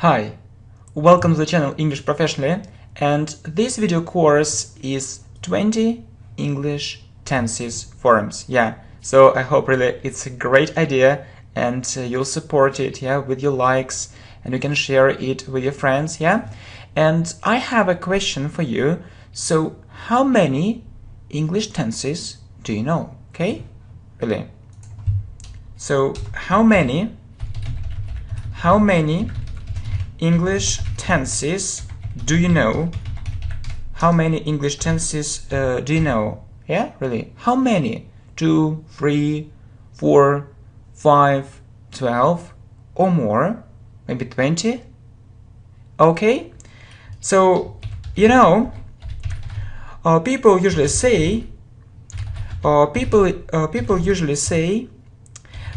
Hi, welcome to the channel English Professionally, and this video course is 20 English tenses forms. So I hope really it's a great idea and you'll support it, with your likes, and you can share it with your friends, And I have a question for you. So how many English tenses do you know? Okay, really. So how many English tenses do you know? How many English tenses do you know? Yeah, really. How many? 2, 3, 4, 5, 12 or more? Maybe 20? Okay. So, people usually say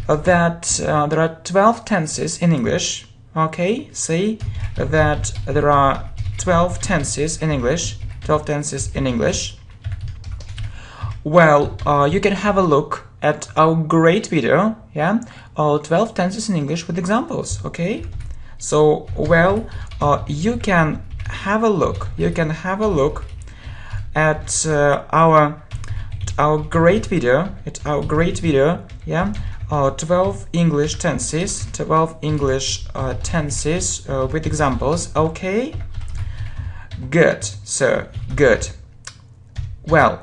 that there are 12 tenses in English. Okay, say that there are 12 tenses in English. 12 tenses in English. Well, you can have a look at our great video, 12 tenses in English with examples. Okay, so you can have a look. At our great video. 12 English tenses, 12 English tenses with examples. Okay, good. So good. Well,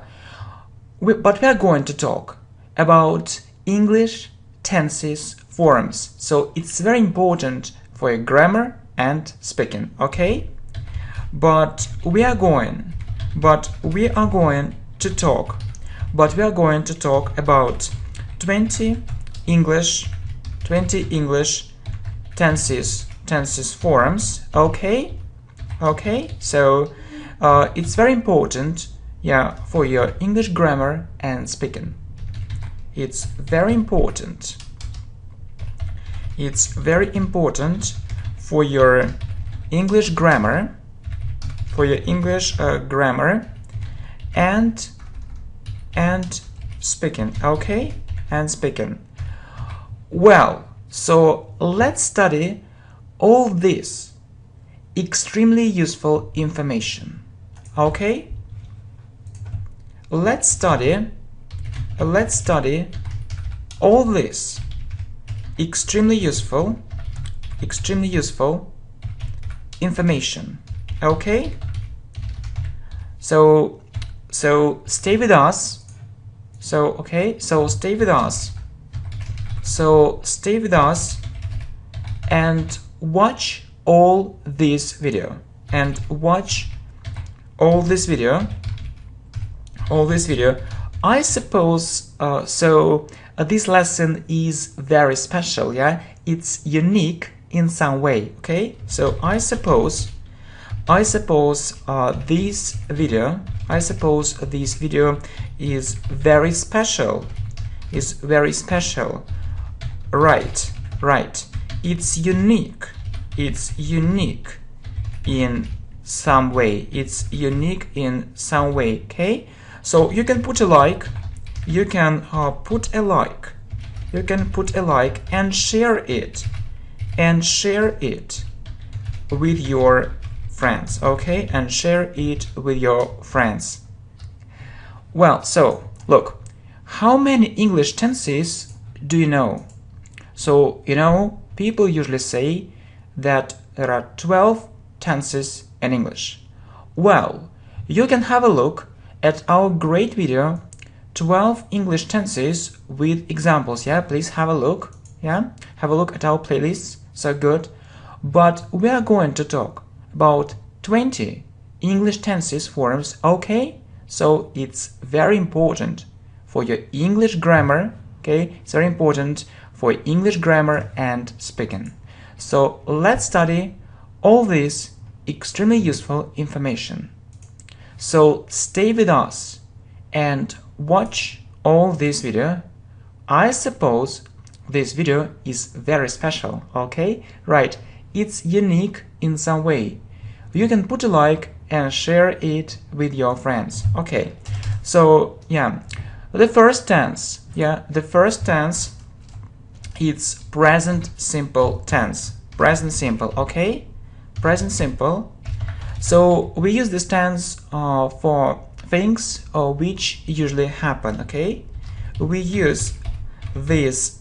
but we are going to talk about English tenses forms. So it's very important for your grammar and speaking. Okay, but we are going to talk about 20 English tenses forms. Okay, so it's very important, for your English grammar and speaking. It's very important for your English grammar, and speaking. Okay, and speaking. Well, so let's study all this extremely useful information. Okay, let's study all this extremely useful information. Okay, so stay with us. Stay with us and watch all this video. I suppose this lesson is very special. It's unique in some way. Okay, so I suppose this video is very special. Right. It's unique in some way. Okay, so you can put a like. And share it with your friends. Okay, and share it with your friends. Well, so look, how many English tenses do you know? So, people usually say that there are 12 tenses in English. Well, you can have a look at our great video, 12 English tenses with examples. Please have a look. Have a look at our playlist. So good. But we are going to talk about 20 English tenses forms. Okay, so it's very important for your English grammar. Okay, it's very important for English grammar and speaking. So let's study all this extremely useful information. So stay with us and watch all this video. I suppose this video is very special. Okay, right, it's unique in some way. You can put a like and share it with your friends. Okay, so the first tense, it's present simple tense. present simple, okay? Present simple. So we use this tense for things which usually happen, okay? We use this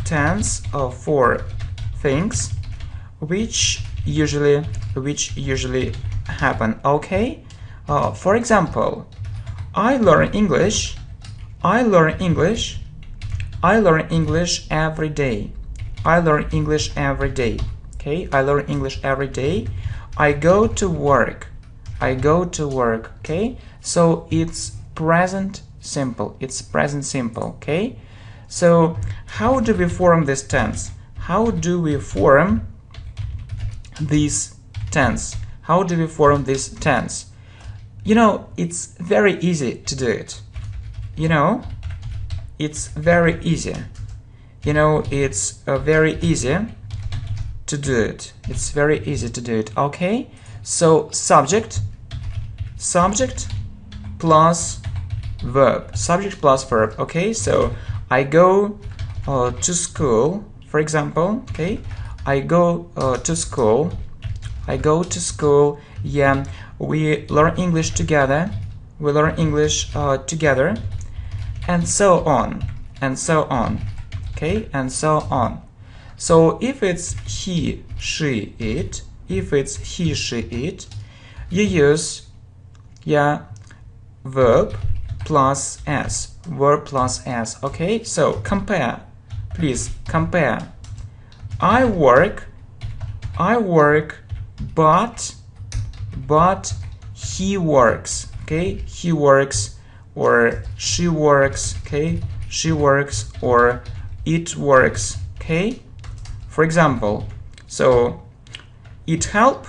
tense for things which usually happen, okay? For example, I learn English every day. I learn English every day. Okay, I learn English every day. I go to work. Okay, so it's present simple. It's present simple. Okay, so how do we form this tense? How do we form this tense? How do we form this tense? You know, it's very easy to do it. You know, it's very easy. You know, it's very easy to do it. It's very easy to do it. Okay, so subject plus verb. Subject plus verb. Okay, so I go to school, for example. Okay, I go to school. Yeah, we learn English together. Together, and so on. Okay, and so on. So if it's he, she, it, you use verb plus s. Okay, so compare. Please compare. I work, but he works. Okay, he works, or she works. Okay, she works, or it works. Okay, for example, so it help,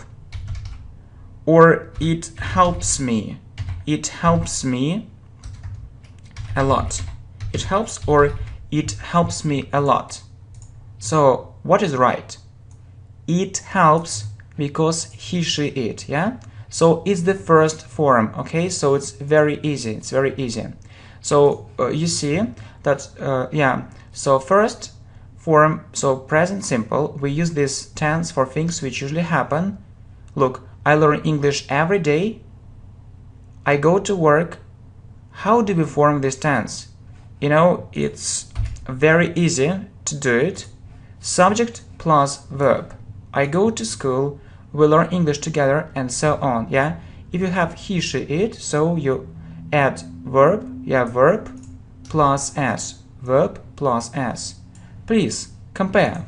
or it helps me. It helps me a lot. It helps, or it helps me a lot. So what is right? It helps because he, she, it. Yeah, so it's the first form. Okay, so it's very easy. So you see that so first form, so present simple, we use this tense for things which usually happen. Look, I learn English every day. I go to work. How do we form this tense? You know, it's very easy to do it. Subject plus verb. I go to school, we learn English together, and so on. Yeah, if you have he, she, it, so you add verb, verb plus s. Please compare.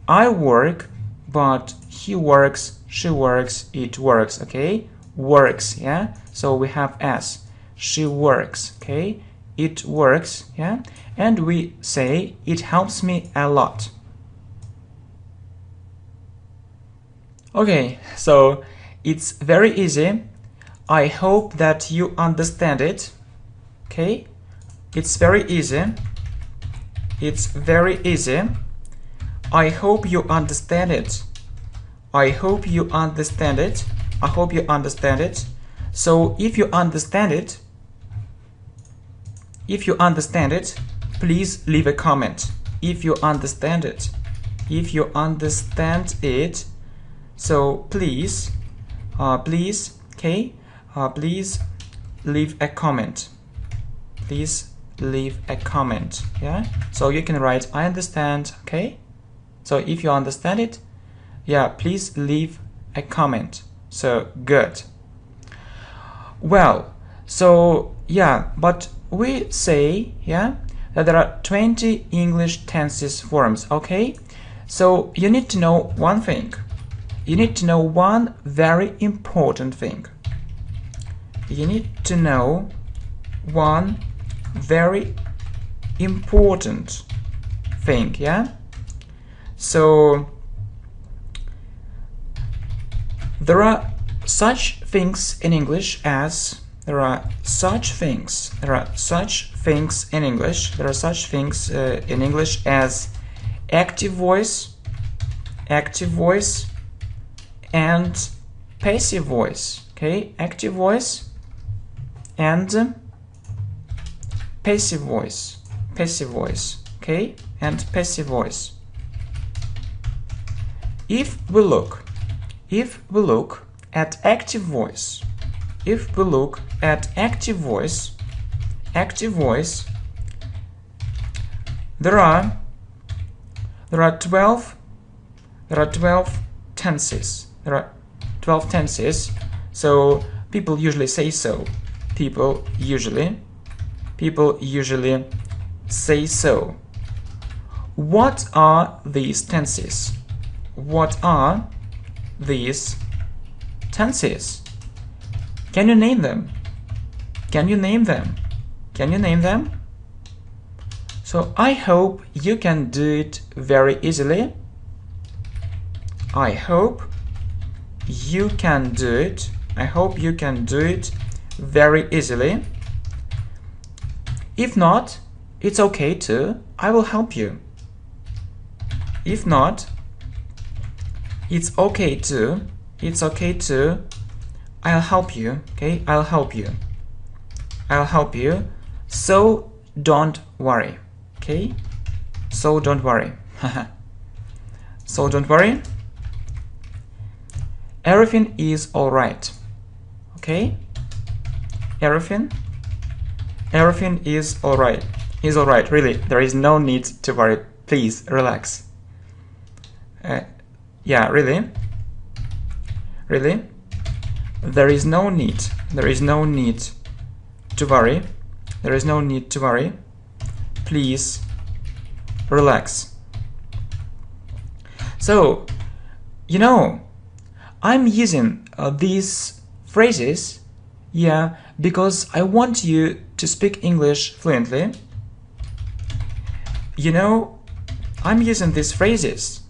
I work, but he works, she works, it works. Okay, works. Yeah, so we have s. She works. Okay, it works. Yeah, and we say it helps me a lot. Okay, so it's very easy. I hope that you understand it. Okay, it's very easy. I hope you understand it. I hope you understand it. So if you understand it, please leave a comment. If you understand it, so please leave a comment. Yeah, so you can write I understand. Okay, so if you understand it, please leave a comment. So good. Well, so but we say that there are 20 English tenses forms. Okay, so you need to know one thing. You need to know one very important thing. So there are such things in English as active voice and passive voice. Okay, active voice and passive voice. Okay, and passive voice. If we look at active voice, there are 12 tenses. There are 12 tenses. So people usually say so. People usually say so. What are these tenses? What are these tenses? Can you name them? Can you name them? Can you name them? So I hope you can do it very easily. I hope you can do it. I hope you can do it very easily. If not, it's okay too. I will help you. If not, it's okay too. It's okay too. I'll help you. Okay, I'll help you. I'll help you. So don't worry. Okay, so don't worry. So don't worry. Everything is all right. Okay, everything is all right. Is all right. Really, there is no need to worry. Please relax. Yeah, really, there is no need to worry. There is no need to worry. Please relax. So, you know, I'm using these phrases, yeah, because I want you to speak English fluently. You know, I'm using these phrases.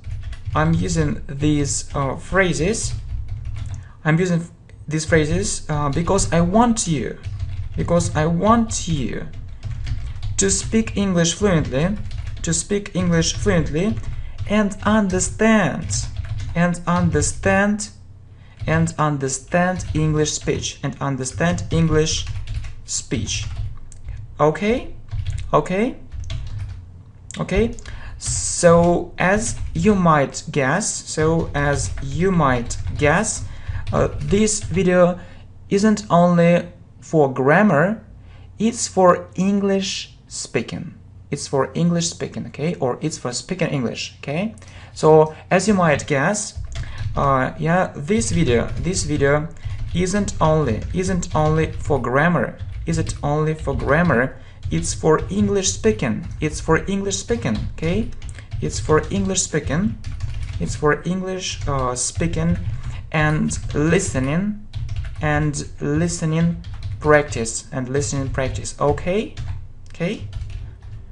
I'm using these phrases. I'm using these phrases because I want you. Because I want you to speak English fluently. To speak English fluently and understand English speech and understand English speech. Okay? Okay? Okay? So as you might guess, this video isn't only for grammar, it's for English speaking. It's for English speaking, okay? Or it's for speaking English, okay? So as you might guess, yeah, this video isn't only for grammar. Isn't only for grammar. It's for English speaking. It's for English speaking, okay? It's for English speaking. It's for English speaking and listening practice okay? Okay?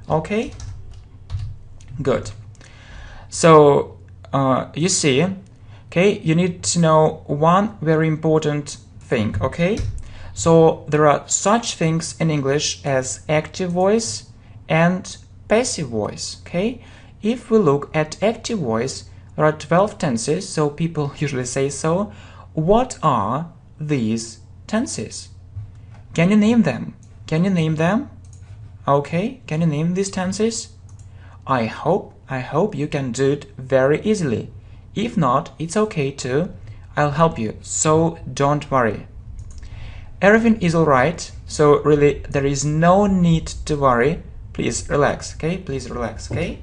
Okay? Good. So you see, okay, you need to know one very important thing, okay? So there are such things in English as active voice and passive voice, okay? If we look at active voice, there are 12 tenses, so people usually say so. What are these tenses? Can you name them? Can you name them? Okay, can you name these tenses? I hope you can do it very easily. If not, it's okay too. I'll help you, so don't worry. Everything is alright, so really there is no need to worry. Please relax, okay? Please relax, okay?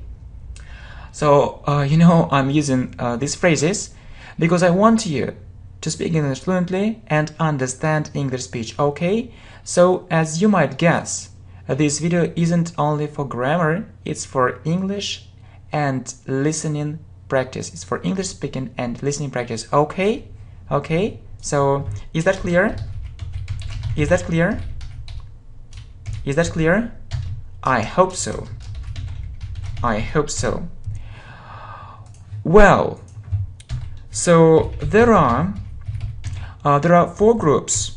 So, you know, I'm using these phrases because I want you to speak English fluently and understand English speech, okay? So, as you might guess, this video isn't only for grammar, it's for English and listening practice. It's for English speaking and listening practice, okay? Okay? So, is that clear? Is that clear? Is that clear? I hope so. I hope so. Well, so there are 4 groups.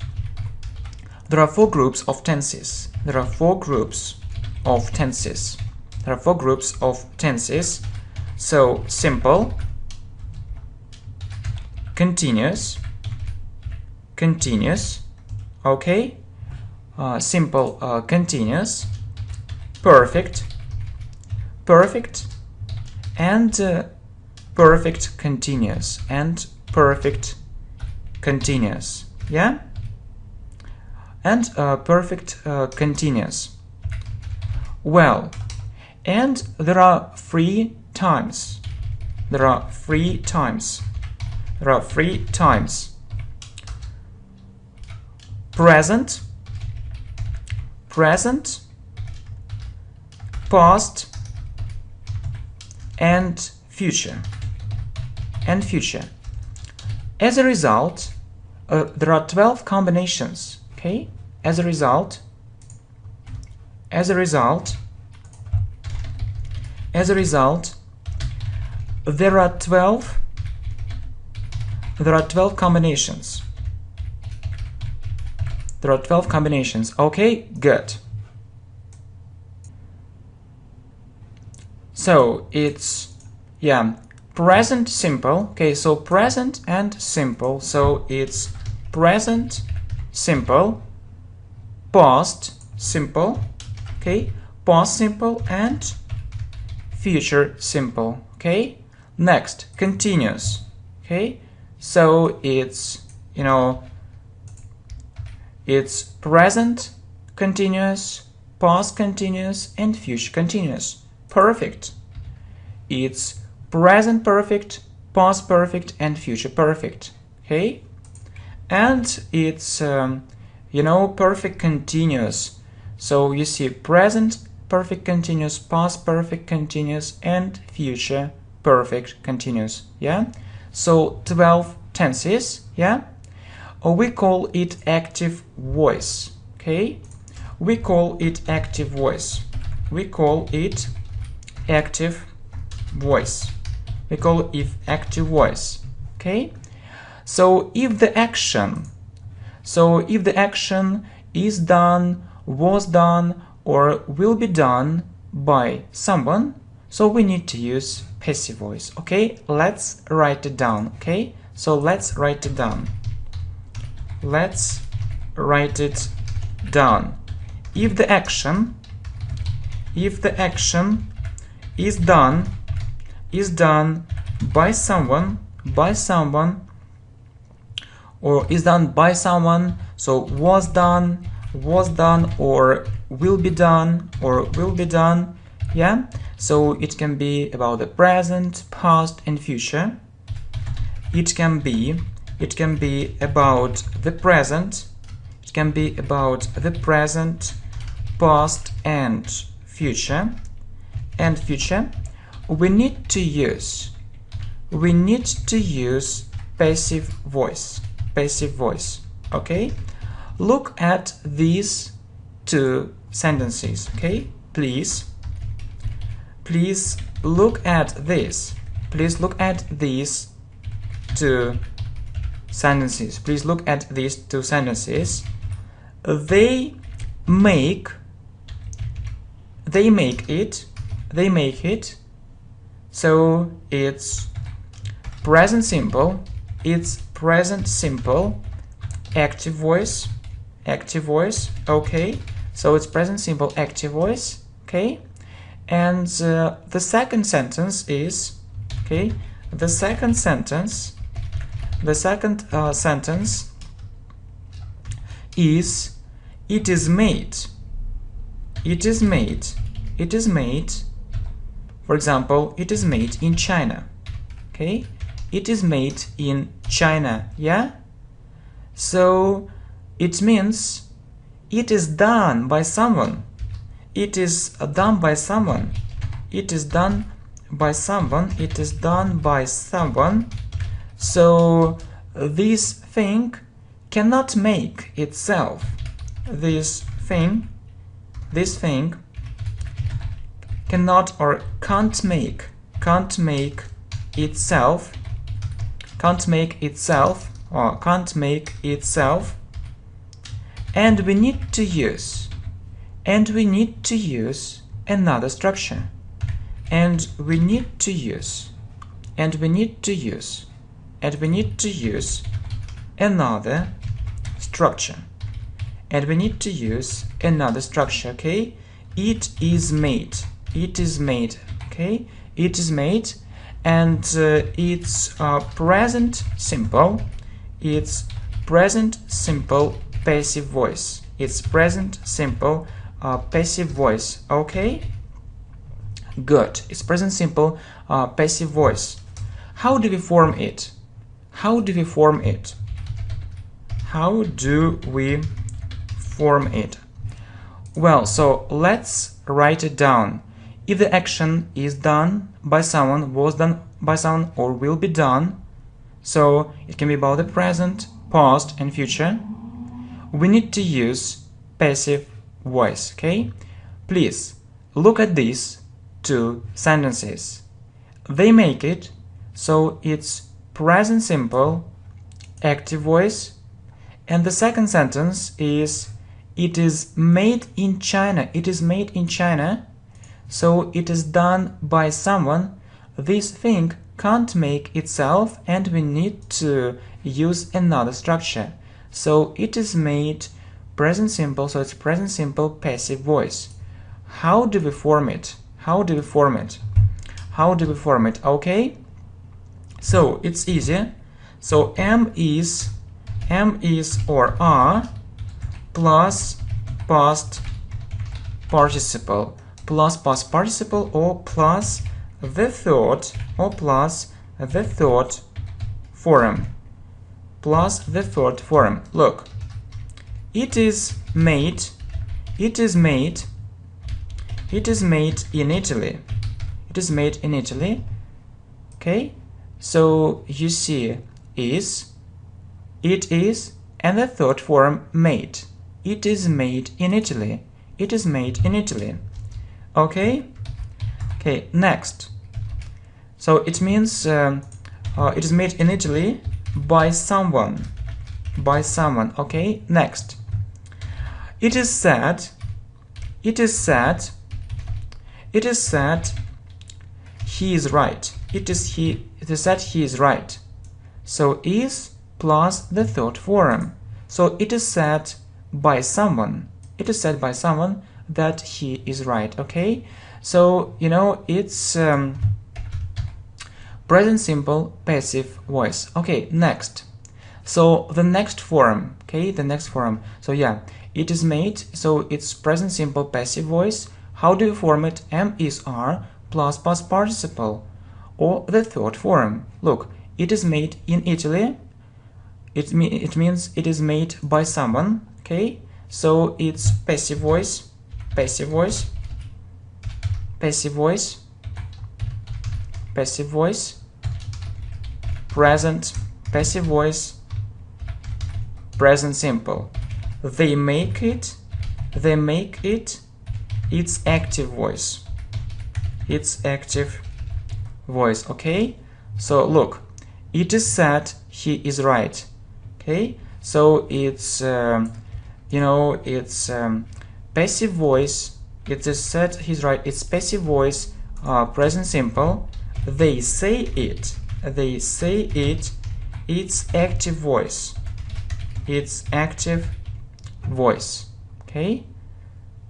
There are 4 groups of tenses. There are 4 groups of tenses. There are 4 groups of tenses. So simple, continuous, okay? Simple, continuous, perfect, and perfect continuous and perfect continuous, yeah, and perfect continuous. Well, and there are three times. There are three times. There are three times. Present, present, past, and future. And future. As a result, there are 12 combinations. Okay. As a result, there are 12 combinations. There are 12 combinations. Okay, good. So it's, yeah, present simple. Okay, so present and simple. So it's present simple, past simple, okay, past simple, and future simple. Okay, next, continuous. Okay, so it's, you know, it's present continuous, past continuous, and future continuous. Perfect. It's present perfect, past perfect, and future perfect. Okay, and it's you know, perfect continuous. So you see present perfect continuous, past perfect continuous, and future perfect continuous. Yeah, so 12 tenses. Yeah, or we call it active voice. Okay, we call it active voice. We call it active voice. We call it active voice. Okay, so if the action is done, was done, or will be done by someone, so we need to use passive voice. Okay, let's write it down. Okay, so let's write it down. Let's write it down. If the action is done by someone, or is done by someone, so was done, or will be done, yeah, so it can be about the present, past, and future. It can be about the present. It can be about the present, past, and future. We need to use passive voice. Okay, look at these two sentences. Okay, please look at this. Please look at these two sentences. Please look at these two sentences. They make it. So it's present simple. It's present simple, active voice. Okay, so it's present simple, active voice. Okay, and the second sentence is, okay, the second sentence is, it is made. For example, it is made in China. Okay, it is made in China. Yeah, so it means it is done by someone. It is done by someone. It is done by someone. It is done by someone. So this thing cannot make itself. This thing cannot or can't make itself, and we need to use another structure, and we need to use another structure. Okay, it is made. Okay, it is made, and it's present simple. It's present simple passive voice. It's present simple passive voice. Okay, good. It's present simple passive voice. How do we form it? How do we form it? How do we form it? Well, so let's write it down. If the action is done by someone, was done by someone, or will be done, so it can be about the present, past, and future, we need to use passive voice. Okay, please look at these two sentences. They make it so it's present simple active voice, and the second sentence is it is made in China. It is made in China, so it is done by someone. This thing can't make itself, and we need to use another structure. So it is made present simple, so it's present simple passive voice. How do we form it? How do we form it? How do we form it? Okay, so it's easy. So am is or are plus past participle plus past participle, or plus the third, or plus the third form, plus the third form. Look, it is made in Italy. It is made in Italy. Okay, so you see is, it is, and the third form made. It is made in Italy. It is made in Italy. Okay, okay, next. So it means it is made in Italy by someone. By someone. Okay, next. It is said he is right. It is said he is right. So is plus the third form. So it is said by someone. It is said by someone that he is right. Okay, so you know it's present simple passive voice. Okay, next. So the next form. Okay, the next form. So yeah, it is made, so it's present simple passive voice. How do you form it? Am is are plus past participle, or the third form. Look, it is made in Italy. It means it is made by someone. Okay, so it's passive voice, passive voice, passive voice, passive voice, present passive voice, present simple. They make it, it's active voice. It's active voice. Okay, so look, it is said he is right. Okay, so it's you know, it's passive voice. It is said he's right. It's passive voice, present simple. They say it. They say it. It's active voice. It's active voice. Okay,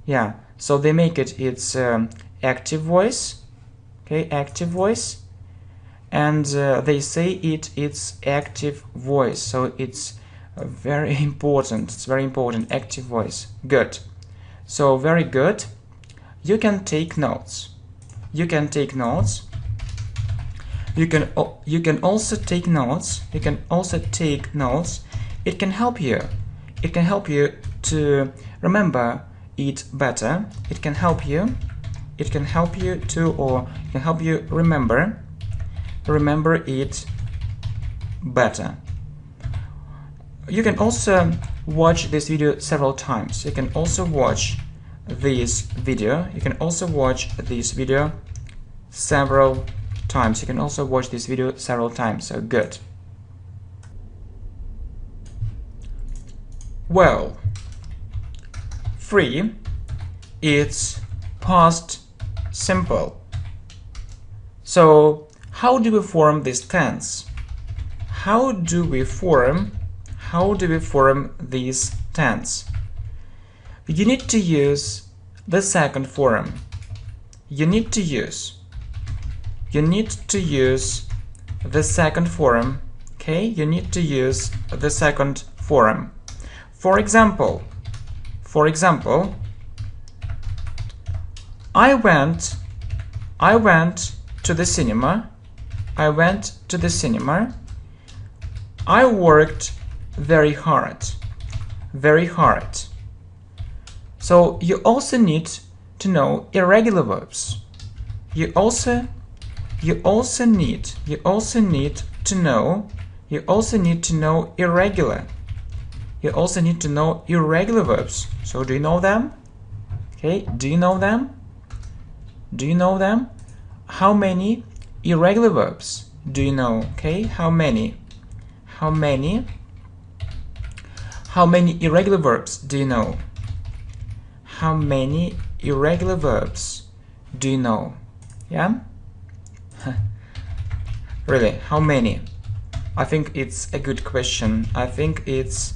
yeah. So they make it. It's active voice. Okay, active voice, and they say it. It's active voice. So it's very important. It's very important. Active voice. Good. So very good. You can take notes. You can take notes. You can also take notes. You can also take notes. It can help you. It can help you to remember it better. It can help you. It can help you to, or it can help you remember it better. You can also watch this video several times. You can also watch this video. You can also watch this video several times. You can also watch this video several times. So good. Well, 3, it's past simple. So how do we form this tense? How do we form this tense? You need to use the second form. You need to use you need to use the second form. Okay, you need to use the second form. For example, I went to the cinema. I went to the cinema. I worked very hard. Very hard. So you also need to know irregular verbs. You also need to know irregular. You also need to know irregular verbs. So do you know them? Okay, do you know them? Do you know them? How many irregular verbs do you know? Okay, how many? How many irregular verbs do you know? How many irregular verbs do you know? Yeah? Really, how many? I think it's a good question. I think it's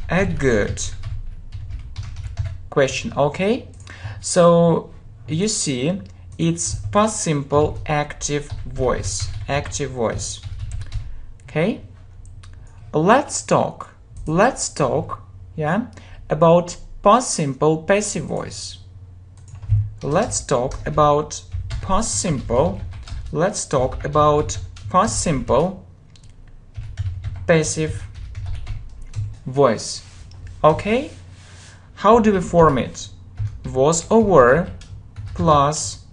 a good question. Okay? So you see, it's past simple active voice. Active voice. Okay? Let's talk, yeah, about past simple passive voice. Let's talk about past simple. Let's talk about past simple passive voice. Okay? How do we form it? Was or were plus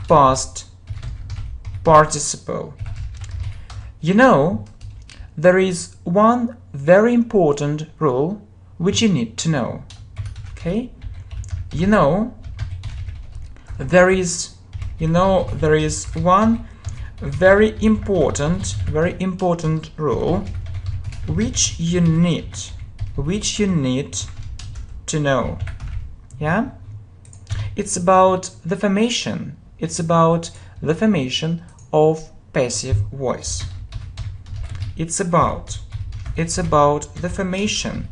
past participle. You know, there is one very important rule which you need to know. Okay? You know, there is one very important rule which you need to know. Yeah? It's about the formation. It's about the formation of passive voice. It's about the formation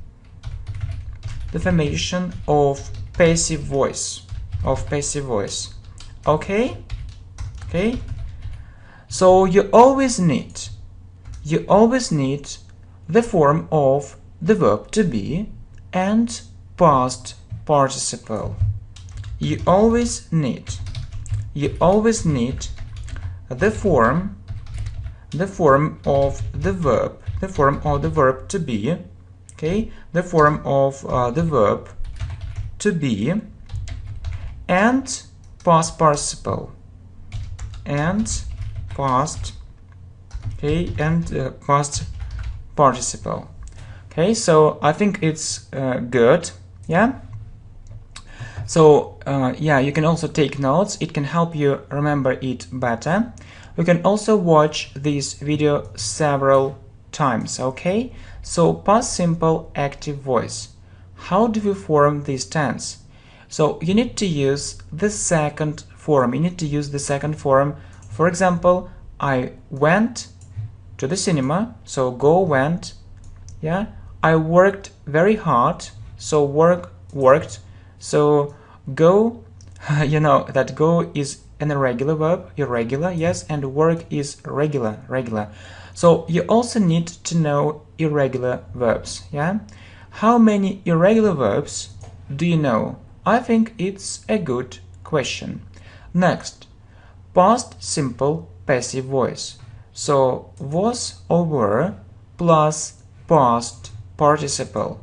of passive voice. Okay? Okay? So you always need the form of the verb to be and past participle. You always need the form of the verb to be, okay, the form of the verb to be and past participle and past, okay, and past participle. Okay, so I think it's good. Yeah. So yeah, you can also take notes. It can help you remember it better. You can also watch this video several times. Okay, so past simple active voice. How do we form this tense? So you need to use the second form. For example, I went to the cinema. So go went. Yeah. I worked very hard. So worked. So go, you know that go is an irregular verb, irregular, yes, and work is regular. So you also need to know irregular verbs, yeah? How many irregular verbs do you know? I think it's a good question. Next, past simple passive voice. So was or were plus past participle.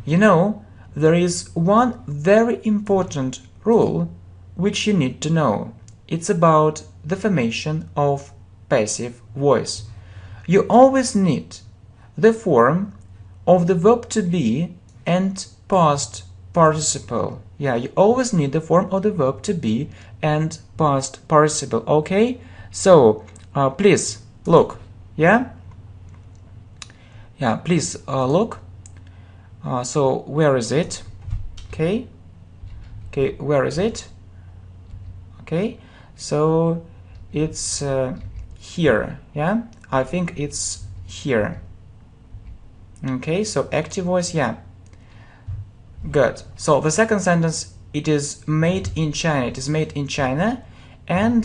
You know, there is one very important rule which you need to know. It's about the formation of passive voice. You always need the form of the verb to be and past participle. Yeah, you always need the form of the verb to be and past participle. Okay? So, please look. Yeah? Yeah, please look. So where is it? Okay, where is it? Okay, so it's here. Yeah, I think it's here. Okay, so active voice. Yeah, good. So the second sentence, it is made in China. It is made in China, and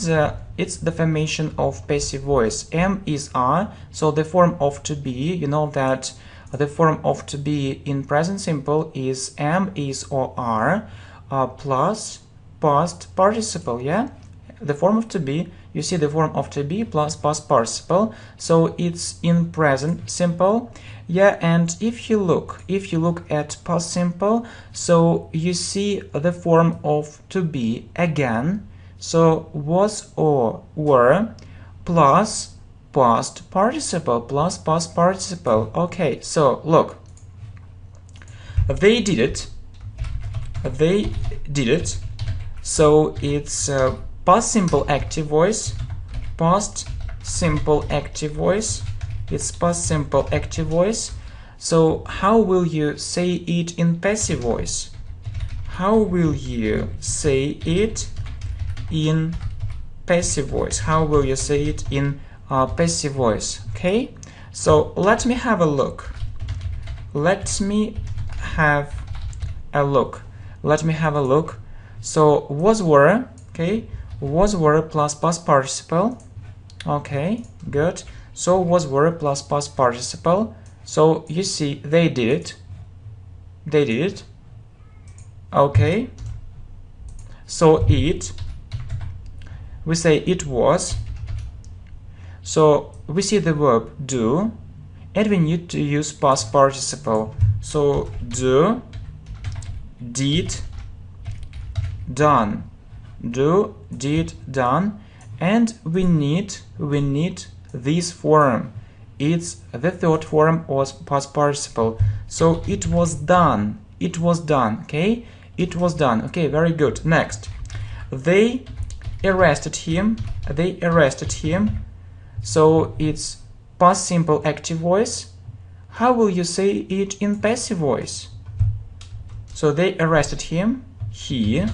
it's the formation of passive voice. Am is are, so the form of to be, you know that the form of to be in present simple is am, is, or are plus past participle, yeah? The form of to be, you see the form of to be plus past participle, so it's in present simple, yeah. And if you look at past simple, so you see the form of to be again, so was or were plus past participle plus past participle. Okay, so look, they did it, so it's past simple active voice, past simple active voice, it's past simple active voice. So how will you say it in passive voice? How will you say it in passive voice? How will you say it in passive voice? Okay, so let me have a look. Let me have a look. So was were, okay, was were plus past participle. Okay, good. So was were plus past participle. So you see they did it. Okay, so it, we say it was, so we see the verb do, and we need to use past participle. So do, did, done, do, did, done, and we need this form. It's the third form of past participle. So it was done. Okay, it was done. Okay, very good. Next, they arrested him. So it's past simple active voice. How will you say it in passive voice? So they arrested him, he,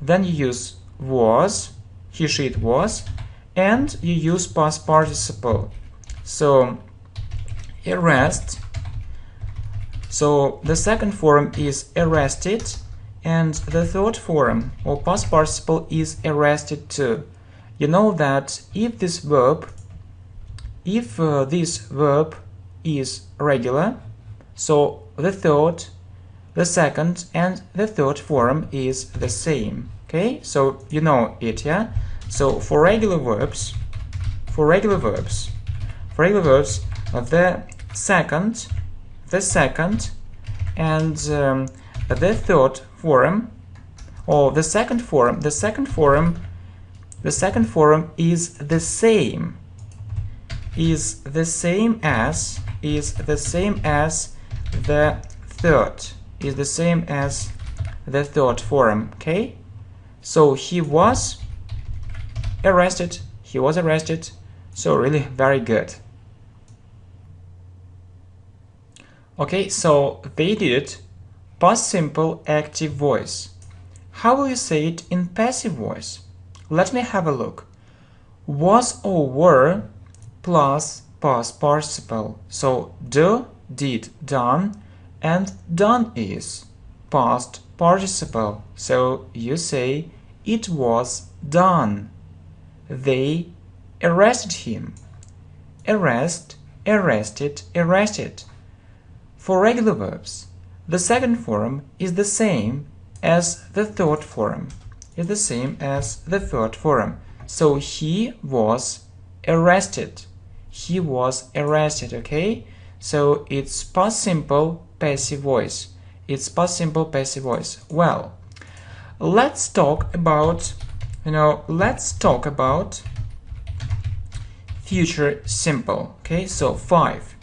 then you use was, he, she, it was, and you use past participle. So arrest, so the second form is arrested, and the third form or past participle is arrested too. You know that if this verb is regular, so the third, the second, and the third form is the same. Okay, so you know it, yeah. So for regular verbs, the second, and the third form, or the second form is the same. Is the same as the third. Is the same as the third form. Okay, so he was arrested. So really very good. Okay, so they did it, past simple active voice. How will you say it in passive voice? Let me have a look. Was or were plus past participle. So do, did, done, and done is past participle. So you say it was done. They arrested him. Arrest, arrested, arrested. For regular verbs, the second form is the same as the third form. So he was arrested. Okay? So it's past simple passive voice. Well, let's talk about, future simple. Okay, so 5.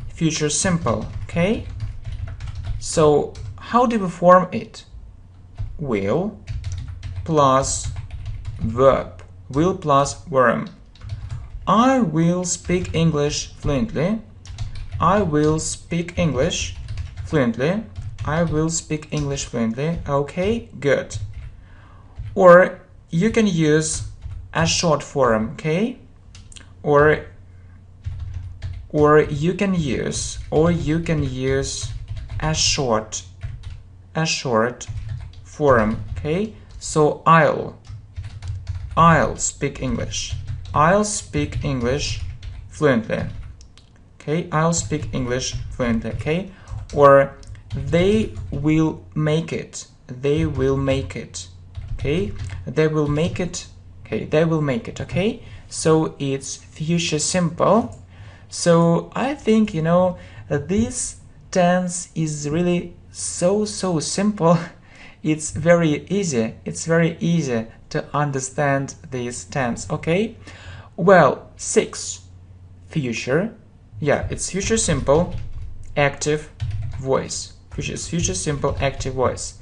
Future simple. Okay, so how do we form it? Will plus verb. I will speak English fluently. Okay, good. Or you can use a short form, okay? Or you can use a short form, okay? So I'll I'll speak English. I'll speak English fluently. Okay, I'll speak English fluently. Okay, or they will make it. They will make it. Okay, they will make it. Okay, they will make it. Okay, so it's future simple. So I think, you know, this tense is really so simple. It's very easy. It's very easy to understand this tense. Okay, well, 6, future. Yeah, it's future simple active voice. Future simple active voice.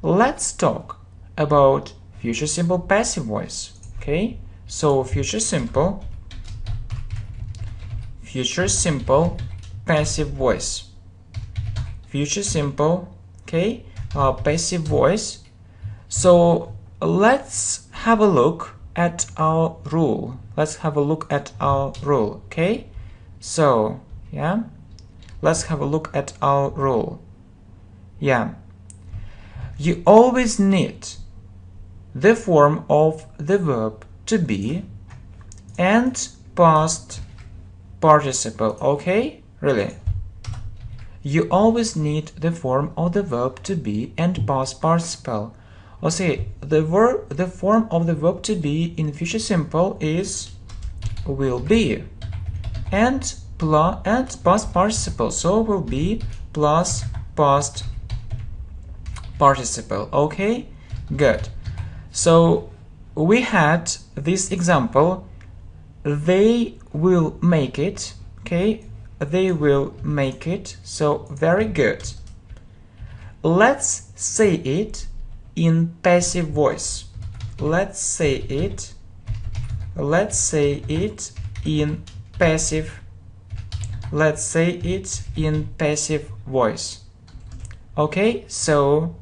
Let's talk about future simple passive voice. Okay, so future simple passive voice. Future simple, okay, passive voice. So let's have a look at our rule. Let's have a look at our rule. Okay, so yeah, let's have a look at our rule. Yeah, you always need the form of the verb to be and past participle. Okay, really, you always need the form of the verb to be and past participle. Okay, the form of the verb to be in future simple is will be, and past participle, so will be plus past participle. Okay, good. So we had this example, they will make it. Okay, they will make it. So very good. Let's say it in passive voice. Let's say it in passive. Let's say it in passive voice. Okay, so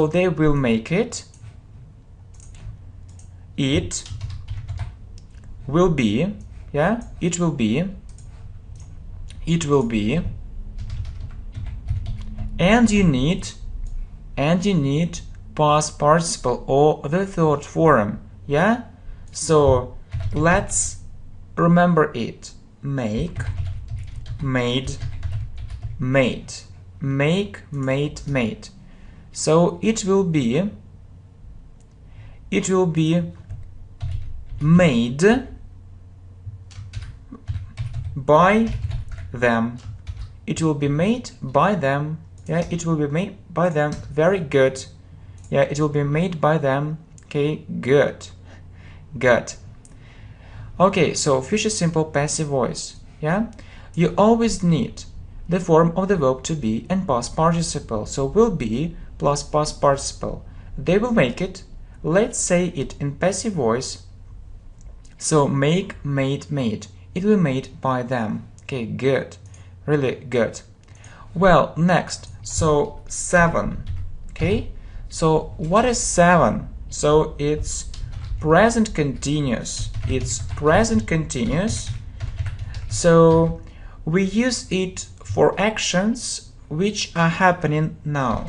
they will make it. It will be, yeah, it will be, and you need past participle or the third form. Yeah, so let's remember it. Make, made, made, make, made, made. So it will be made by them. It will be made by them. Yeah, it will be made by them. Very good. Yeah, it will be made by them. Okay, good. Good. Okay, so future simple passive voice. Yeah, you always need the form of the verb to be and past participle. So will be plus past participle. They will make it. Let's say it in passive voice. So make, made, made. It will be made by them. Okay, good. Really good. Well, next. So 7. Okay. So what is 7? So it's present continuous. It's present continuous. So we use it for actions which are happening now.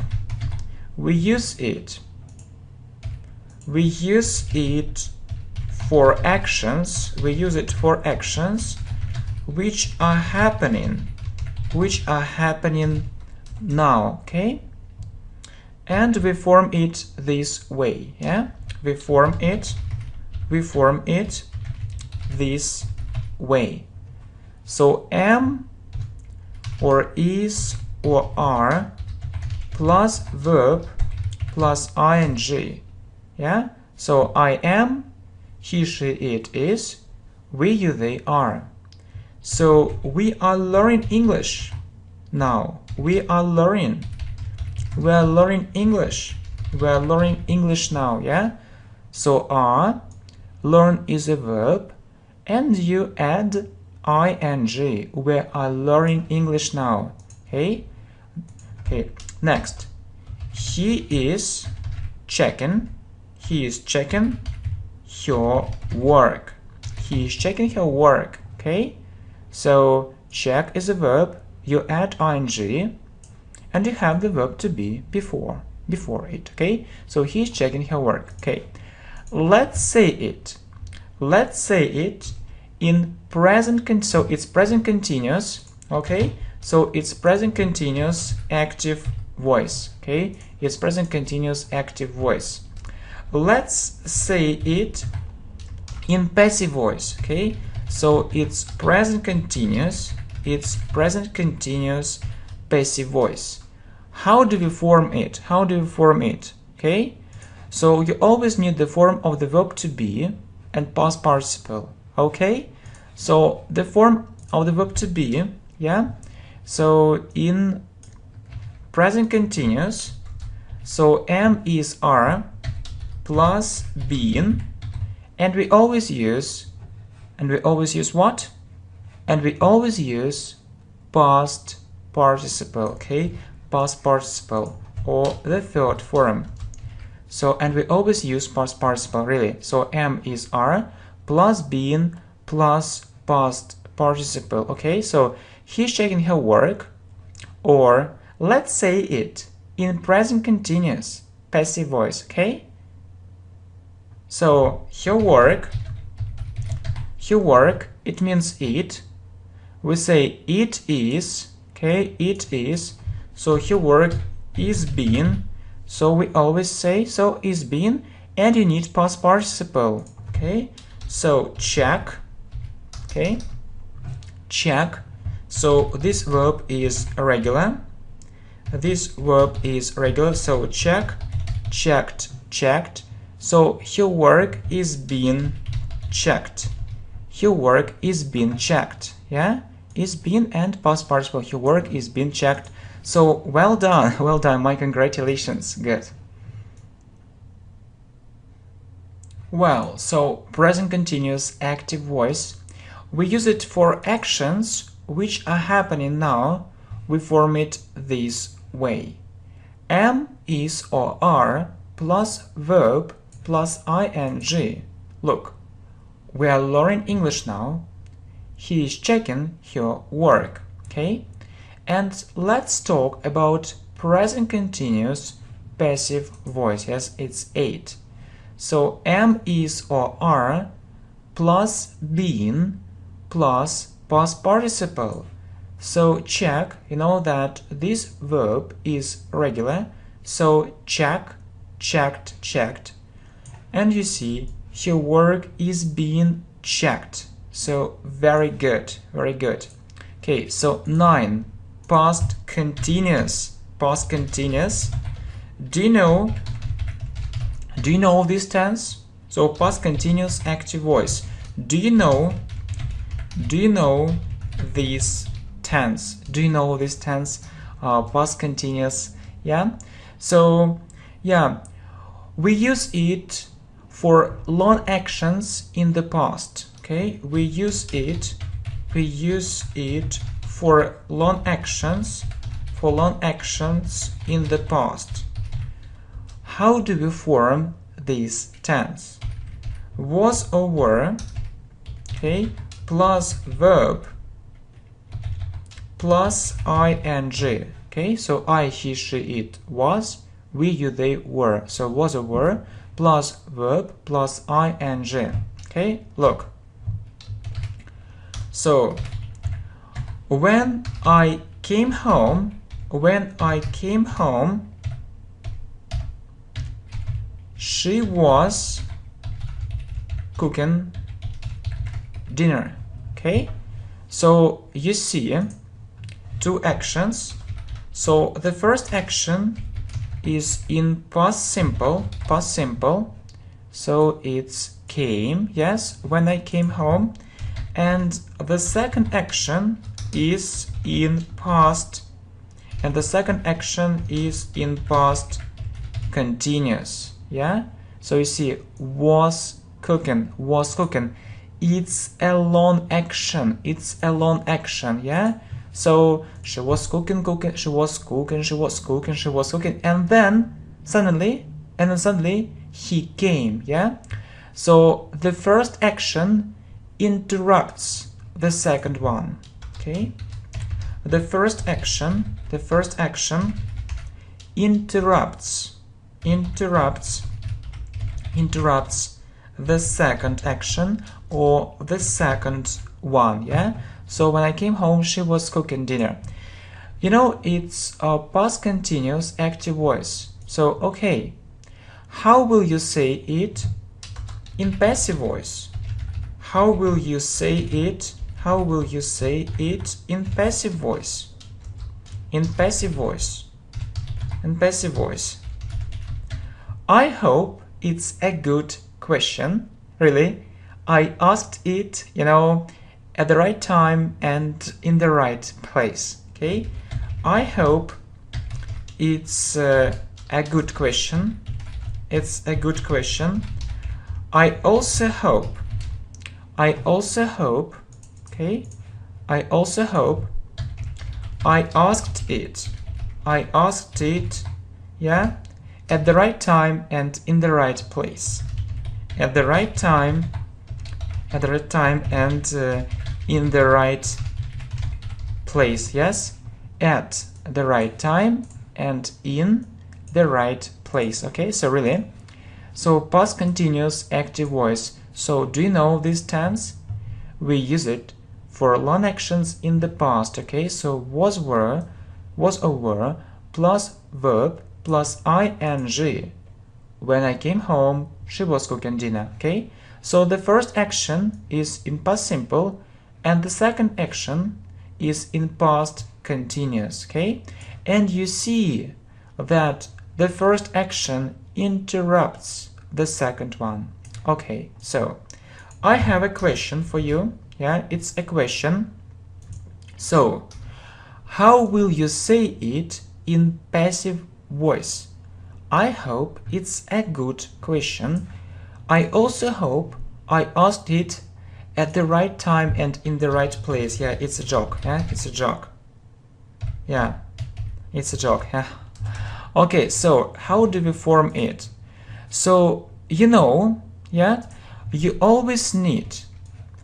We use it for actions. We use it for actions which are happening now. Okay, and we form it this way. Yeah, we form it this way. So am or is or are plus verb plus ing. Yeah, so I am, he, she, it is, we, you, they are. So we are learning English now. We are learning English. We are learning English now. Yeah, so are, learn is a verb, and you add ing. We are learning English now. Okay. Next, he is checking her work. He is checking her work. Okay, so check is a verb, you add ing, and you have the verb to be before. before it, okay? So he's checking her work, okay? Let's say it in present, so it's present continuous, okay? So it's present continuous active voice, okay? It's present continuous active voice. Let's say it in passive voice, okay? So it's present continuous passive voice. How do we form it? Okay? So you always need the form of the verb to be and past participle, okay? So the form of the verb to be, yeah? So in present continuous, so am is are plus been, and we always use what? And we always use past participle, okay? Past participle or the third form. So, and we always use past participle, really. So am is are plus been plus past participle, okay? So he's checking her work, or let's say it in present continuous passive voice, okay? So her work, it means it. We say it is, okay? It is. So her work is been. So we always say so is been, and you need past participle, okay? So check, okay? Check. So this verb is regular. So check, checked, checked. So her work is being checked. Her work is being checked. Yeah, is being and past participle. Her work is being checked. So well done, well done. My congratulations. Good. Well, so present continuous active voice. We use it for actions which are happening now. We form it this way: am, is, or are plus verb plus ing. Look, we are learning English now. He is checking her work, okay? And let's talk about present continuous passive voice. Yes, it's 8. So am, is, or are plus been plus past participle. So check, you know that this verb is regular. So check, checked, checked. And you see her work is being checked. So very good, very good. Okay, so 9, past continuous. Past continuous. Do you know this tense? So past continuous active voice. Do you know this tense? Do you know this tense? Past continuous. Yeah. So yeah, we use it for long actions in the past. Okay, we use it for long actions in the past. How do we form this tense? Was or were, okay, plus verb plus ing. Okay, so I, he, she, it was, we, you, they, were. So was or were plus verb plus ing. Okay, look. So when I came home, she was cooking dinner. Okay, so you see two actions. So the first action is in past simple. So it's came, yes, when I came home. And the second action is in past, and the second action is in past continuous. Yeah, so you see was cooking. It's a long action. Yeah, so she was cooking, and then suddenly he came. Yeah, so the first action interrupts the second one. Okay, the first action interrupts the second action or the second one. Yeah, so when I came home she was cooking dinner. You know, it's a past continuous active voice. So okay, how will you say it in passive voice? How will you say it in passive voice? In passive voice. I hope it's a good question. Really, I asked it, you know, at the right time and in the right place. Okay, I hope it's a good question. It's a good question. I also hope. Okay, I also hope. I asked it, yeah, at the right time and in the right place. At the right time and in the right place, yes? At the right time and in the right place, okay? So really, so past continuous active voice. So do you know this tense? We use it for long actions in the past, okay? So was, were, plus verb plus ing. When I came home, she was cooking dinner, okay? So the first action is in past simple and the second action is in past continuous, okay? And you see that the first action interrupts the second one. Okay, so I have a question for you. Yeah, it's a question. So, how will you say it in passive voice? I hope it's a good question. I also hope I asked it at the right time and in the right place. Yeah, it's a joke. Yeah, it's a joke. Yeah, it's a joke. Yeah. Okay, so how do we form it? So, you know, yeah, you always need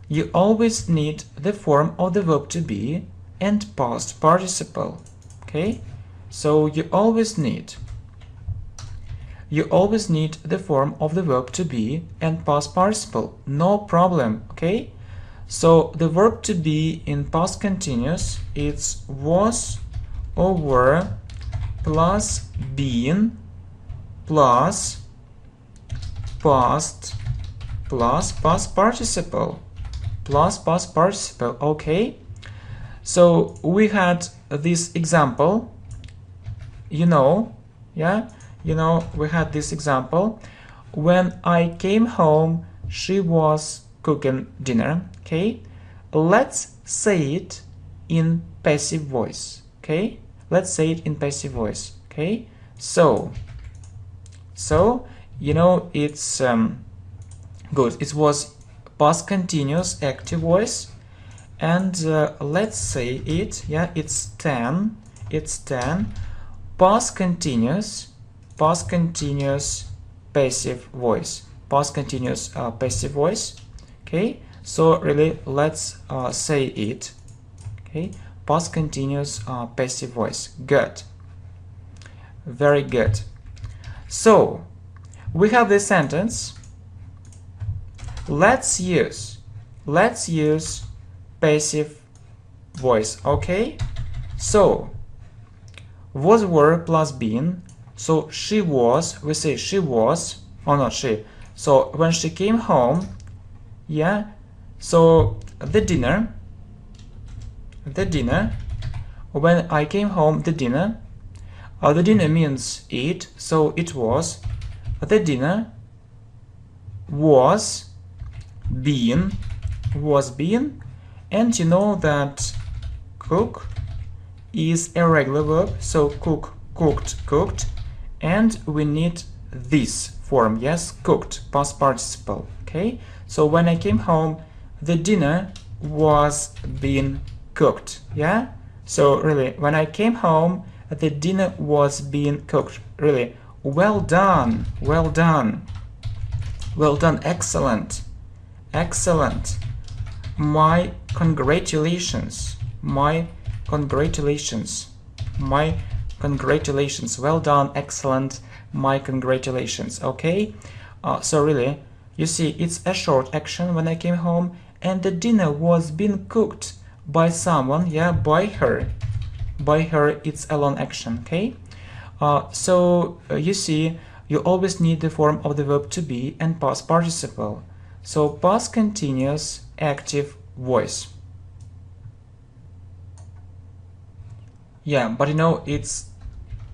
the form of the verb to be and past participle. Okay, so you always need the form of the verb to be and past participle. No problem. Okay, so the verb to be in past continuous, it's was or were plus been plus past participle. Okay, so we had this example, you know, yeah, you know, we had this example. When I came home, she was cooking dinner. Okay, let's say it in passive voice. Okay, let's say it in passive voice. Okay, so you know, it's good. It was past continuous active voice, and let's say it. Yeah, it's 10. Past continuous passive voice. Past continuous passive voice. Okay, so really, let's say it. Okay, past continuous passive voice. Good. Very good. So we have this sentence. Let's use passive voice. Okay, so was, were plus been. So she was, we say she was, or not she. So when she came home, yeah, so the dinner, when I came home, the dinner means eat, so it was, the dinner was been, and you know that cook is a regular verb, so cook, cooked, and we need this form, yes, cooked, past participle. Okay, so when I came home, the dinner was being cooked. Yeah, so really, when I came home, the dinner was being cooked. Really, well done, excellent, my congratulations, Congratulations, well done, excellent, my congratulations. Okay, so really, you see, it's a short action. When I came home and the dinner was being cooked by someone, yeah, by her, it's a long action. Okay, you see, you always need the form of the verb to be and past participle. So past continuous active voice. Yeah, but you know, it's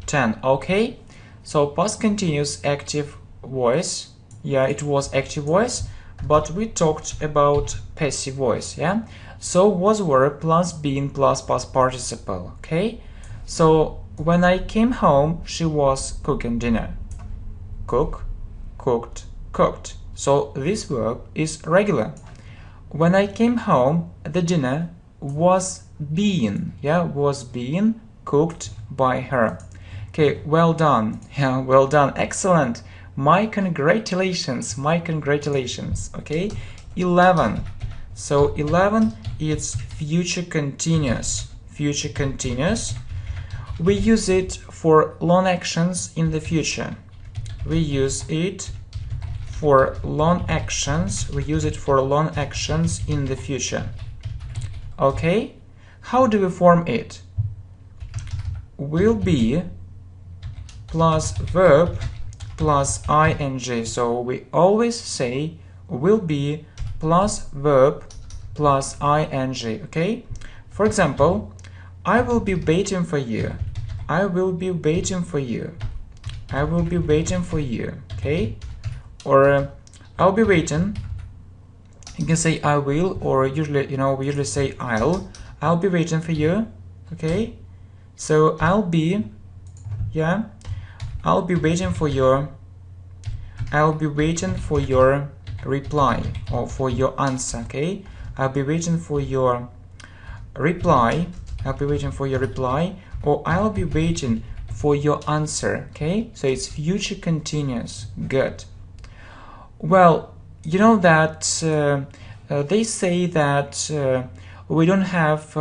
10. Okay, so past continuous active voice. Yeah, it was active voice, but we talked about passive voice. Yeah, so was verb plus being plus past participle. Okay, so when I came home, she was cooking dinner. Cook, cooked, cooked. So this verb is regular. When I came home, the dinner was being, yeah, was being cooked by her. Okay, well done. Yeah, well done. Excellent. My congratulations. My congratulations. Okay, 11. So 11 is future continuous. Future continuous. We use it for long actions in the future. We use it for long actions. We use it for long actions in the future. Okay, how do we form it? Will be plus verb plus ing. So we always say will be plus verb plus ing. Okay, for example, I will be waiting for you. I will be waiting for you. I will be waiting for you. Okay, or I'll be waiting. You can say I will, or usually, you know, we usually say I'll be waiting for you. Okay, so I'll be, yeah, I'll be waiting for your reply or for your answer. Okay, I'll be waiting for your reply. I'll be waiting for your reply, or I'll be waiting for your answer. Okay, so it's future continuous. Good. Well, you know that they say that we don't have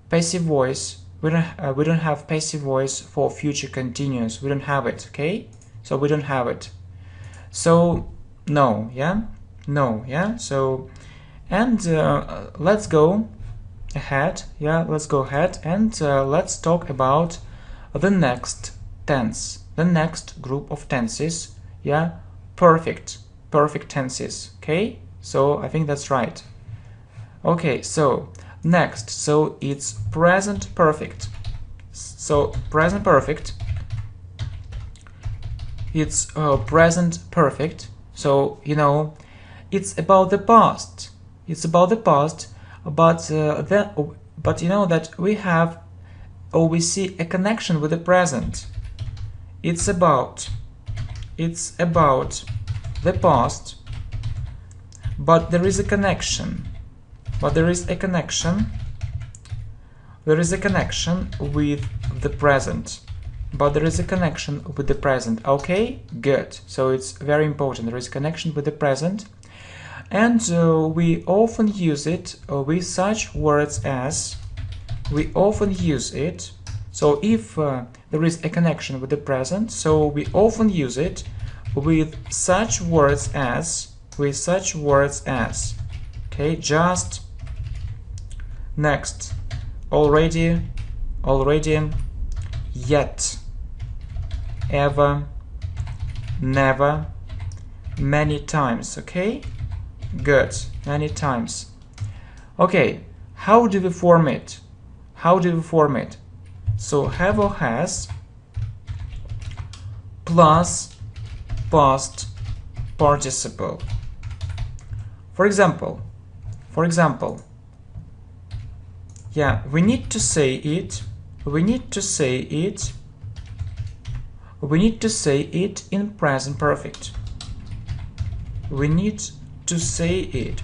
passive voice. We don't have passive voice for future continuous. We don't have it. Okay, so we don't have it. So no, yeah, no, yeah. So and let's go ahead. Yeah, let's go ahead and let's talk about the next tense, the next group of tenses. Yeah, perfect tenses. Okay, so I think that's right. Okay, so next, so it's present perfect. So present perfect, it's present perfect. So you know, it's about the past. It's about the past, but you know that we have, or we see a connection with the present. It's about the past, but there is a connection. There is a connection with the present. Okay, good. So it's very important. There is a connection with the present, and we often use it with such words as. So if there is a connection with the present, so we often use it with such words as. Okay, just, next, already, yet, ever, never, many times. Okay, good, many times. Okay, how do we form it? So have or has plus past participle. For example, yeah, we need to say it in present perfect. We need to say it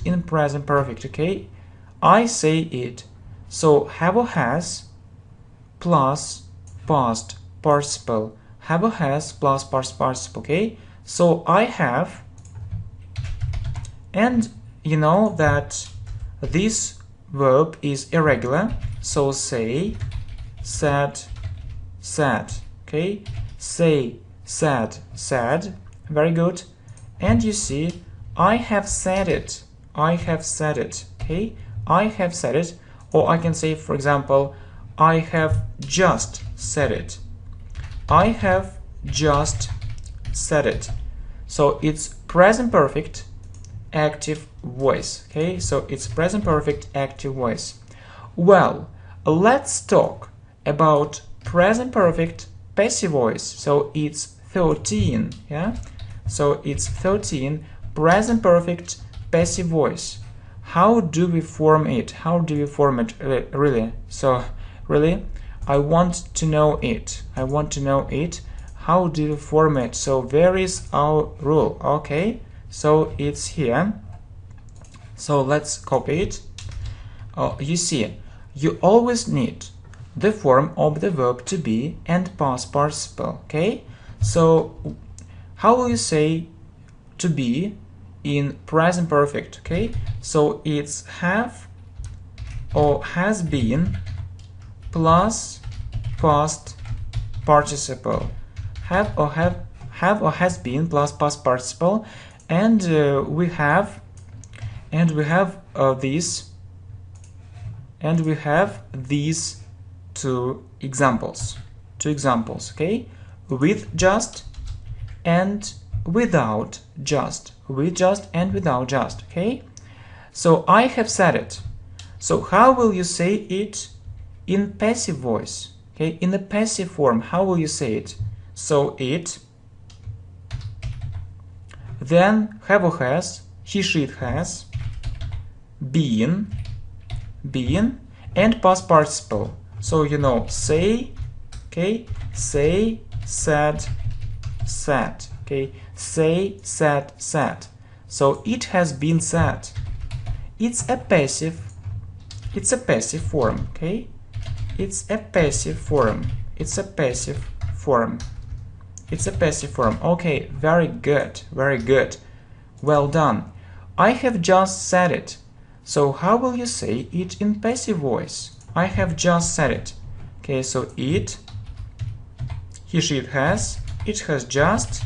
in present. Perfect. Okay, I say it. So have or has plus past participle. Have or has plus past participle. Okay, so I have, and you know that this verb is irregular, so say, said, said. Okay, say, said, said. Very good. And you see, I have said it. I have said it. Okay, I have said it. Or I can say, for example, I have just said it. I have just said it. So it's present perfect active voice. Okay, so it's present perfect active voice. Well, let's talk about present perfect passive voice. So it's 13. Yeah, so it's 13 present perfect passive voice. How do we form it? How do we form it really? So really, I want to know it. I want to know it. How do we form it? So where is our rule? Okay, so it's here. So let's copy it. You see, you always need the form of the verb to be and past participle. Okay, so how will you say to be in present perfect? Okay, so it's have or has been plus past participle. Have or has been plus past participle, and we have these two examples. Okay, with just and without just. With just and without just. Okay, so I have said it. So how will you say it in passive voice? Okay, in the passive form, how will you say it? So it, then have or has, he, she, it has, been, and past participle. So you know, say, okay, say, said, said. Okay, say, said, said. So it has been said. It's a passive form. Okay, it's a passive form. It's a passive form. Okay, very good, very good. Well done. I have just said it. So how will you say it in passive voice? I have just said it. Okay, so it, he, she, it has just.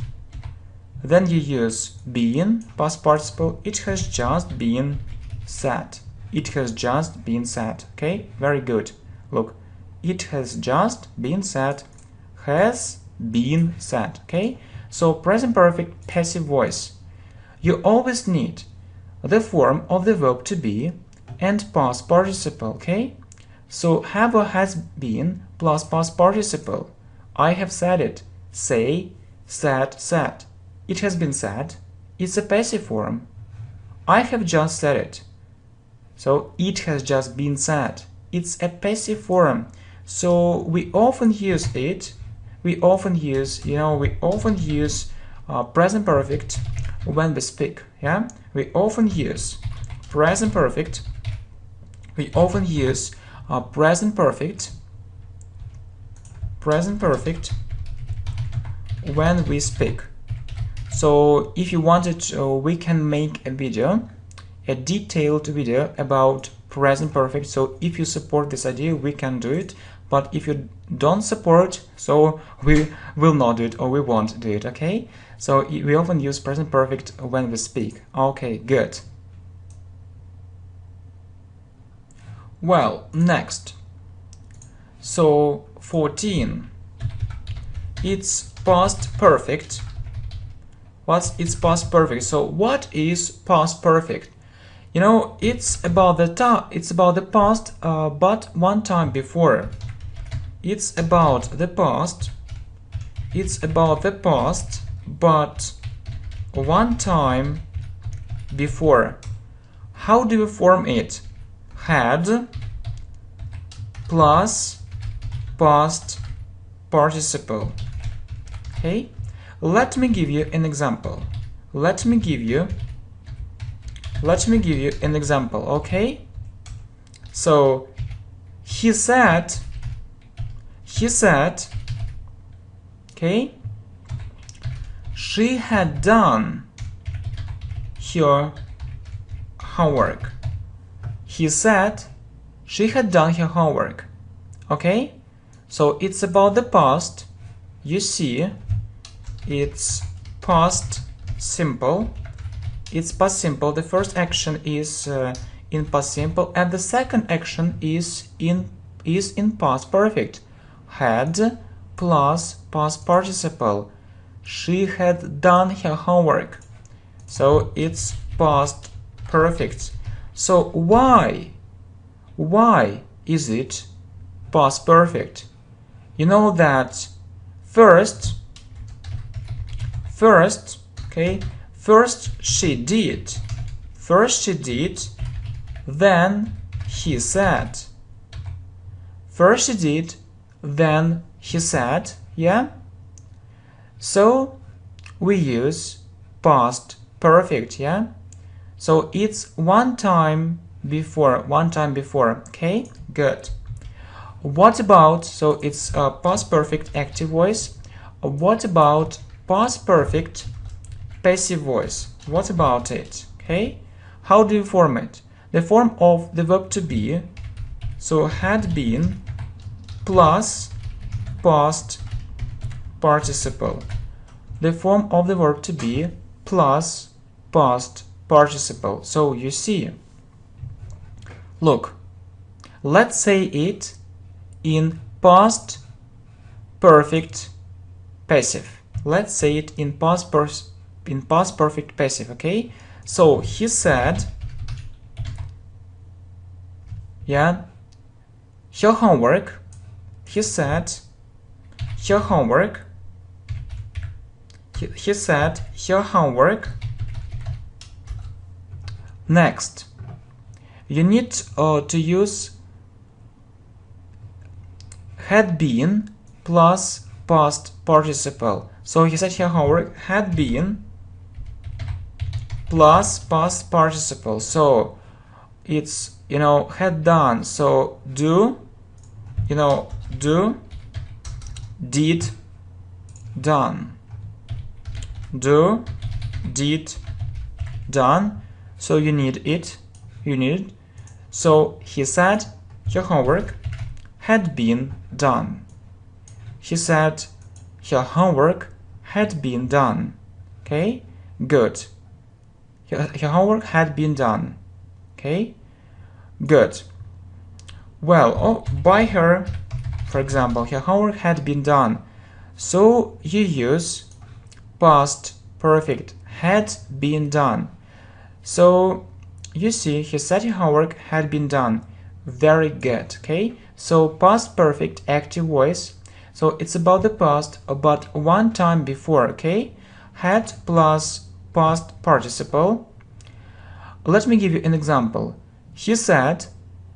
Then you use been, past participle. It has just been said. It has just been said. Okay, very good. Look, it has just been said, has been said. Okay, so present perfect passive voice. You always need the form of the verb to be and past participle. Okay, so have or has been plus past participle. I have said it. Say, said, said. It has been said. It's a passive form. I have just said it. So it has just been said. It's a passive form. So we often use it. We often use present perfect when we speak. Yeah, we often use present perfect. We often use present perfect when we speak. So if you wanted, we can make a detailed video about present perfect. So if you support this idea, we can do it. But if you don't support, so we will not do it, or we won't do it. Okay, so we often use present perfect when we speak. Okay, good. Well, next, so 14, it's past perfect. It's past perfect. So what is past perfect? You know, it's about the past, but one time before. It's about the past, but one time before. How do we form it? Had plus past participle. Okay, let me give you an example. Okay, so he said, okay, she had done her homework. he said she had done her homework. Okay, so it's about the past. You see, it's past simple. It's past simple. The first action is in past simple, and the second action is in past perfect. Had plus past participle. She had done her homework. So it's past perfect. So why is it past perfect? You know that first she did, then he said. First she did, then he said, yeah? So we use past perfect, yeah? So it's one time before, okay? Good. What about, so it's past perfect active voice. What about past perfect passive voice? What about it? Okay, how do you form it? The form of the verb to be, so had been plus past participle. The form of the verb to be plus past participle. So you see, look, let's say it in past perfect passive. Let's say it in past perfect passive, okay? So he said, yeah, her homework. He said her homework. He said her homework. Next, you need to use had been plus past participle. So he said her homework had been plus past participle. So it's, had done. So do, do, did, done. Do, did, done. So you need it. So he said her homework had been done. He said her homework had been done. Okay, good. Her homework had been done. Okay, good. Well, by her, for example, her homework had been done. So you use past perfect had been done. So you see, he said her homework had been done. Very good. Okay, so past perfect active voice. So it's about the past, but one time before. Okay, had plus past participle. Let me give you an example. He said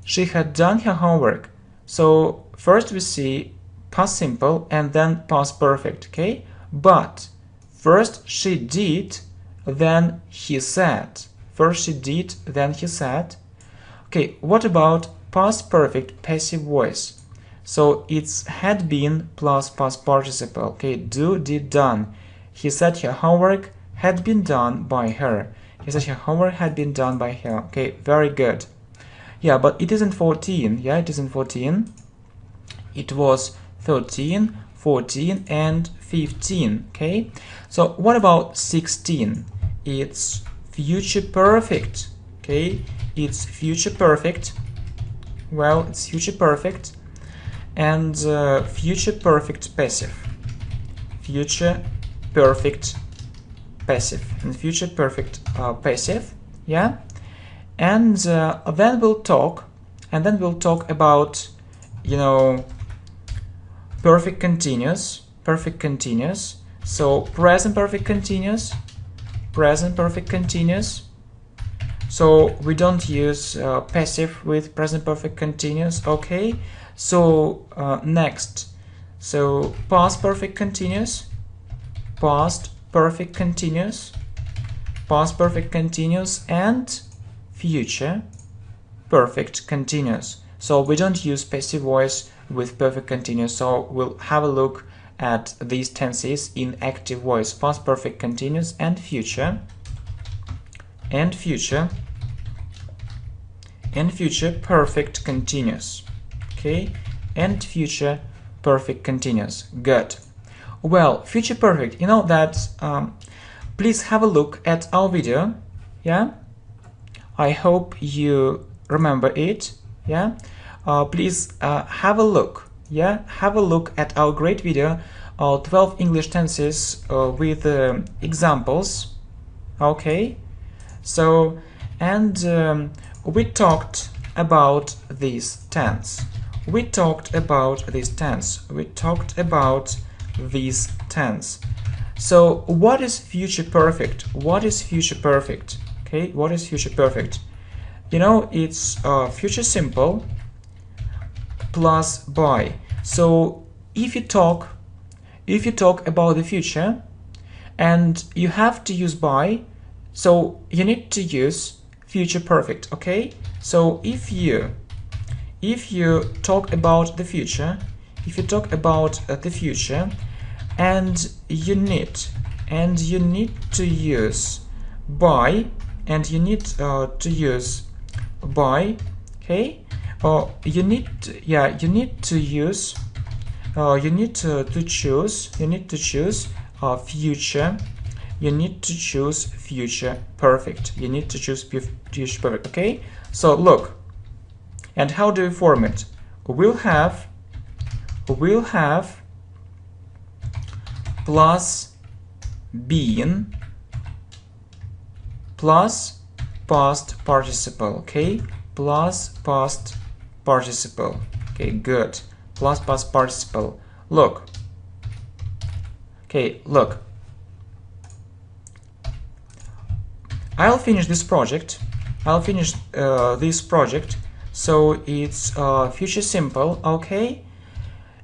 she had done her homework. So first we see past simple and then past perfect. Okay, but first she did, then he said. First she did, then he said. Okay, what about past perfect passive voice? So it's had been plus past participle. Okay, do, did, done. He said her homework had been done by her. He said her homework had been done by her. Okay, very good. Yeah, but it isn't 14. Yeah, it isn't 14. It was 13, 14, and 15. Okay, so what about 16? It's future perfect. Okay, it's future perfect. Well, it's future perfect. And future perfect passive. Future perfect passive. And future perfect passive. Yeah. And then we'll talk. And then we'll talk about, perfect continuous. Perfect continuous. So present perfect continuous. Present perfect continuous. So we don't use passive with present perfect continuous. Okay, so next, so past perfect continuous, past perfect continuous, past perfect continuous, and future perfect continuous. So we don't use passive voice with perfect continuous. So we'll have a look at these tenses in active voice: past perfect continuous and future and future perfect continuous. Okay, and future perfect continuous. Good. Well, future perfect, you know that, please have a look at our video. Yeah, I hope you remember it. Yeah, please have a look. Yeah, have a look at our great video, 12 English tenses with examples. Okay, so, and we talked about this tense. We talked about this tense. We talked about this tense. So what is future perfect? What is future perfect? Okay, what is future perfect? You know, it's future simple plus by. So if you talk about the future and you have to use by, so you need to use future perfect. Okay, so if you talk about the future, and you need to use by, and you need to use by, okay, or you need to use, you need to choose future, you need to choose future perfect, you need to choose future perfect. Okay, so look, and how do we form it? We'll have plus been plus past participle. Okay, plus past participle. Okay, good. Plus past participle. Look. Okay, look. I'll finish this project. This project. So it's future simple. Okay.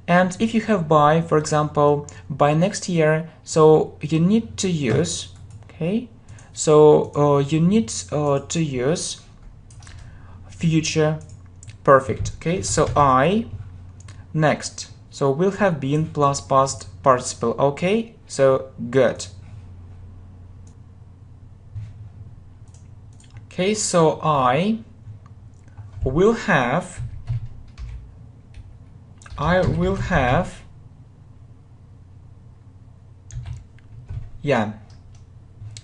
And if you have by, for example, by next year, so you need to use, okay, so you need to use future perfect. Okay, so I next, so we'll have been plus past participle. Okay, so good. Okay, so I will have yeah,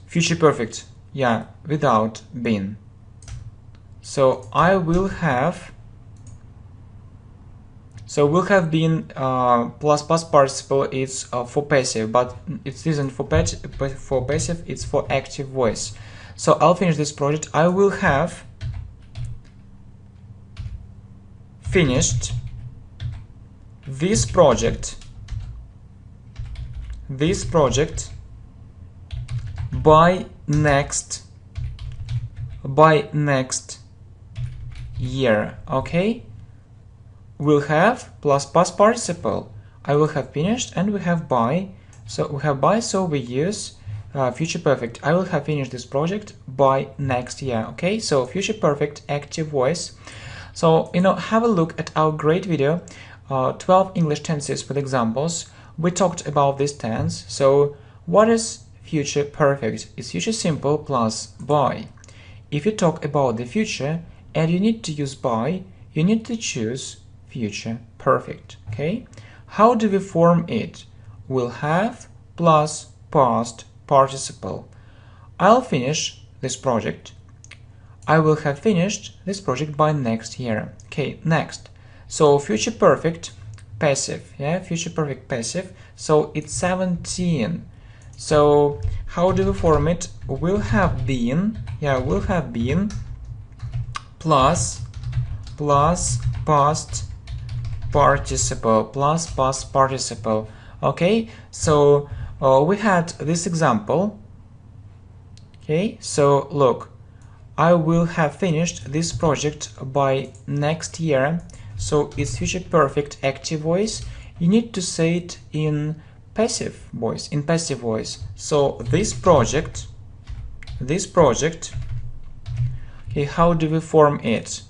future perfect, yeah, without been. So I will have, so we'll have been plus past participle is for passive, but it isn't for passive, it's for active voice. So I'll finish this project. I will have finished this project by next year. Okay, we'll have plus past participle. I will have finished, and we have by, so we have by, so we use future perfect. I will have finished this project by next year. Okay, so future perfect active voice. So, you know, have a look at our great video, 12 English tenses with examples. We talked about this tense. So what is future perfect? It's future simple plus by. If you talk about the future and you need to use by, you need to choose future perfect. Okay, how do we form it? We'll have plus past participle. I'll finish this project. I will have finished this project by next year. Okay, next. So future perfect passive, yeah, future perfect passive. So it's 17. So how do we form it? We'll have been, yeah, we'll have been plus past participle, Okay, so we had this example. Okay, so look, I will have finished this project by next year. So it's future perfect active voice. You need to say it in passive voice, So this project, okay, how do we form it?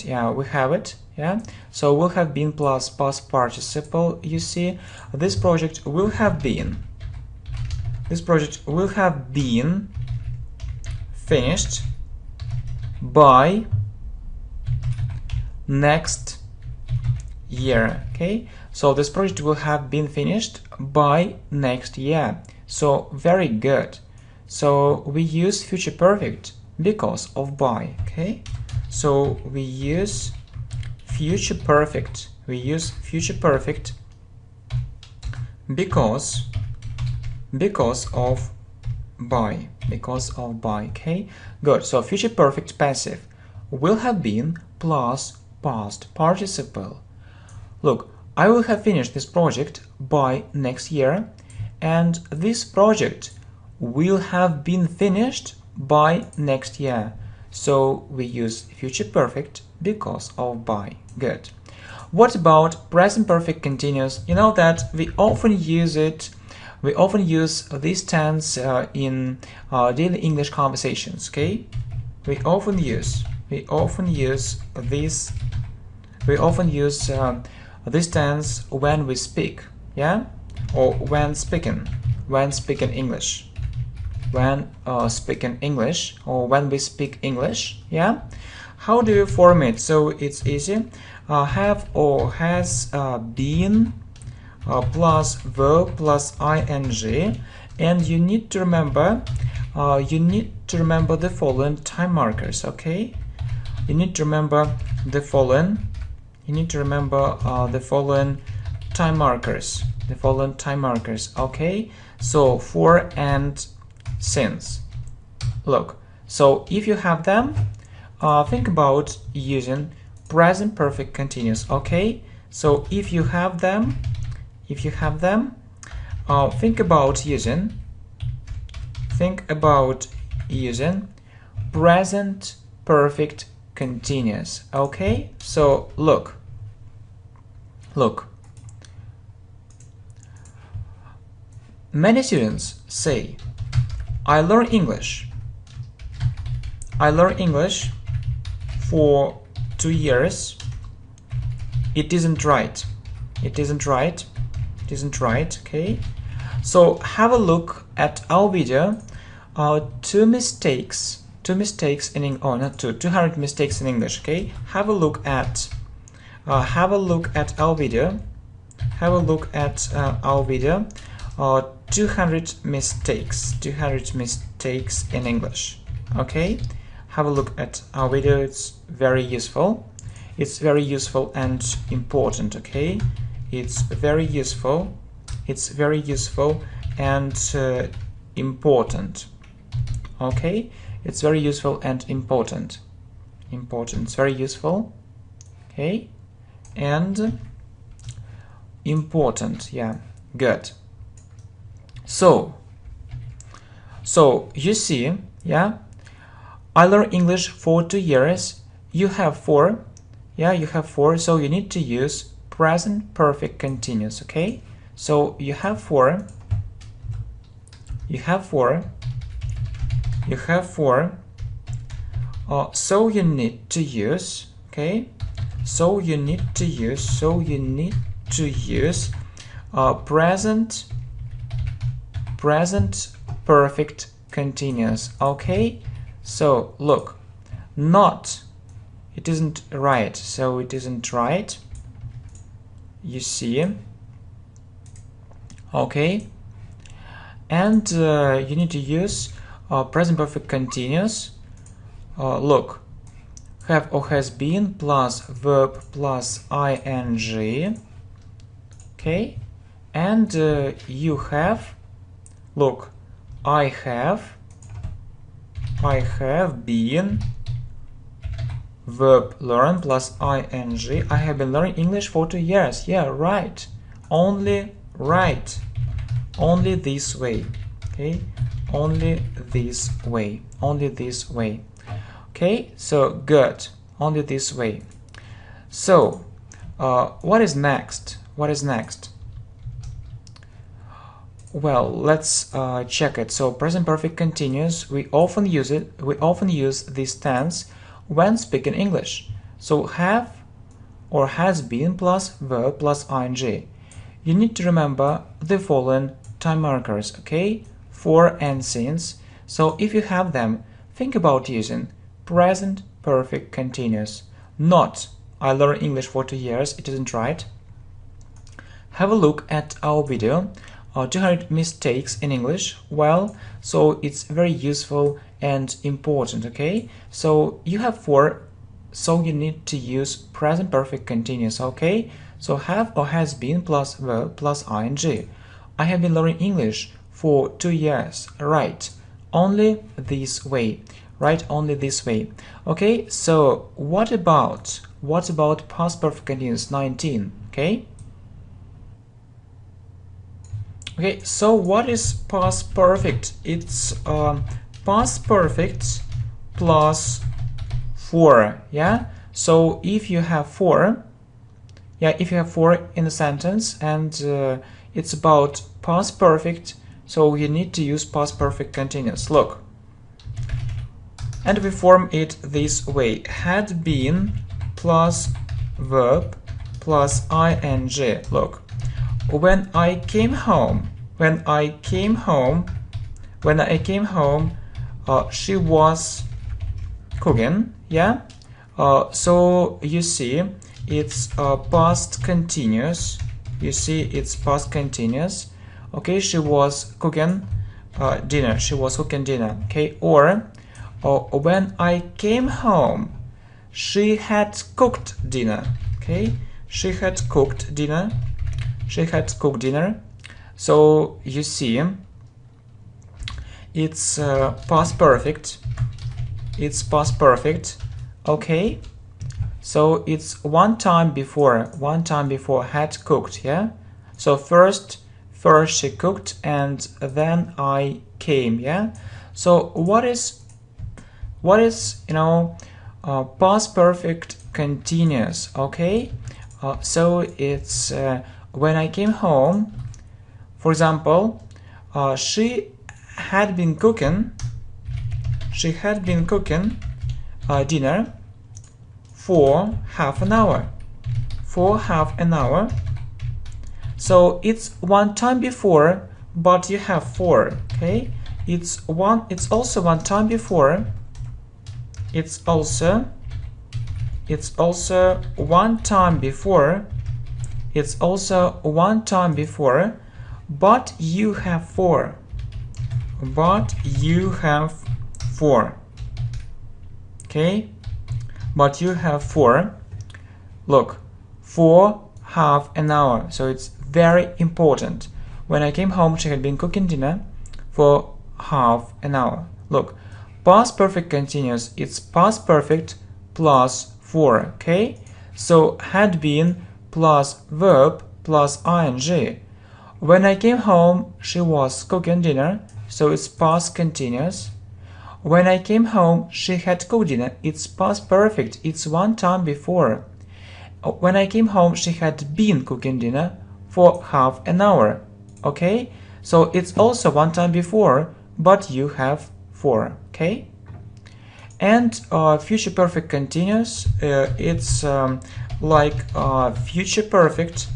Yeah, we have it, yeah. So we'll have been plus past participle. You see, this project will have been finished by next year. Okay, so this project will have been finished by next year. So very good. So we use future perfect because of by. Okay, so we use future perfect. We use future perfect because of by. Okay, good. So future perfect passive will have been plus past participle. Look, I will have finished this project by next year, and this project will have been finished by next year. So we use future perfect because of by. Good. What about present perfect continuous? You know that we often use it. We often use this tense in daily English conversations. Okay, we often use this tense when we speak, yeah, or when speaking English, or when we speak English, yeah. How do you form it? So it's easy. Have or has been plus verb plus ing, and you need to remember the following time markers. Okay, you need to remember the following time markers. Okay, so for and since. Look, so if you have them, think about using present perfect continuous. Okay, so if you have them, think about using present perfect continuous. Okay, so look, many students say, I learn English for 2 years. It isn't right. Okay, so have a look at our video. 200 mistakes in English. Okay, have a look at our video. 200 mistakes in English. Okay, have a look at our video. It's very useful. And important. Okay, it's very useful and important. Okay, it's very useful and important. It's very useful, okay, and important. Yeah, good. So you see, yeah, I learned English for 2 years. You have 4. Yeah, you have 4. So you need to use present perfect continuous. Okay, so you have 4. So you need to use. Okay, so you need to use present perfect continuous. Okay, so look, not, it isn't right, so it isn't right, you see. Okay, and you need to use present perfect continuous. Look, have or has been plus verb plus ing. Okay, and you have, look, I have been verb learn plus ing. I have been learning English for 2 years. Yeah, right. Only right. Only this way. Okay, only this way. Okay, so good. Only this way. So what is next? Well, let's check it. So present perfect continuous, we often use this tense when speaking English. So have or has been plus verb plus ing. You need to remember the following time markers, okay? For and since. So if you have them, think about using present perfect continuous, not I learned English for 2 years. It isn't right. Have a look at our video, 200 mistakes in English. Well, so it's very useful and important, okay? So you have 4, so you need to use present perfect continuous, okay? So have or has been plus verb plus ing. I have been learning English for 2 years. Right, only this way. Right, only this way. Okay, so what about past perfect continuous 19? Okay. Okay, so what is past perfect? It's past perfect plus 4. Yeah. So if you have 4, if you have 4 in the sentence and it's about past perfect, so you need to use past perfect continuous. Look. And we form it this way: had been plus verb plus ing. Look, when I came home, she was cooking. Yeah. So you see, it's past continuous. You see, it's past continuous. Okay, she was cooking dinner. She was cooking dinner. Okay, or when I came home, she had cooked dinner. Okay, she had cooked dinner. She had cooked dinner. So you see, it's past perfect. It's past perfect. Okay, so it's one time before had cooked. Yeah. So first she cooked and then I came. Yeah. So what is past perfect continuous? Okay, so it's when I came home. For example, she had been cooking dinner for half an hour. So it's one time before, but you have 4. Okay, it's also one time before. It's also one time before. But you have 4. Okay, but you have 4. Look, for half an hour. So it's very important. When I came home, she had been cooking dinner for half an hour. Look, past perfect continuous, it's past perfect plus 4. Okay, so had been plus verb plus ing. When I came home, she was cooking dinner, so it's past continuous. When I came home, she had cooked dinner. It's past perfect. It's one time before. When I came home, she had been cooking dinner for half an hour. Okay, so it's also one time before, but you have 4. Okay, and future perfect continuous. It's like future perfect.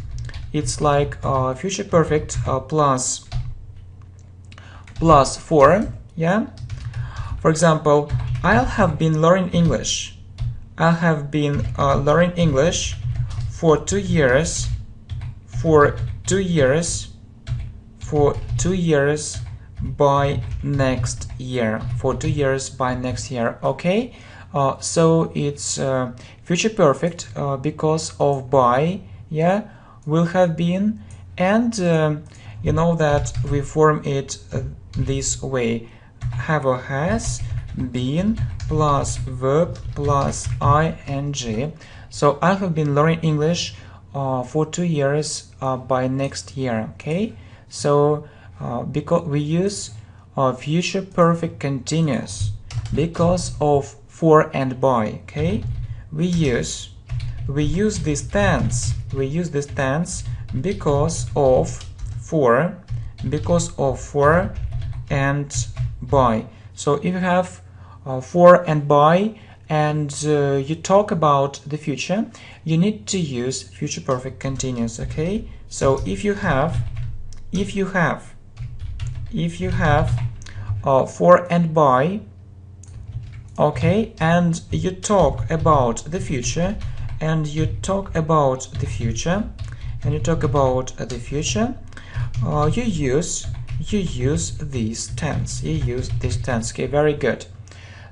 It's like future perfect plus 4. Yeah. For example, I'll have been learning English. I have been learning English for 2 years. For 2 years by next year. For 2 years by next year. Okay. So it's future perfect because of by. Yeah, will have been, and you know that we form it this way: have or has been plus verb plus ing. So I have been learning English for 2 years by next year. Okay, so because we use future perfect continuous because of for and by. Okay, we use this tense. Because of for and by. So if you have for and by and you talk about the future, you need to use future perfect continuous. Okay, so if you have for and by, okay, and you talk about the future and you talk about the future, you use this tense. Okay, very good.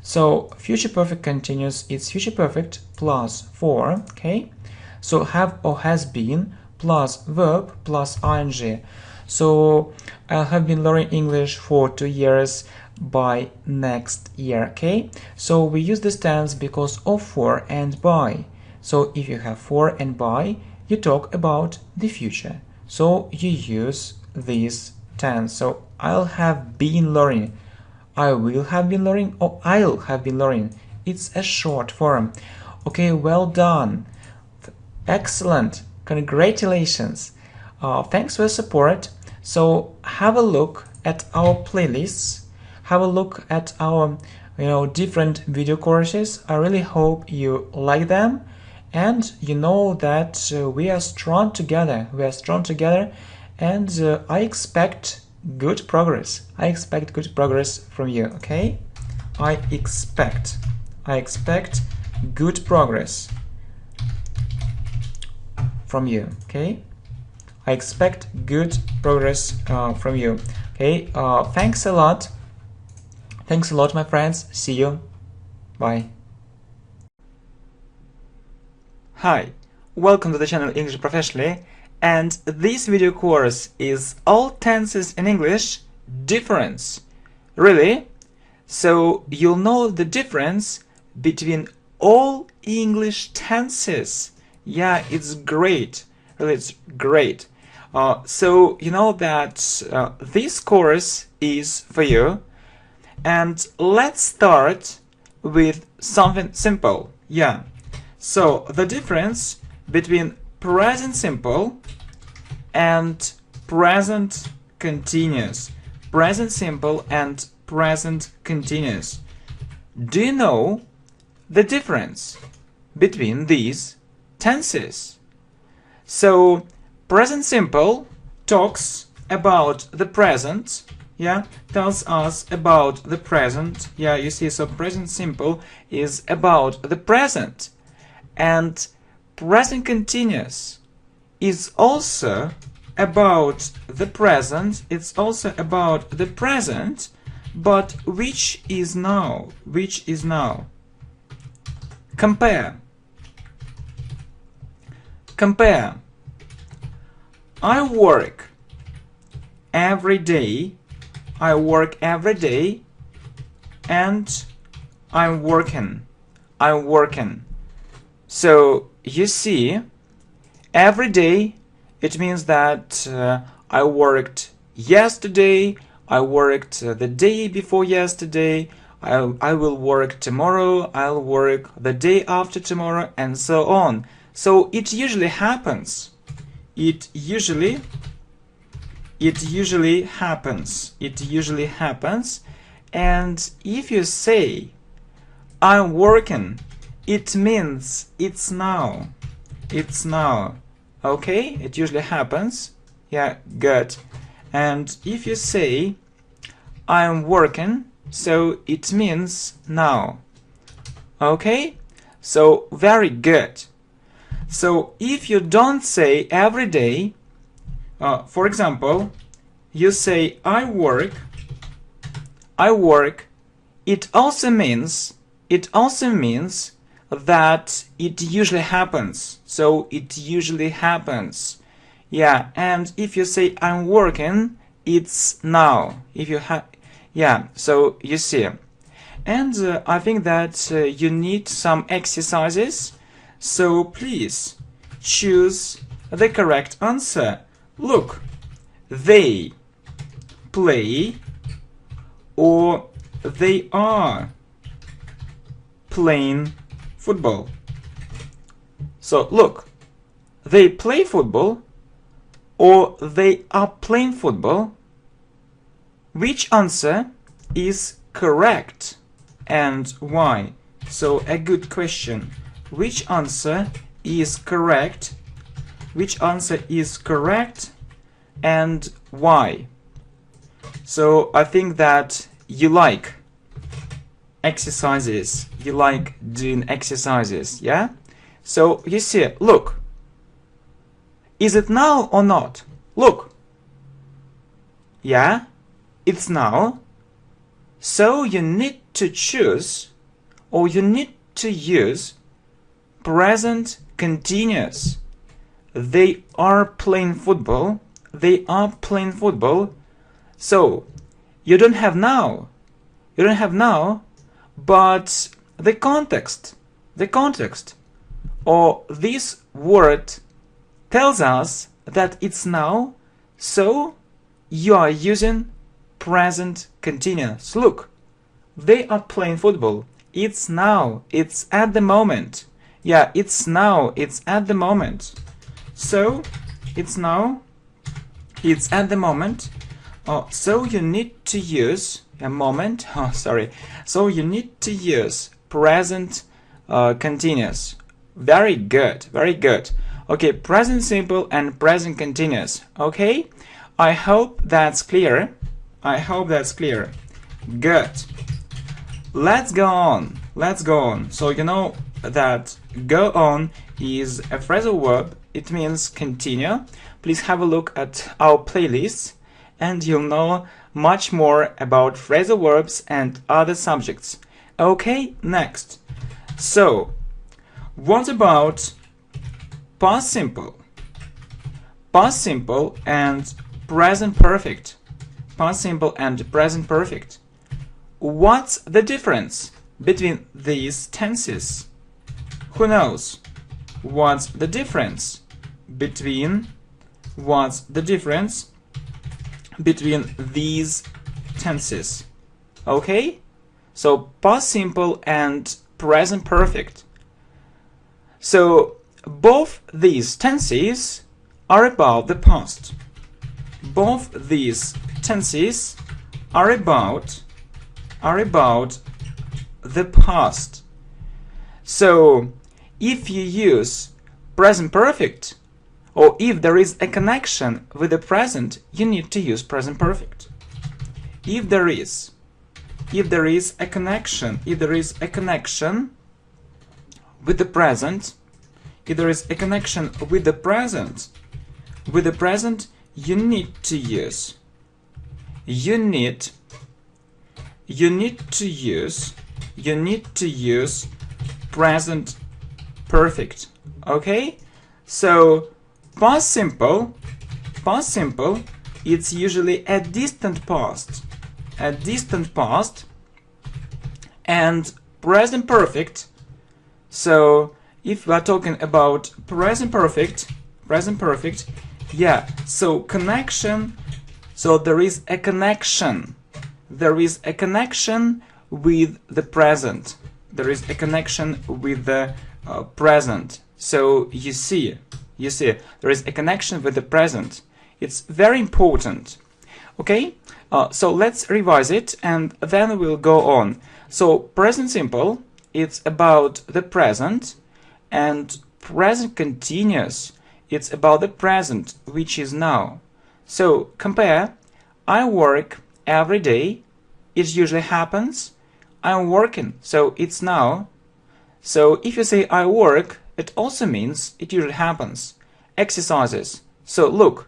So future perfect continuous, it's future perfect plus for, okay? So have or has been plus verb plus ing. So I have been learning English for 2 years by next year, okay? So we use this tense because of for and by. So if you have for and by, you talk about the future. So you use this tense. So I'll have been learning, I will have been learning, or I'll have been learning. It's a short form. Okay, well done. Excellent. Congratulations. Thanks for your support. So have a look at our playlists. Have a look at our different video courses. I really hope you like them, and you know that we are strong together. And I expect good progress. I expect good progress from you, okay? I expect good progress from you, okay? I expect good progress from you, okay? Thanks a lot. Thanks a lot, my friends. See you. Bye. Hi, welcome to the channel English Professionally, and this video course is all tenses in English difference. Really? So you'll know the difference between all English tenses. Yeah, it's great. Really, it's great. So you know that this course is for you. And let's start with something simple. Yeah. So the difference between present simple and present continuous. Present simple and present continuous. Do you know the difference between these tenses? So present simple talks about the present. Yeah, tells us about the present. Yeah, you see, so present simple is about the present. And present continuous is also about the present. It's also about the present, but which is now? Which is now? Compare. Compare. I work every day. I work every day, and I'm working. I'm working. So you see, every day it means that I worked yesterday, I worked the day before yesterday, I will work tomorrow, I'll work the day after tomorrow, and so on. So it usually happens. It usually happens. It usually happens. And if you say I'm working, it means it's now. It's now. Okay? It usually happens. Yeah, good. And if you say I'm working, so it means now. Okay? So very good. So if you don't say every day, for example, you say I work, it also means that it usually happens. So it usually happens. Yeah, and if you say I'm working, it's now. If you have, yeah, so you see. And I think that you need some exercises. So please choose the correct answer. Look, they play, or they are playing football. So look, they play football, or they are playing football. Which answer is correct and why? So a good question. Which answer is correct? Which answer is correct and why? So I think that you like exercises. You like doing exercises, yeah? So you see, look. Is it now or not? Look. Yeah, it's now. So you need to choose, or you need to use present continuous. They are playing football. They are playing football. So you don't have now. You don't have now, but the context, or this word tells us that it's now, so you are using present continuous. Look, they are playing football. It's now, it's at the moment. Yeah, it's now, it's at the moment. So, it's now, it's at the moment. So you need to use a moment. So you need to use present continuous. Very good, very good. Okay, present simple and present continuous. Okay, I hope that's clear. I hope that's clear. Good. Let's go on. Let's go on. So you know that go on is a phrasal verb. It means continue. Please have a look at our playlists and you'll know much more about phrasal verbs and other subjects. Okay, next. So, what about past simple? Past simple and present perfect. Past simple and present perfect. What's the difference between these tenses? Who knows? What's the difference between these tenses? Okay? So past simple and present perfect. So both these tenses are about the past. Both these tenses are about the past. So if you use present perfect, or if there is a connection with the present, you need to use present perfect. If there is a connection with the present, you need to use present perfect. Okay? So past simple, it's usually a distant past, and present perfect. So if we are talking about present perfect, yeah, so connection, so there is a connection with the present, present. So you see, there is a connection with the present. It's very important. Okay, so let's revise it and then we'll go on. So present simple, it's about the present, and present continuous, it's about the present, which is now. So compare, I work every day, it usually happens. I'm working, so it's now. So if you say I work, it also means it usually happens. Exercises. So look,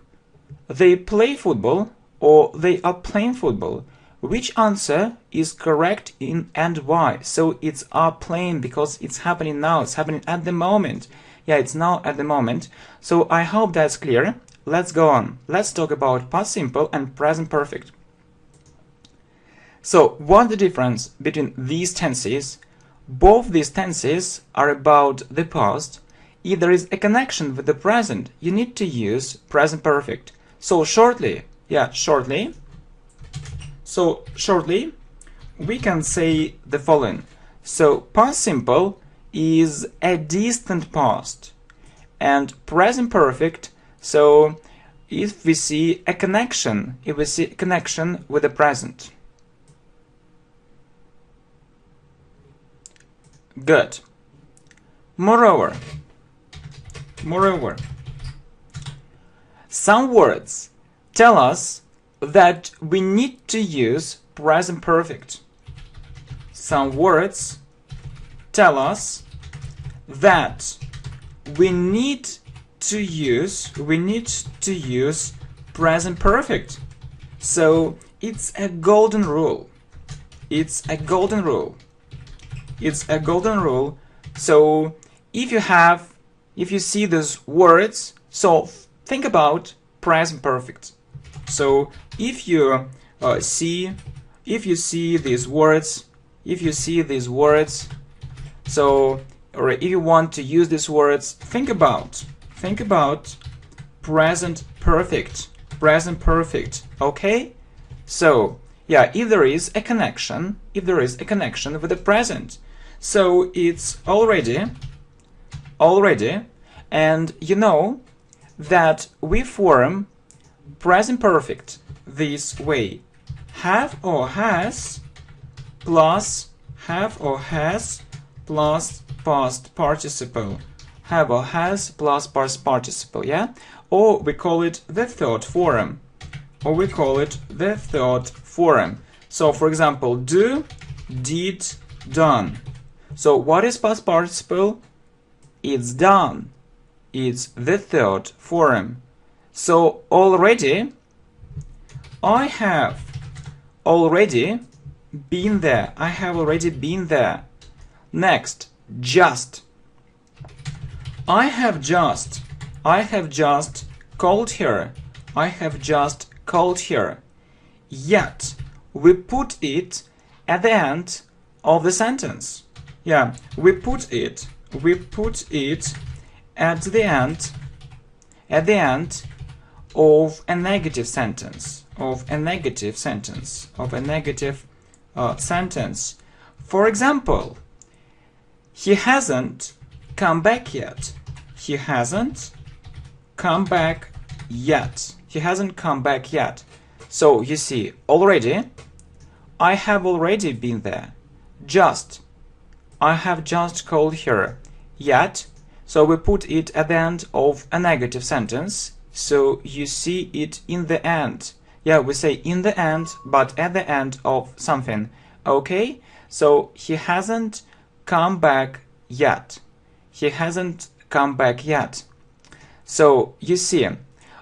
they play football or they are playing football. Which answer is correct in and why? So it's are playing because it's happening now. It's happening at the moment. Yeah, it's now at the moment. So I hope that's clear. Let's go on. Let's talk about past simple and present perfect. So what's the difference between these tenses? Both these tenses are about the past. If there is a connection with the present, you need to use present perfect. So shortly, we can say the following. So past simple is a distant past, and present perfect, so if we see a connection, with the present. Good. Moreover, some words tell us that we need to use present perfect. Some words tell us that we need to use present perfect. So it's a golden rule. It's a golden rule. It's a golden rule. So if you see those words, so think about present perfect. So if you see these words, so, or if you want to use these words, think about present perfect. Okay? So yeah, if there is a connection with the present, so it's already, and you know that we form present perfect this way: have or has plus past participle. Have or has plus past participle, yeah? Or we call it the third form. So for example, do, did, done. So what is past participle? It's done. It's the third form. So already, I have already been there. Next, just. I have just called here. Yet we put it at the end of the sentence. Yeah, we put it at the end of a negative sentence. For example, he hasn't come back yet. So you see, already, I have already been there. Just, I have just called here. Yet, so we put it at the end of a negative sentence. So you see it in the end. Yeah, we say in the end, but at the end of something. Okay? So he hasn't come back yet. So you see,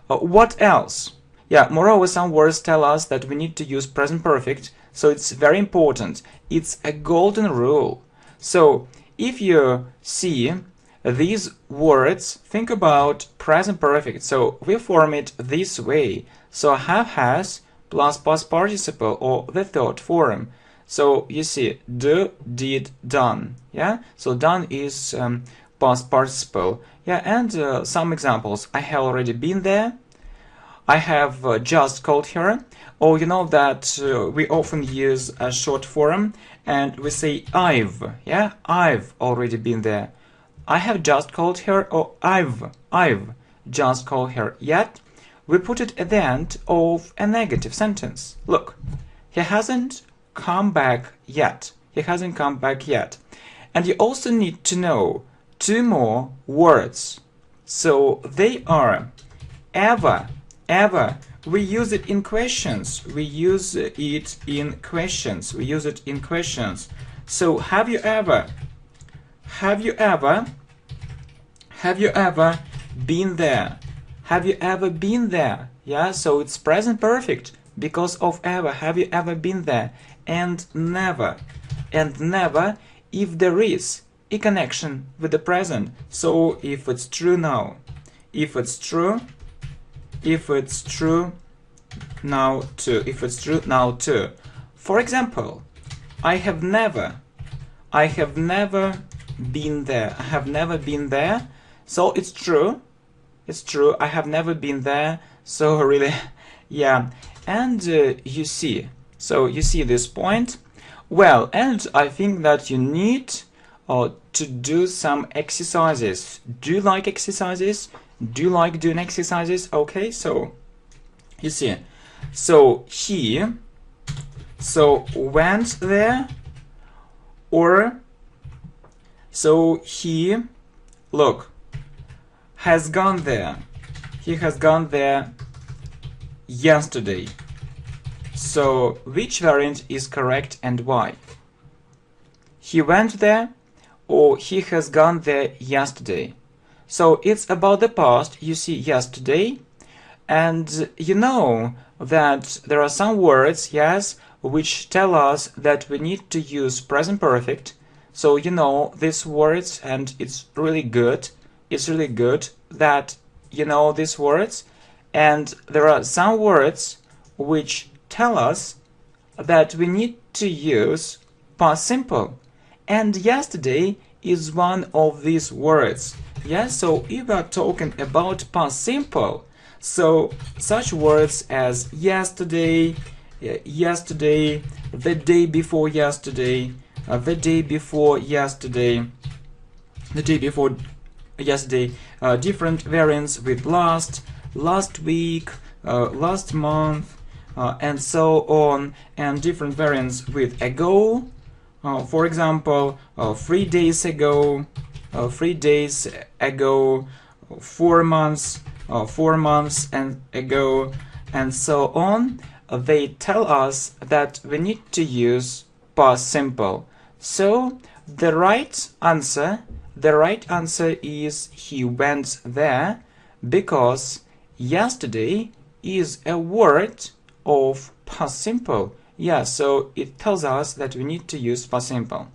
what else? Yeah, moreover, some words tell us that we need to use present perfect, so it's very important. It's a golden rule. So if you see these words, think about present perfect. So we form it this way. So have, has plus past participle, or the third form. So you see, do, did, done. Yeah, so done is past participle. Yeah, and some examples. I have already been there. I have just called her. Or you know that we often use a short form and we say I've. Yeah, I've already been there. I have just called her, or I've just called her. Yet we put it at the end of a negative sentence. Look, he hasn't come back yet. And you also need to know two more words. So they are ever. We use it in questions. So have you ever been there? Yeah, so it's present perfect because of ever. Have you ever been there? And never if there is a connection with the present. So if it's true now, now too. For example, I have never been there. So it's true. I have never been there. So really, yeah. And you see this point. Well, and I think that you need to do some exercises. Do you like exercises? Do you like doing exercises? Okay, so you see, so he went there, or so he, look, has gone there. He has gone there yesterday. So which variant is correct and why? He went there, or he has gone there yesterday. So it's about the past. You see yesterday, and you know that there are some words, yes, which tell us that we need to use present perfect. So you know these words, and it's really good. It's really good that you know these words. And there are some words which tell us that we need to use past simple. And yesterday is one of these words. Yes, so if we are talking about past simple, so such words as yesterday, yesterday, the day before yesterday, the day before yesterday, the day before yesterday, different variants with last, last week, last month, and so on, and different variants with ago. For example, 3 days ago, 3 days ago, 4 months, 4 months and ago, and so on. They tell us that we need to use past simple. So the right answer is he went there, because yesterday is a word of past simple. Yeah, so it tells us that we need to use past simple.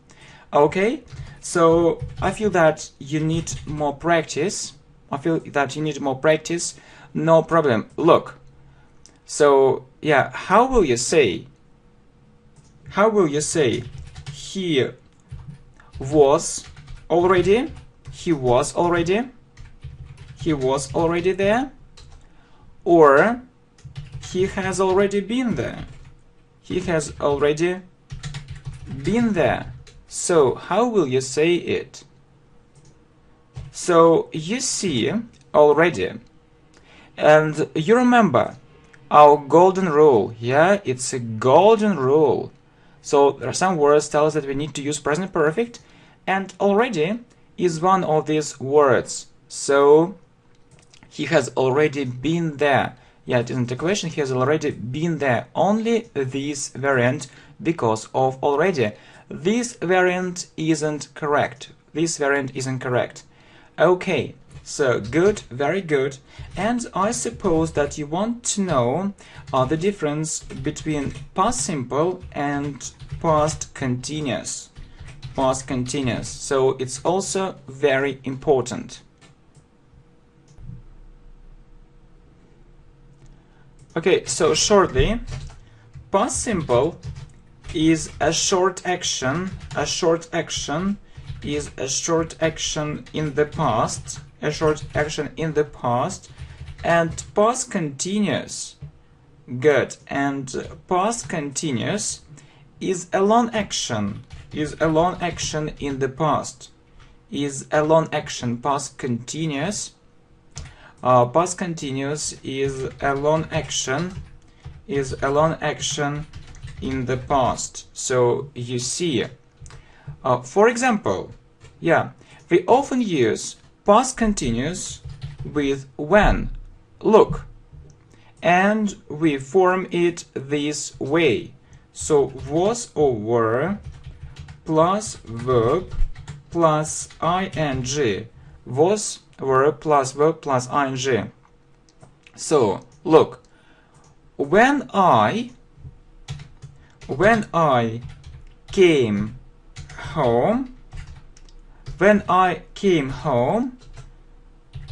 Okay, so I feel that you need more practice. No problem. Look, so yeah, how will you say he was already there, or he has already been there? He has already been there. So how will you say it? So you see already, and you remember our golden rule. Yeah, it's a golden rule. So there are some words tell us that we need to use present perfect, and already is one of these words. So he has already been there. Yeah, it isn't a question. He has already been there. Only this variant because of already. This variant isn't correct. Okay, so good, very good. And I suppose that you want to know the difference between past simple and past continuous. So it's also very important. Okay, so shortly, past simple is a short action. A short action is a short action in the past. And past continuous. Good. And past continuous is a long action. In the past. Past continuous. Past continuous is a long action. In the past. So you see, for example, yeah, we often use past continuous with when. Look, and we form it this way. So was or were plus verb plus ing. Was, were plus verb plus ing. So look, when I came home,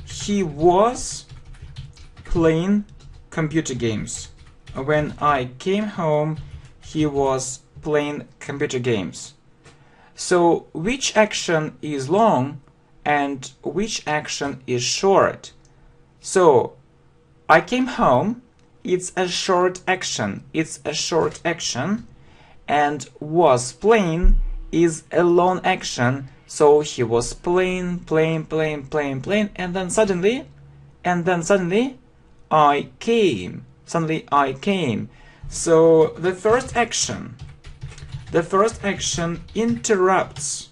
he was playing computer games. When I came home, he was playing computer games. So which action is long and which action is short? So I came home, it's a short action. And was playing is a long action. So he was playing, and then suddenly I came. So the first action interrupts.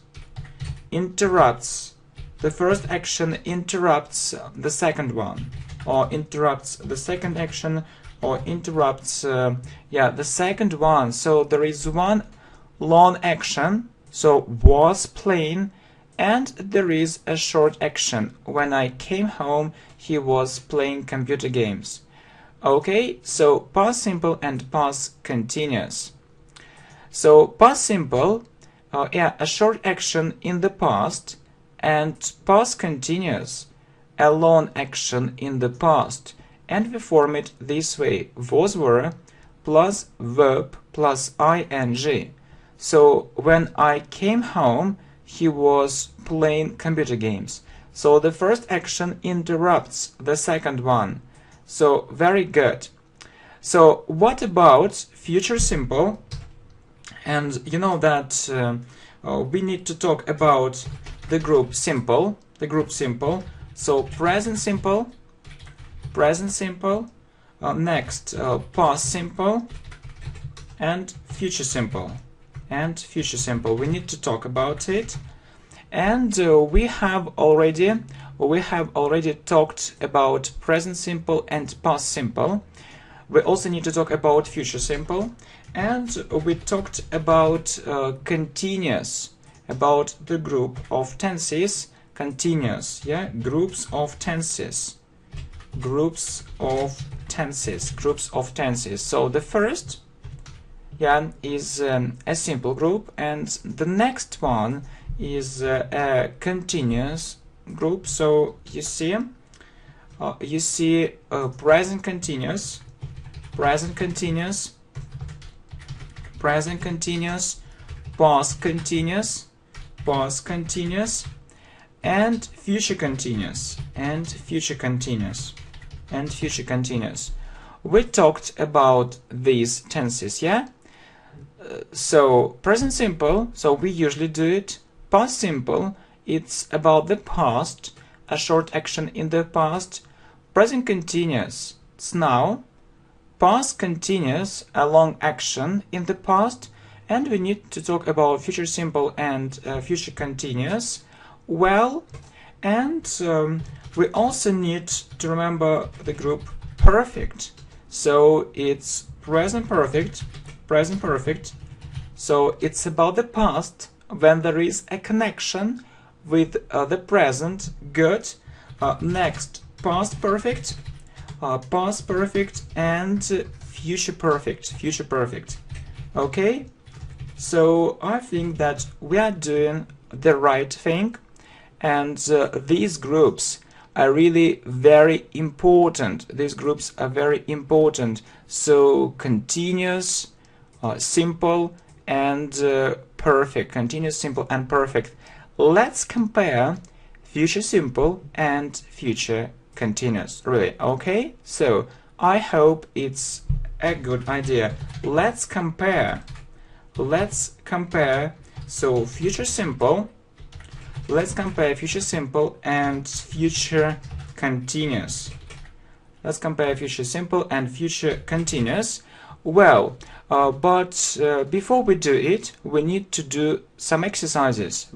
The first action interrupts the second one, or interrupts the second action, or interrupts the second one. So there is one long action, so was playing, and there is a short action. When I came home, he was playing computer games. Okay, so past simple and past continuous. So past simple, a short action in the past, and past continuous, a long action in the past. And we form it this way: was were plus verb plus ing. So when I came home, he was playing computer games. So the first action interrupts the second one. So very good. So what about future simple? And you know that we need to talk about the group simple. So present simple, next past simple, and future simple. We need to talk about it. And we have already talked about present simple and past simple. We also need to talk about future simple, and we talked about continuous, about the group of tenses. Continuous, yeah, groups of tenses. So the first, yeah, is a simple group, and the next one is a continuous group. So you see present continuous, past continuous, and future continuous. We talked about these tenses, yeah? So present simple, so we usually do it. Past simple, it's about the past, a short action in the past. Present continuous, it's now. Past continuous, a long action in the past. And we need to talk about future simple and future continuous. Well, and we also need to remember the group perfect. So it's present perfect. So it's about the past when there is a connection with the present. Good. Next, past perfect, and future perfect. Okay. So I think that we are doing the right thing, and these groups are really very important. So continuous, simple, and perfect. Continuous, simple, and perfect. Let's compare future simple and future continuous. Really, okay? So I hope it's a good idea. Let's compare. So future simple. Let's compare future simple and future continuous. Well, but before we do it, we need to do some exercises.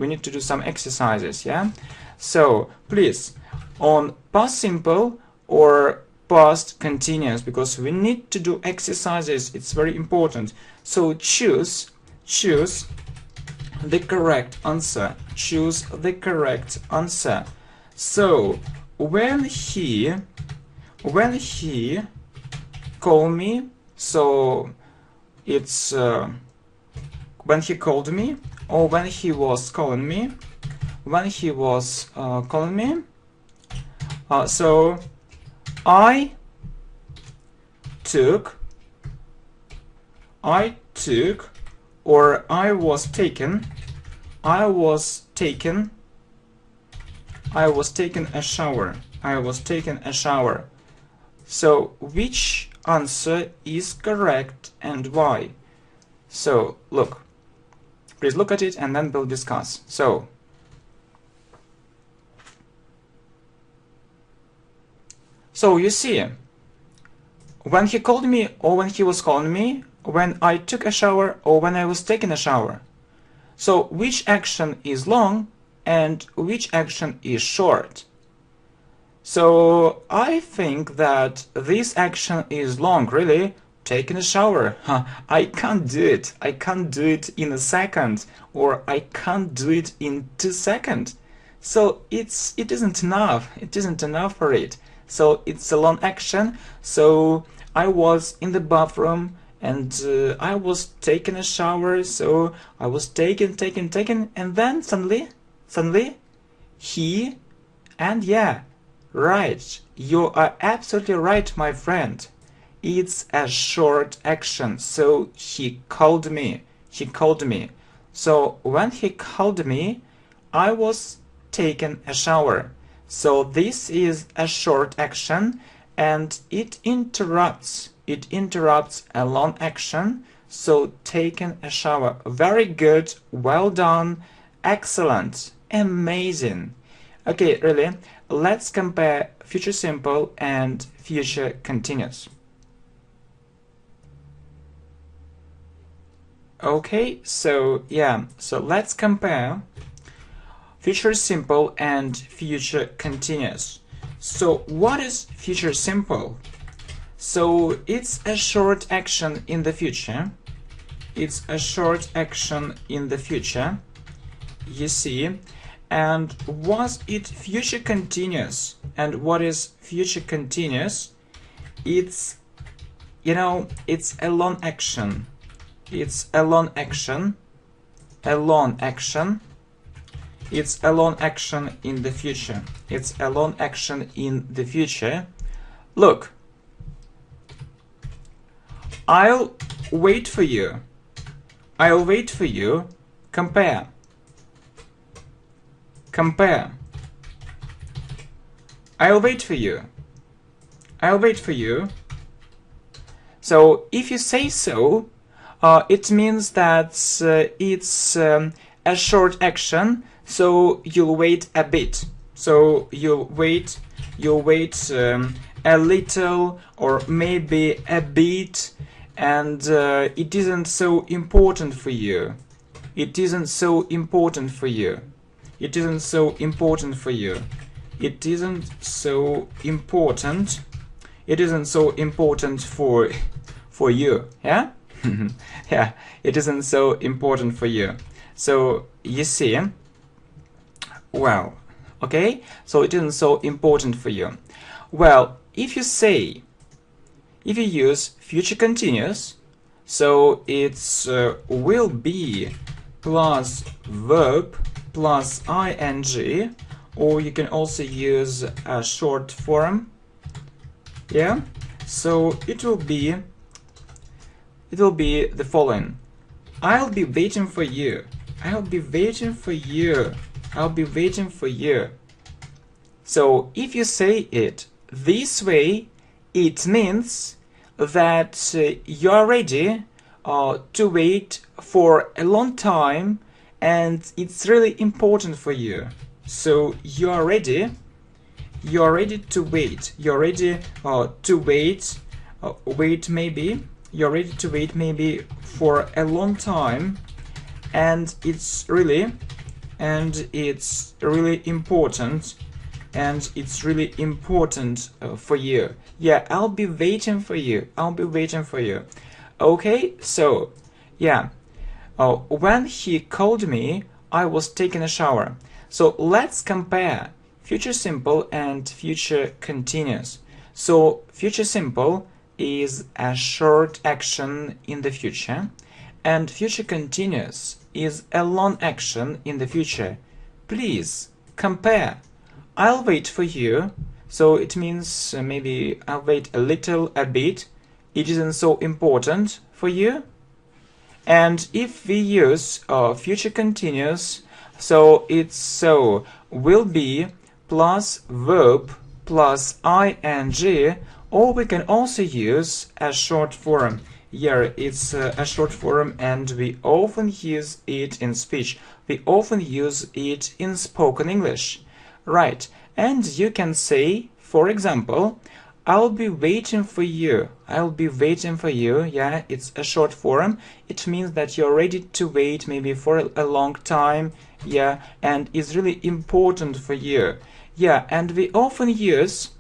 Yeah? So please, on past simple or past continuous, because we need to do exercises. It's very important. So choose the correct answer. So when he called me, so it's when he called me, or when he was calling me. So I took, or I was taken a shower. So which answer is correct and why? So please look at it and then we'll discuss. So you see, when he called me or when he was calling me, when I took a shower or when I was taking a shower. So which action is long and which action is short? So I think that this action is long, really, taking a shower. I can't do it. I can't do it in a second, or I can't do it in 2 seconds. So it isn't enough. It isn't enough for it. So it's a long action. So I was in the bathroom and I was taking a shower. So I was taking, and then suddenly, he, and yeah, right. You are absolutely right, my friend. It's a short action. So he called me. So when he called me, I was taking a shower. So this is a short action, and it interrupts a long action. So taking a shower. Very good. Well done. Excellent. Amazing. Okay, really, let's compare future simple and future continuous. Okay, so yeah, so let's compare future simple and future continuous. So what is future simple? So it's a short action in the future. It's a short action in the future, you see. And was it future continuous? And what is future continuous? It's, it's a long action. It's a long action. It's a long action in the future. It's a long action in the future. Look, I'll wait for you. Compare. I'll wait for you. So if you say so, it means that it's a short action, so you'll wait a bit. So you'll wait a little, or maybe a bit, and it isn't so important for you. It isn't so important for you. It isn't so important for you. It isn't so important. It isn't so important for you. Yeah? Yeah, it isn't so important for you. So you see, well, okay, so it isn't so important for you. Well, if you use future continuous, so it's will be plus verb plus ing, or you can also use a short form. Yeah, so it will be the following: I'll be waiting for you. I'll be waiting for you. I'll be waiting for you. So if you say it this way, it means that you're ready to wait for a long time, and it's really important for you. So you're ready to wait. You're ready to wait. You're ready to wait maybe for a long time, and it's really important, and it's really important for you. Yeah, I'll be waiting for you. Okay, so yeah, when he called me, I was taking a shower. So let's compare future simple and future continuous. So future simple is a short action in the future, and future continuous is a long action in the future. Please compare. I'll wait for you. So it means maybe I'll wait a little, a bit. It isn't so important for you. And if we use future continuous, so it's will be plus verb plus ing, or we can also use a short form. Here it's a short form, and we often use it in speech. We often use it in spoken English. Right, and you can say, for example, I'll be waiting for you. I'll be waiting for you. Yeah, it's a short form. It means that you're ready to wait maybe for a long time. Yeah, and it's really important for you. Yeah, and we often use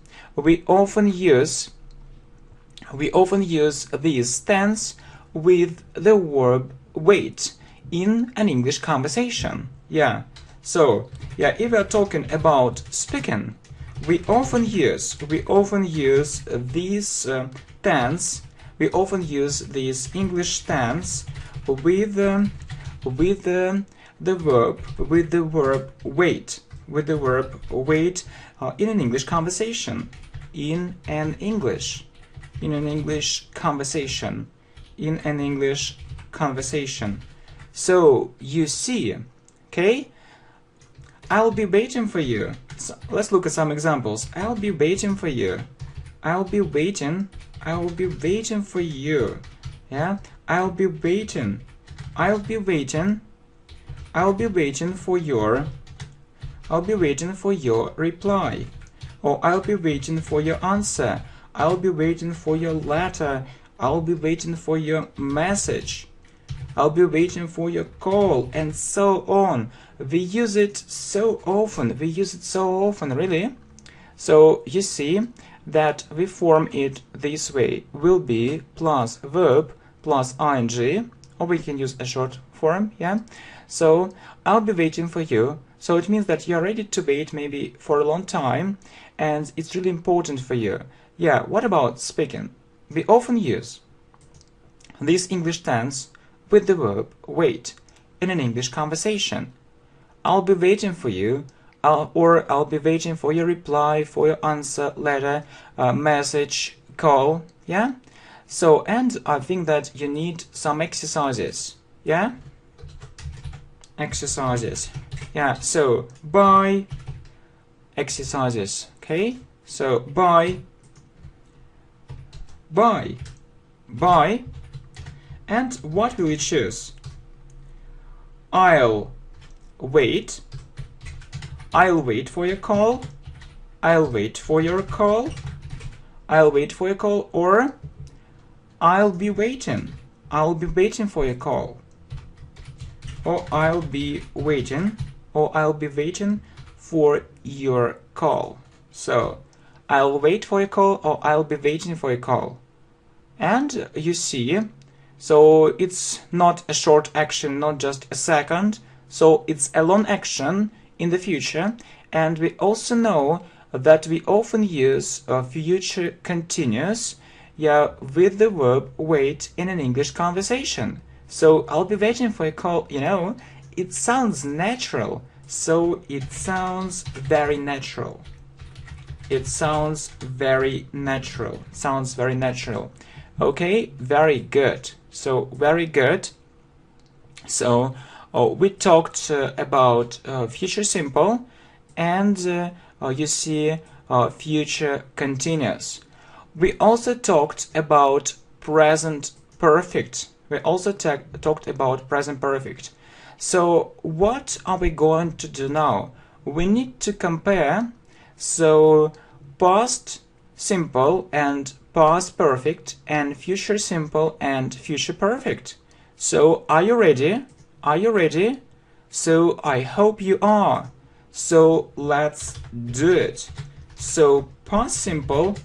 we often use this tense with the verb wait in an English conversation. Yeah. So, yeah, if we are talking about speaking, we often use this tense. We often use this English tense with the verb wait, in an English conversation, in an English conversation. So you see, okay, I'll be waiting for you. So let's look at some examples. I'll be waiting for you. I will be waiting for you. Yeah, I'll be waiting for your reply, or I'll be waiting for your answer, I'll be waiting for your letter, I'll be waiting for your message, I'll be waiting for your call, and so on. We use it so often, really. So you see that we form it this way: will be plus verb plus ing, or we can use a short form, yeah. So I'll be waiting for you. So it means that you're ready to wait maybe for a long time, and it's really important for you. Yeah, what about speaking? We often use this English tense with the verb wait in an English conversation. I'll be waiting for you, or I'll be waiting for your reply, for your answer, letter, message, call, yeah? So, and I think that you need some exercises, yeah? Exercises. Yeah, so by exercises, okay? So by, and what will you choose? I'll wait for your call, I'll wait for your call, or I'll be waiting for your call, or I'll be waiting for your call. So I'll wait for your call, or I'll be waiting for your call. And you see, so it's not a short action, not just a second, so it's a long action in the future. And we also know that we often use future continuous, yeah, with the verb wait in an English conversation. So I'll be waiting for a call, you know, it sounds natural. So it sounds very natural. Sounds very natural. Okay, very good. So very good. So we talked about future simple, and you see future continuous. We also talked about present perfect. Talked about present perfect. So what are we going to do now? We need to compare, so past simple and past perfect, and future simple and future perfect. So are you ready? So I hope you are. So let's do it. So past simple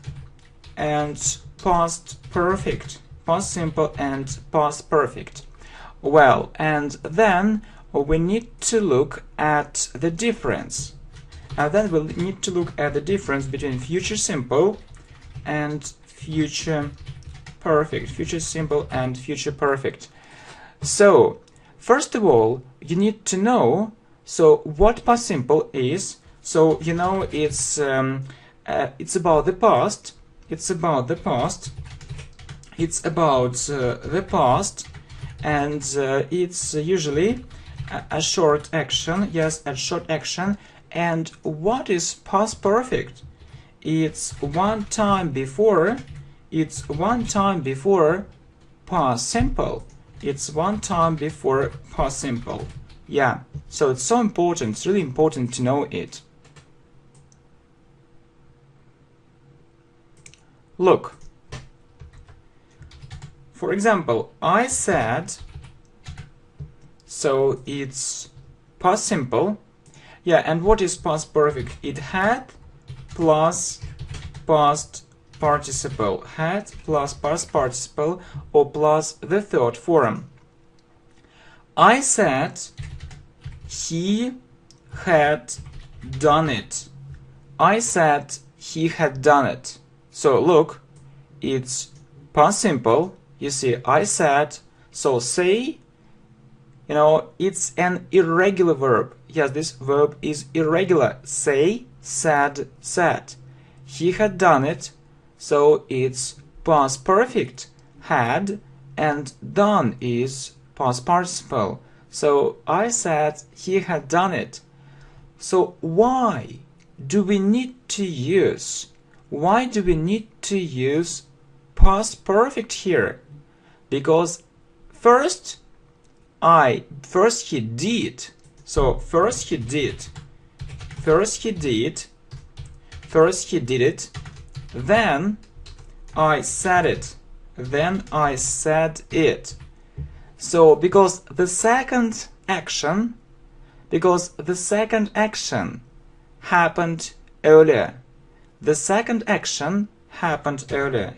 and past perfect. Past simple and past perfect. Well, and then we need to look at the difference. And then we'll need to look at the difference between future simple and future perfect. Future simple and future perfect. So, first of all, you need to know, so what past simple is. So, you know, it's about the past. It's about the past. And it's usually a short action. Yes, a short action. And what is past perfect? It's one time before past simple. Yeah, so it's so important. It's really important to know it. Look. For example, I said, so it's past simple. Yeah, and what is past perfect? It had plus past participle. Had plus past participle or plus the third form. I said he had done it. I said he had done it. So look, it's past simple. You see, I said, so say, you know, it's an irregular verb. Yes, this verb is irregular. Say, said, said. He had done it, so it's past perfect. Had and done is past participle. So I said he had done it. So why do we need to use past perfect here? Because first he did. So first he did it, then I said it. So because the second action happened earlier.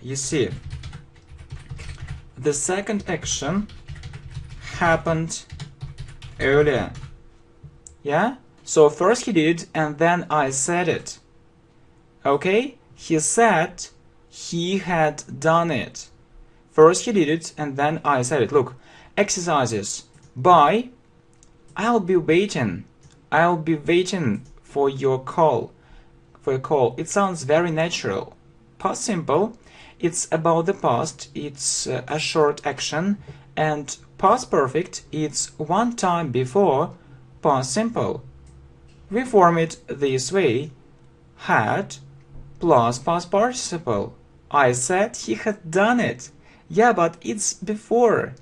You see, the second action happened earlier. Yeah? So first he did and then I said it. Okay? He said he had done it. First he did it and then I said it. Look, exercises. By I'll be waiting for your call. It sounds very natural. Past simple, it's about the past, it's a short action, and past perfect, it's one time before past simple. We form it this way: had plus past participle. I said he had done it. Yeah, but it's before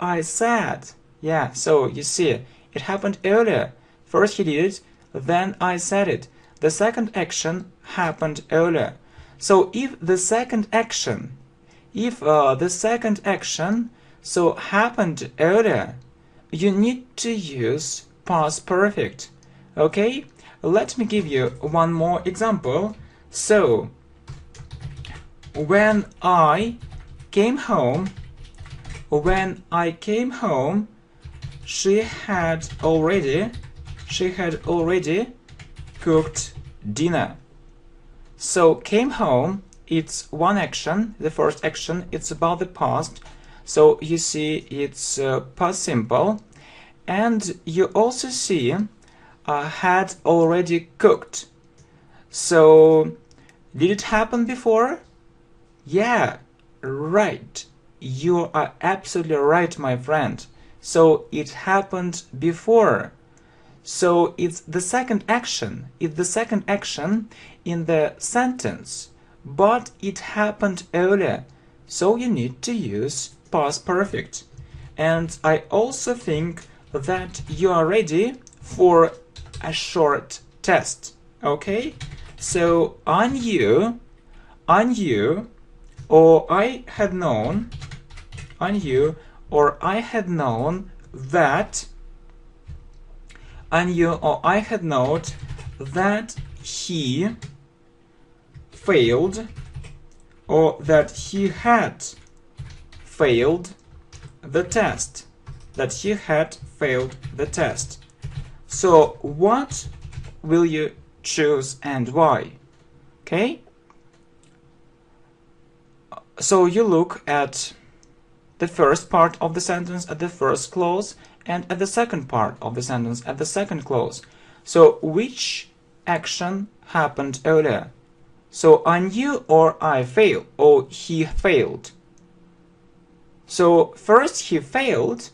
I said. Yeah, so you see, it happened earlier. First he did it, then I said it. The second action happened earlier. So if the second action so happened earlier, you need to use past perfect. Okay? Let me give you one more example. So when I came home, she had already cooked dinner. So came home, it's one action, the first action, it's about the past. So you see it's past simple. And you also see had already cooked. So did it happen before? Yeah, right. You are absolutely right, my friend. So it happened before. So it's the second action. It's the second action in the sentence, but it happened earlier. So you need to use past perfect. And I also think that you are ready for a short test. Okay? So I knew, or I had known that he failed, or that he had failed the test. So what will you choose and why? Okay? So you look at the first part of the sentence at the first clause and at the second part of the sentence at the second clause. So which action happened earlier? So I knew, or I failed, or he failed. So first he failed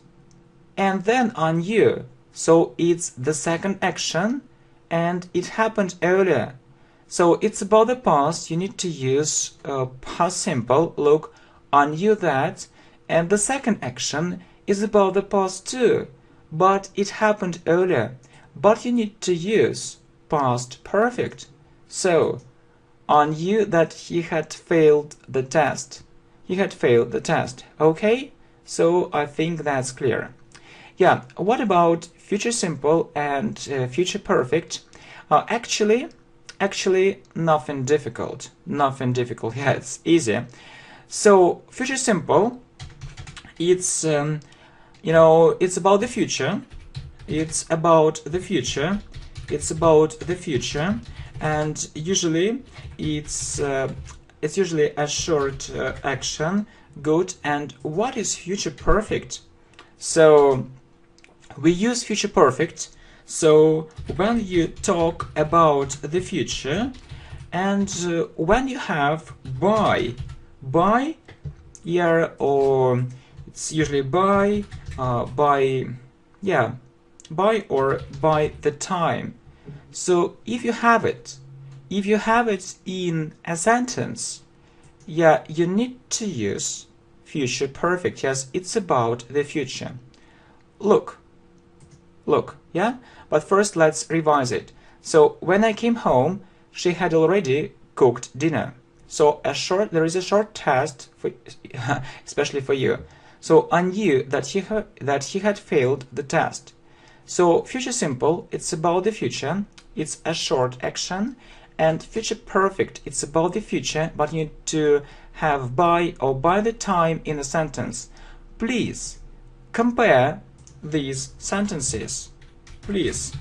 and then I knew. So it's the second action and it happened earlier. So it's about the past. You need to use past simple. Look, I knew that. And the second action is about the past too, but it happened earlier. But you need to use past perfect. So I knew that he had failed the test. Okay? So I think that's clear. Yeah, what about future simple and future perfect? Actually, actually nothing difficult. Nothing difficult. Yeah, it's easy. So future simple, it's it's about the future. It's about the future. It's about the future, and usually it's usually a short action. Good. And what is future perfect? So we use future perfect. So when you talk about the future, and when you have by, yeah, or it's usually by or by the time. So if you have it in a sentence, yeah, you need to use future perfect. Yes, it's about the future. Look, yeah? But first let's revise it. So when I came home, she had already cooked dinner. So there is a short test for especially for you. So I knew that he had failed the test. So future simple, it's about the future. It's a short action. And future perfect, it's about the future, but you need to have by or by the time in a sentence. Please compare these sentences. Please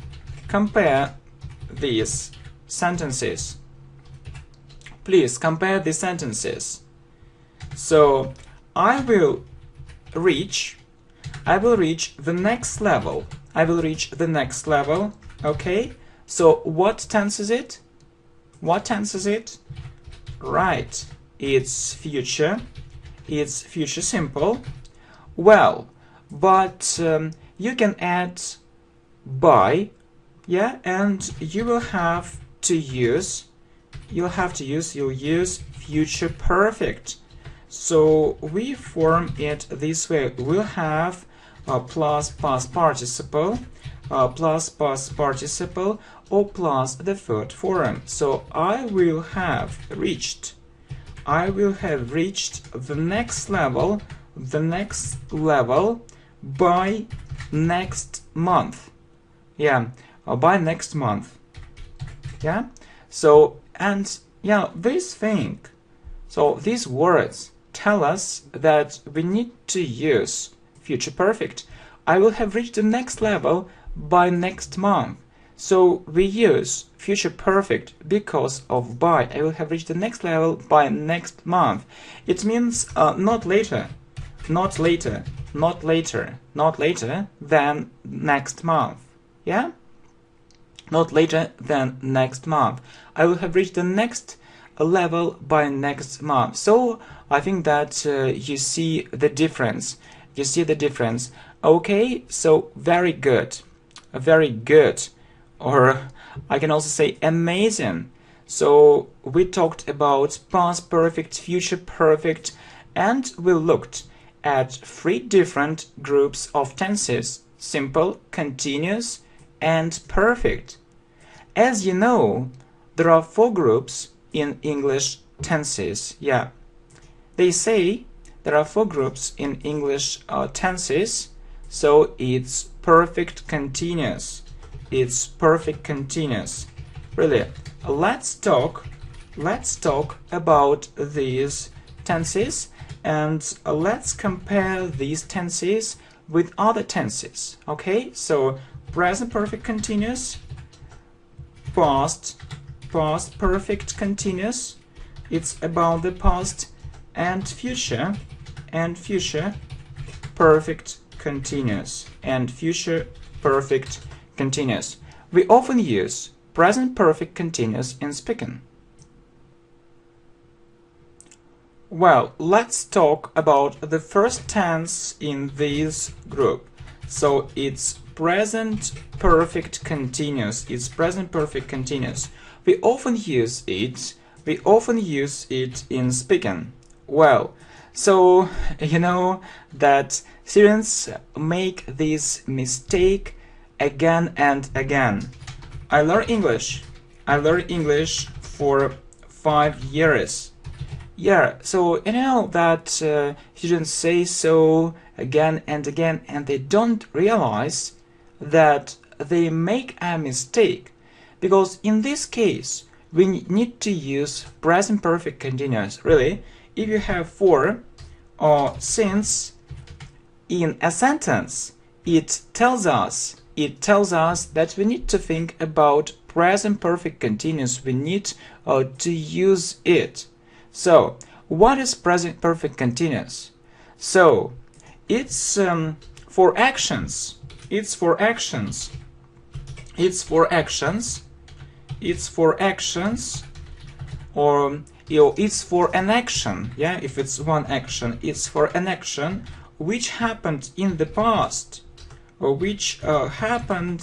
compare these sentences. Please compare these sentences. So I will reach the next level. I will reach the next level. Okay? So what tense is it? What tense is it? Right. It's future. It's future simple. Well, but you can add by, yeah, and you'll use future perfect. So we form it this way. We'll have plus past participle, plus past participle, or plus the third form. So I will have reached the next level by next month. Yeah, by next month. Yeah. So, and yeah, these words tell us that we need to use future perfect. I will have reached the next level by next month. So we use future perfect because of by. I will have reached the next level by next month. It means not later than next month. Yeah? Not later than next month. I will have reached the next level by next month. So I think that you see the difference. Okay, so very good. Or I can also say amazing. So we talked about past perfect, future perfect, and we looked at 3 different groups of tenses: simple, continuous, and perfect. As you know, there are 4 groups in English tenses. Yeah, they say there are 4 groups in English tenses. So it's perfect continuous. It's perfect continuous. Really, let's talk about these tenses, and let's compare these tenses with other tenses. Okay, so present perfect continuous, past perfect continuous, it's about the past, and future perfect continuous, and future perfect continuous. We often use present perfect continuous in speaking. Well, let's talk about the first tense in this group. So it's present perfect continuous. It's present perfect continuous. We often use it in speaking. Well, so you know that students make this mistake again and again. I learn English for 5 years. Yeah, so you know that students say so again and again, and they don't realize that they make a mistake, because in this case we need to use present perfect continuous. Really, if you have for or since in a sentence, it tells us that we need to think about present perfect continuous. We need to use it. So what is present perfect continuous? So it's for actions. It's for actions. It's for actions. It's for actions. Or it's for an action. Yeah, if it's one action, it's for an action which happened in the past, or which happened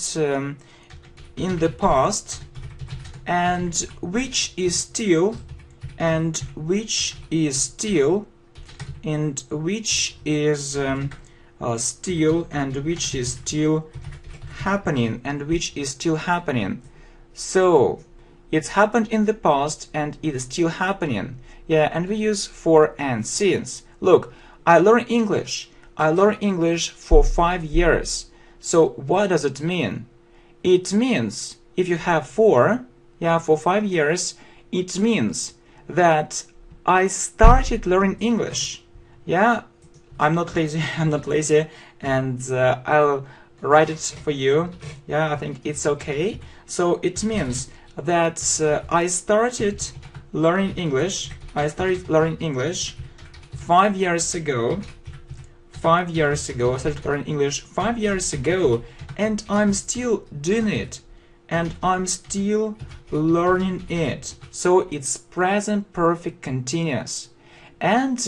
in the past, and which is still, and which is still, and which is still, and which is still happening, and which is still happening. So it's happened in the past and it is still happening. Yeah, and we use for and since. Look, I learned English. I learned English for 5 years. So what does it mean? It means if you have for 5 years, it means that I started learning English. Yeah, I'm not lazy. I'm not lazy, and I'll write it for you. Yeah, I think it's okay. So it means that I started learning English. I started learning English 5 years ago. 5 years ago, I started learning English 5 years ago, and I'm still doing it, and I'm still learning it. So it's present perfect continuous. And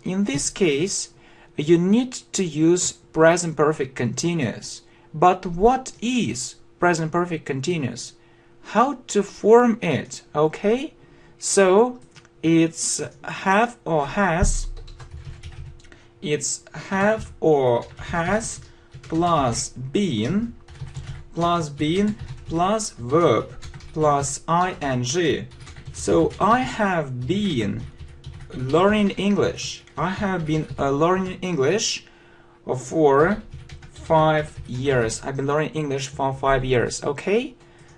in this case, you need to use present perfect continuous. But what is present perfect continuous? How to form it? Okay, so it's have or has. It's have or has plus been plus verb plus ing. So I have been learning English. I have been learning English for 5 years. I've been learning English for 5 years. Okay,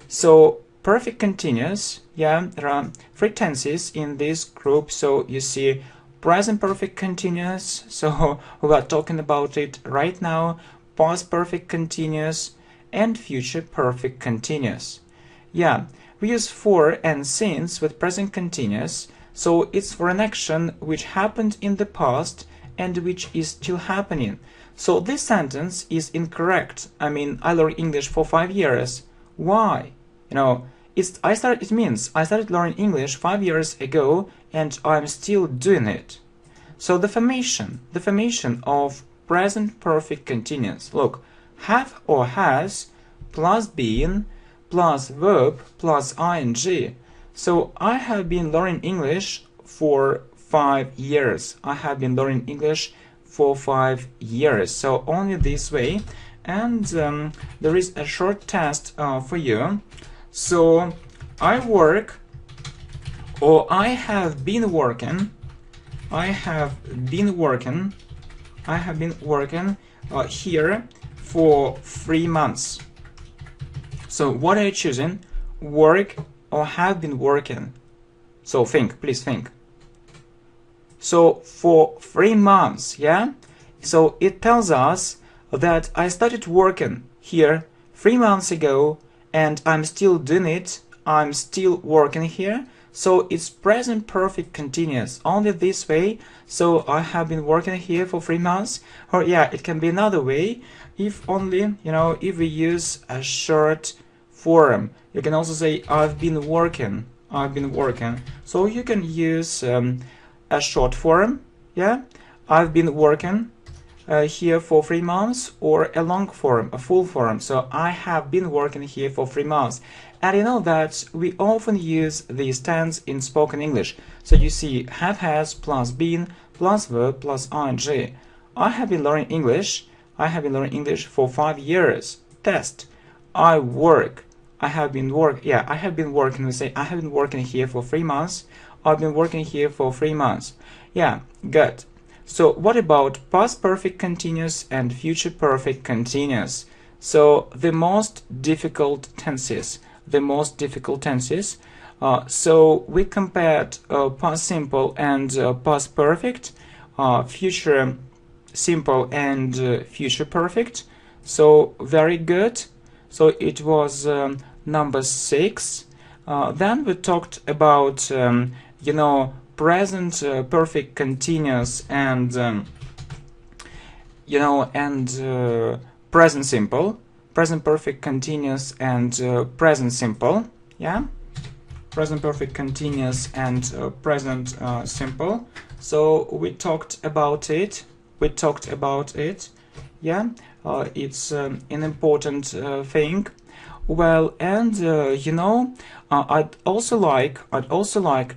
so perfect continuous. Yeah, there are 3 tenses in this group. So you see present perfect continuous, so we are talking about it right now, past perfect continuous, and future perfect continuous. Yeah, we use for and since with present continuous, so it's for an action which happened in the past and which is still happening. So this sentence is incorrect. I mean, I learned English for 5 years. Why? You know, it means I started learning English 5 years ago and I'm still doing it. So the formation of present perfect continuous. Look, have or has plus been plus verb plus ing. So I have been learning English for 5 years. I have been learning English for 5 years. So only this way. And there is a short test for you. So I work, or I have been working here for 3 months. So what are you choosing? Work or have been working? So think, please think. So for 3 months, yeah? So it tells us that I started working here 3 months ago and I'm still doing it. I'm still working here. So it's present perfect continuous only this way. So I have been working here for 3 months. Or yeah, it can be another way if only, if we use a short form. You can also say I've been working. So you can use a short form. Yeah, I've been working here for 3 months, or a long form, a full form. So I have been working here for 3 months. And you know that we often use these tense in spoken English. So you see have, has plus been plus verb plus ing. I have been learning English. I have been learning English for 5 years. Test. I work. I have been working. We say I have been working here for 3 months. I've been working here for 3 months. Yeah, good. So what about past perfect continuous and future perfect continuous? So the most difficult tenses So we compared past simple and past perfect, future simple and future perfect. So very good. So it was number 6. Then we talked about present perfect continuous and present simple, present perfect continuous and present simple. Yeah, present perfect continuous and present simple. So we talked about it. Yeah, it's an important thing. Well, and I'd also like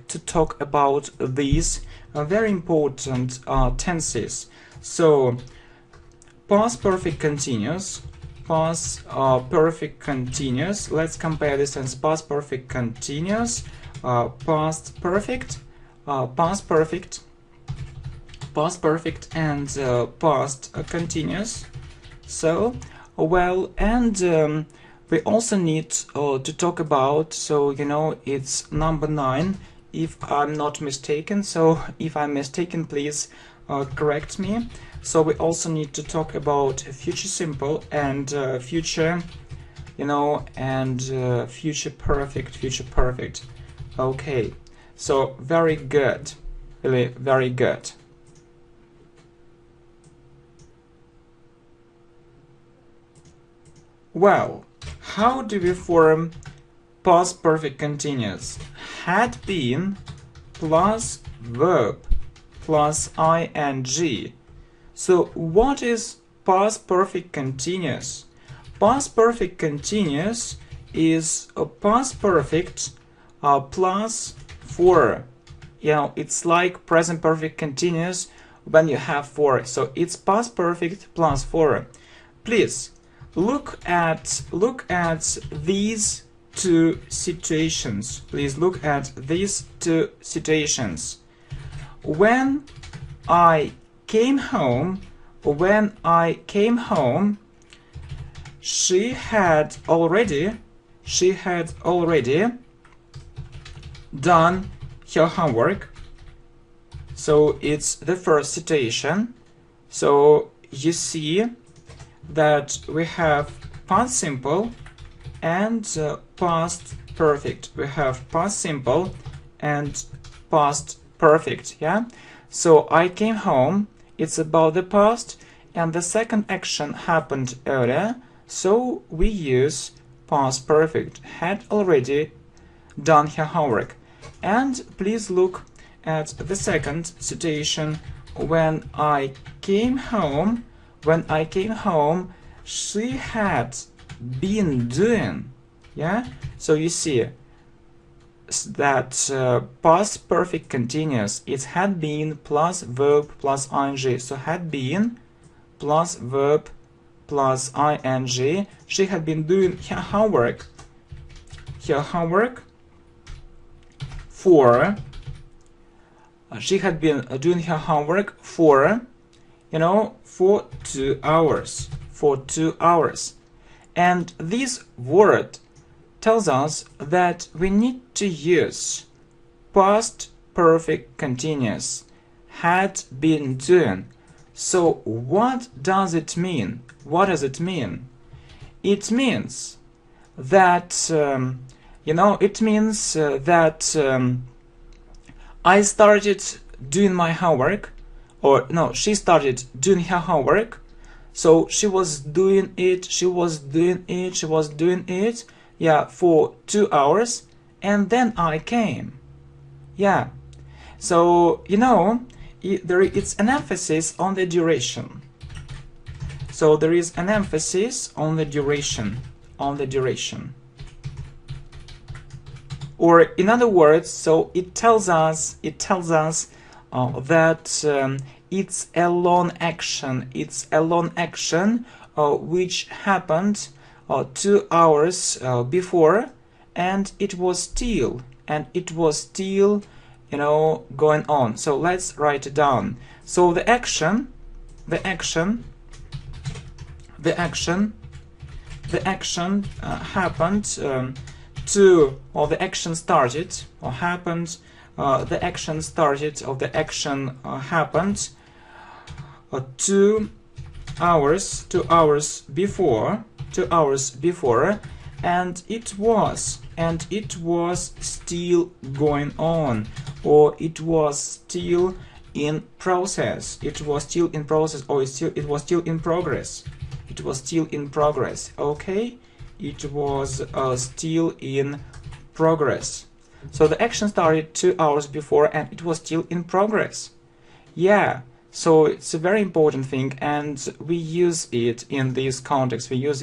to talk about these very important tenses. So past perfect continuous, past perfect continuous. Let's compare this as past perfect continuous, past perfect, past perfect, past perfect, and past continuous. So, well, and we also need to talk about, so it's number 9, if I'm not mistaken. So if I'm mistaken, please correct me. So we also need to talk about future simple and future future perfect. Okay, so very good, really very good. Well, how do we form past perfect continuous? Had been plus verb plus ing. So what is past perfect continuous? Past perfect continuous is a past perfect plus for. It's like present perfect continuous when you have for. So it's past perfect plus for. Please look at these two situations. Please look at these two situations. When I came home, she had already done her homework. So it's the first situation. So you see that we have past simple and past perfect. We have past simple and past perfect. Yeah. So I came home, it's about the past, and the second action happened earlier, so we use past perfect, had already done her homework. And please look at the second situation. When I came home, she had been doing. Yeah, so you see that past perfect continuous, it had been plus verb plus ing. So had been plus verb plus ing. She had been doing her homework for she had been doing her homework for 2 hours, and this word tells us that we need to use past perfect continuous, had been doing. So what does it mean? It means that I started doing my homework, or no, she started doing her homework. So she was doing it, yeah, for 2 hours, and then I came. Yeah, so it's an emphasis on the duration. So there is an emphasis on the duration, or in other words, so it tells us that it's a long action. Which happened 2 hours before, and it was still going on. So let's write it down. So the action happened to, or the action started or happened, the action started or the action happened 2 hours before, and it was still going on, or it was still in process, or it was still in progress, okay, it was still in progress. So the action started 2 hours before and it was still in progress. Yeah, so it's a very important thing, and we use it in this context. You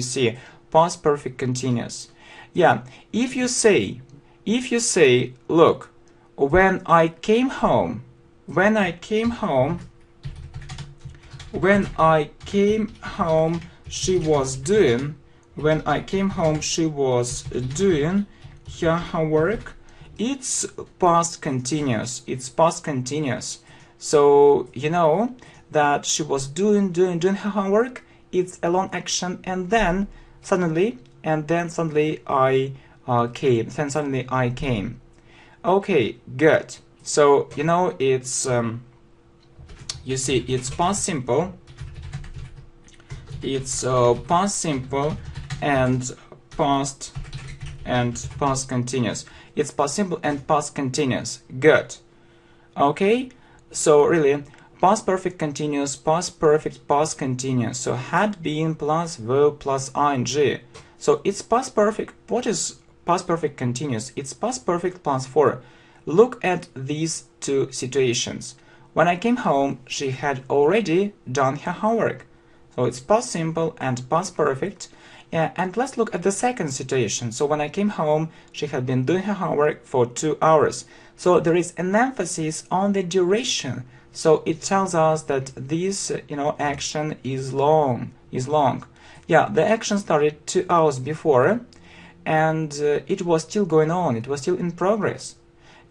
see, past perfect continuous. Yeah, if you say, look, when I came home, she was doing her homework. It's past continuous. So you know that she was doing her homework. It's a long action, and then suddenly I came. Okay, good. So you know it's you see, it's past simple. It's past simple and past continuous. It's past simple and past continuous. Good. Okay. So really, past perfect continuous, past perfect, past continuous. So had been plus verb plus ing. So it's past perfect. What is past perfect continuous? It's past perfect plus 4. Look at these two situations. When I came home, she had already done her homework. So it's past simple and past perfect. Yeah, and let's look at the second situation. So when I came home, she had been doing her homework for 2 hours. So there is an emphasis on the duration. So it tells us that this, action is long. Yeah, the action started 2 hours before, and it was still going on. It was still in progress.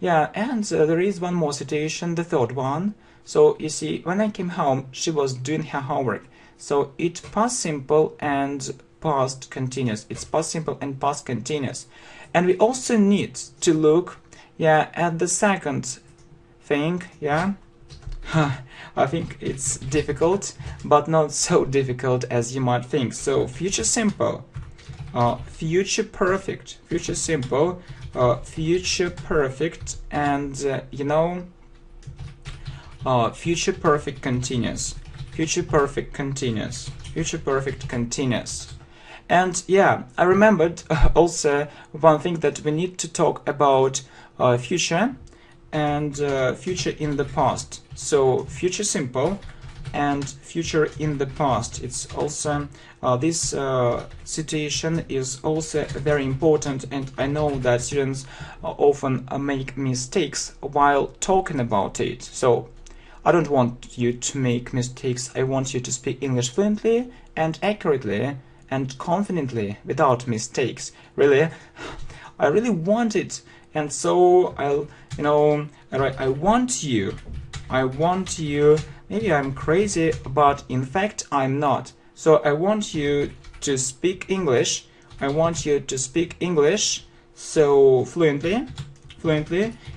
Yeah, and there is one more situation, the third one. So you see, when I came home, she was doing her homework. So it's past simple and past continuous. It's past simple and past continuous. And we also need to look, at the second thing, I think it's difficult, but not so difficult as you might think. So future simple, future perfect, future simple, future perfect, and future perfect continuous, future perfect continuous, future perfect continuous. And I remembered also one thing, that we need to talk about future and future in the past. So future simple and future in the past. It's also this situation is also very important, and I know that students often make mistakes while talking about it. So I don't want you to make mistakes. I want you to speak English fluently and accurately and confidently without mistakes. Really, I really want it, and so I want you. Maybe I'm crazy, but in fact I'm not. So I want you to speak English. I want you to speak English so fluently.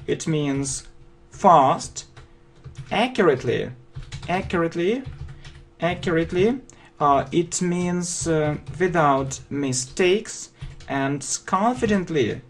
It means fast, accurately. It means without mistakes, and confidently.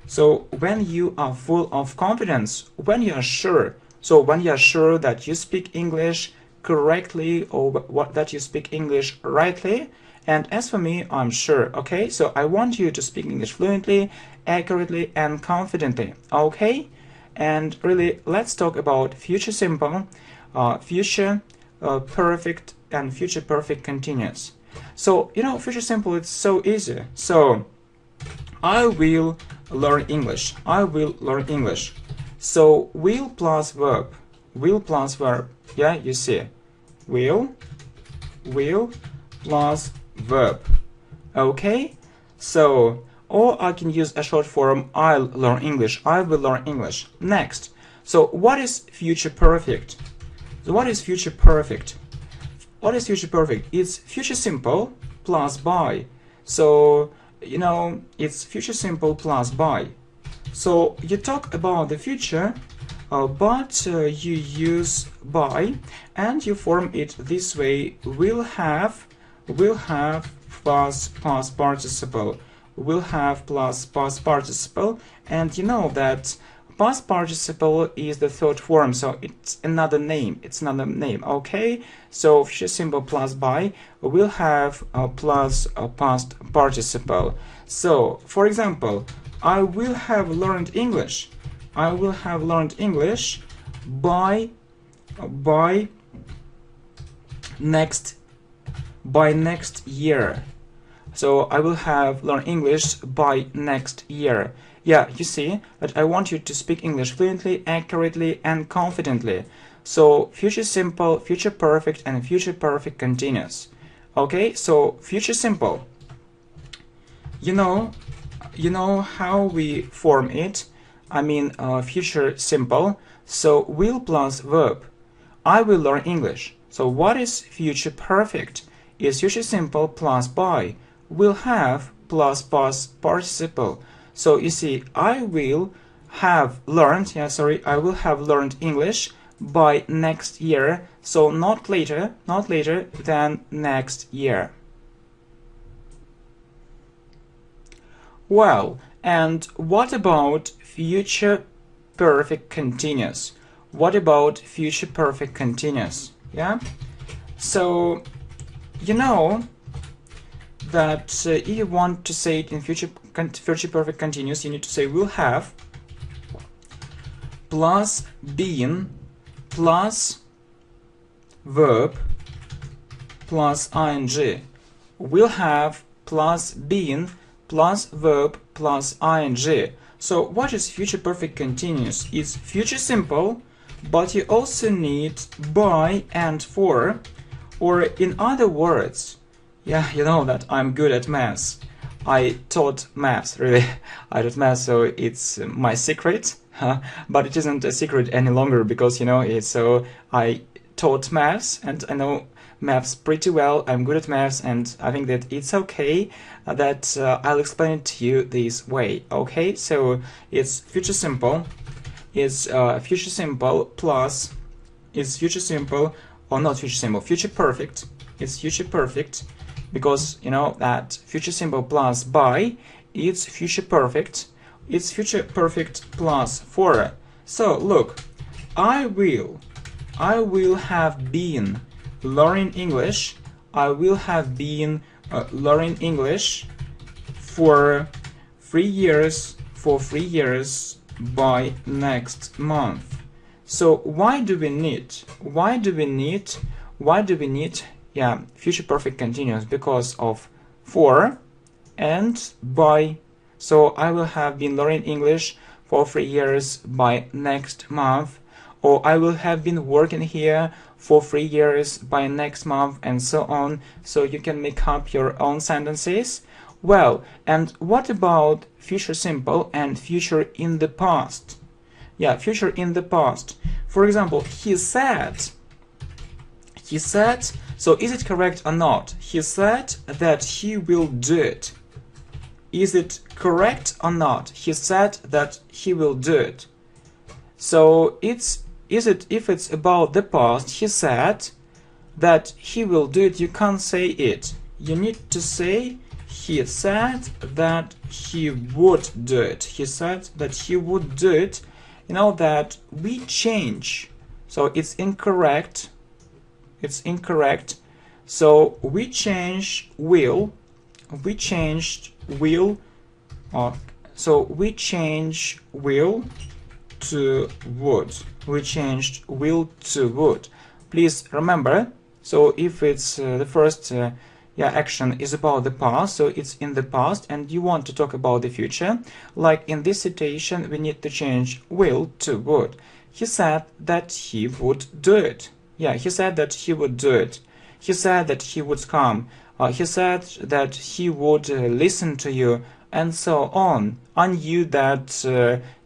So when you are full of confidence, when you are sure, that you speak English correctly, or that you speak English rightly. And as for me, I'm sure. Okay, so I want you to speak English fluently, accurately, and confidently. Okay, and really, let's talk about future simple, future perfect, and future perfect continuous. So future simple, it's so easy. So I will learn English. So will plus verb. Yeah, you see, will plus verb. Okay, so, or I can use a short form, I'll learn English. I will learn English. Next, so what is future perfect? What is future perfect? It's future simple plus by. So, you know, it's future simple plus by. So you talk about the future, but you use by and you form it this way: will have plus past participle, will have plus past participle. And you know that past participle is the third form, so it's another name, okay? So future simple plus by will have plus past participle. So for example, I will have learned English. I will have learned English by next year. So I will have learned English by next year. Yeah, you see that I want you to speak English fluently, accurately, and confidently. So future simple, future perfect, and future perfect continuous. Okay, so future simple. You know how we form it. I mean, future simple. So will plus verb. I will learn English. So what is future perfect? Is future simple plus by. Will have plus past participle. So you see, I will have learned, I will have learned English by next year. So not later than next year. Well, and what about future perfect continuous? What about future perfect continuous? Yeah? So, you know that if you want to say it in future perfect continuous, you need to say will have plus been plus verb plus ing. Will have plus been plus verb plus ing. So what is future perfect continuous? It's future simple, but you also need by and for, or in other words, yeah, you know that I'm good at maths. I taught maths, really. I taught maths, so it's my secret, but it isn't a secret any longer because, you know, it's so I taught maths and I know maths pretty well. I'm good at maths, and I think that it's okay that I'll explain it to you this way. Okay, so it's future simple. It's future simple plus is future simple, or not future simple, future perfect. It's future perfect because you know that future simple plus by it's future perfect. It's future perfect plus for. So look, I will have been learning English. I will have been learning English for 3 years by next month. So why do we need yeah, future perfect continuous? Because of for and by. So I will have been learning English for 3 years by next month, or I will have been working here for 3 years by next month, and so on. So you can make up your own sentences. Well, and what about future simple and future in the past? Yeah, future in the past. For example, he said, so is it correct or not? He said that he will do it. Is it correct or not? He said that he will do it. So if it's about the past, he said that he will do it, you can't say it. You need to say he said that he would do it. He said that he would do it. You know that we change. So it's incorrect. So we change will. We changed will. So we change will to would. We changed will to would. Please remember. So if it's the first action is about the past, so it's in the past, and you want to talk about the future, like in this situation, we need to change will to would. He said that he would do it. Yeah, he said that he would do it. He said that he would come. He said that he would listen to you, and so on. I knew that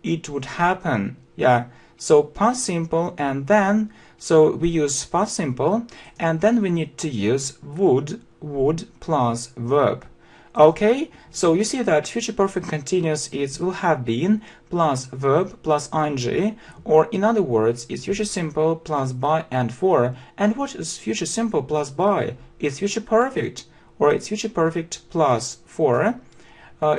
it would happen. Yeah, so past simple, and then so we use past simple, and then we need to use would plus verb. Okay, so you see that future perfect continuous is will have been plus verb plus ing, or in other words, it's future simple plus by and for. And what is future simple plus by? It's future perfect, or it's future perfect plus for.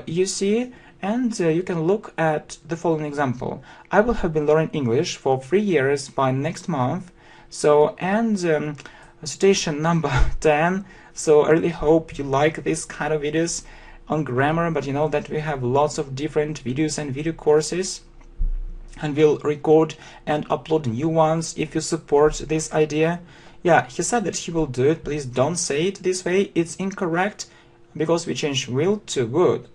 You see, and you can look at the following example. I will have been learning English for 3 years by next month. So, and station number 10. So I really hope you like this kind of videos on grammar, but you know that we have lots of different videos and video courses, and we'll record and upload new ones if you support this idea. Yeah, he said that he will do it. Please don't say it this way. It's incorrect because we changed will to would.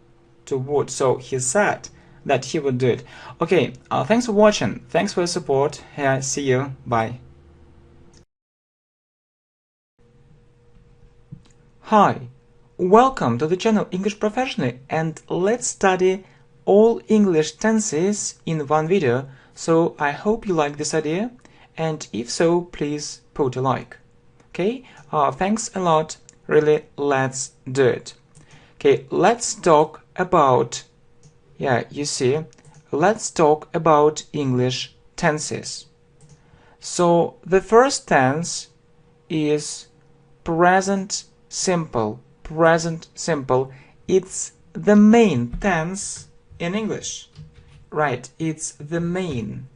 So he said that he would do it. Okay, thanks for watching. Thanks for your support. Yeah, see you. Bye. Hi, welcome to the channel English Professionally, and let's study all English tenses in one video. So I hope you like this idea, and if so, please put a like. Okay, thanks a lot. Really, let's do it. Okay, let's talk about, you see, let's talk about English tenses. So the first tense is present simple. Present simple. It's the main tense in English. Right, it's the main.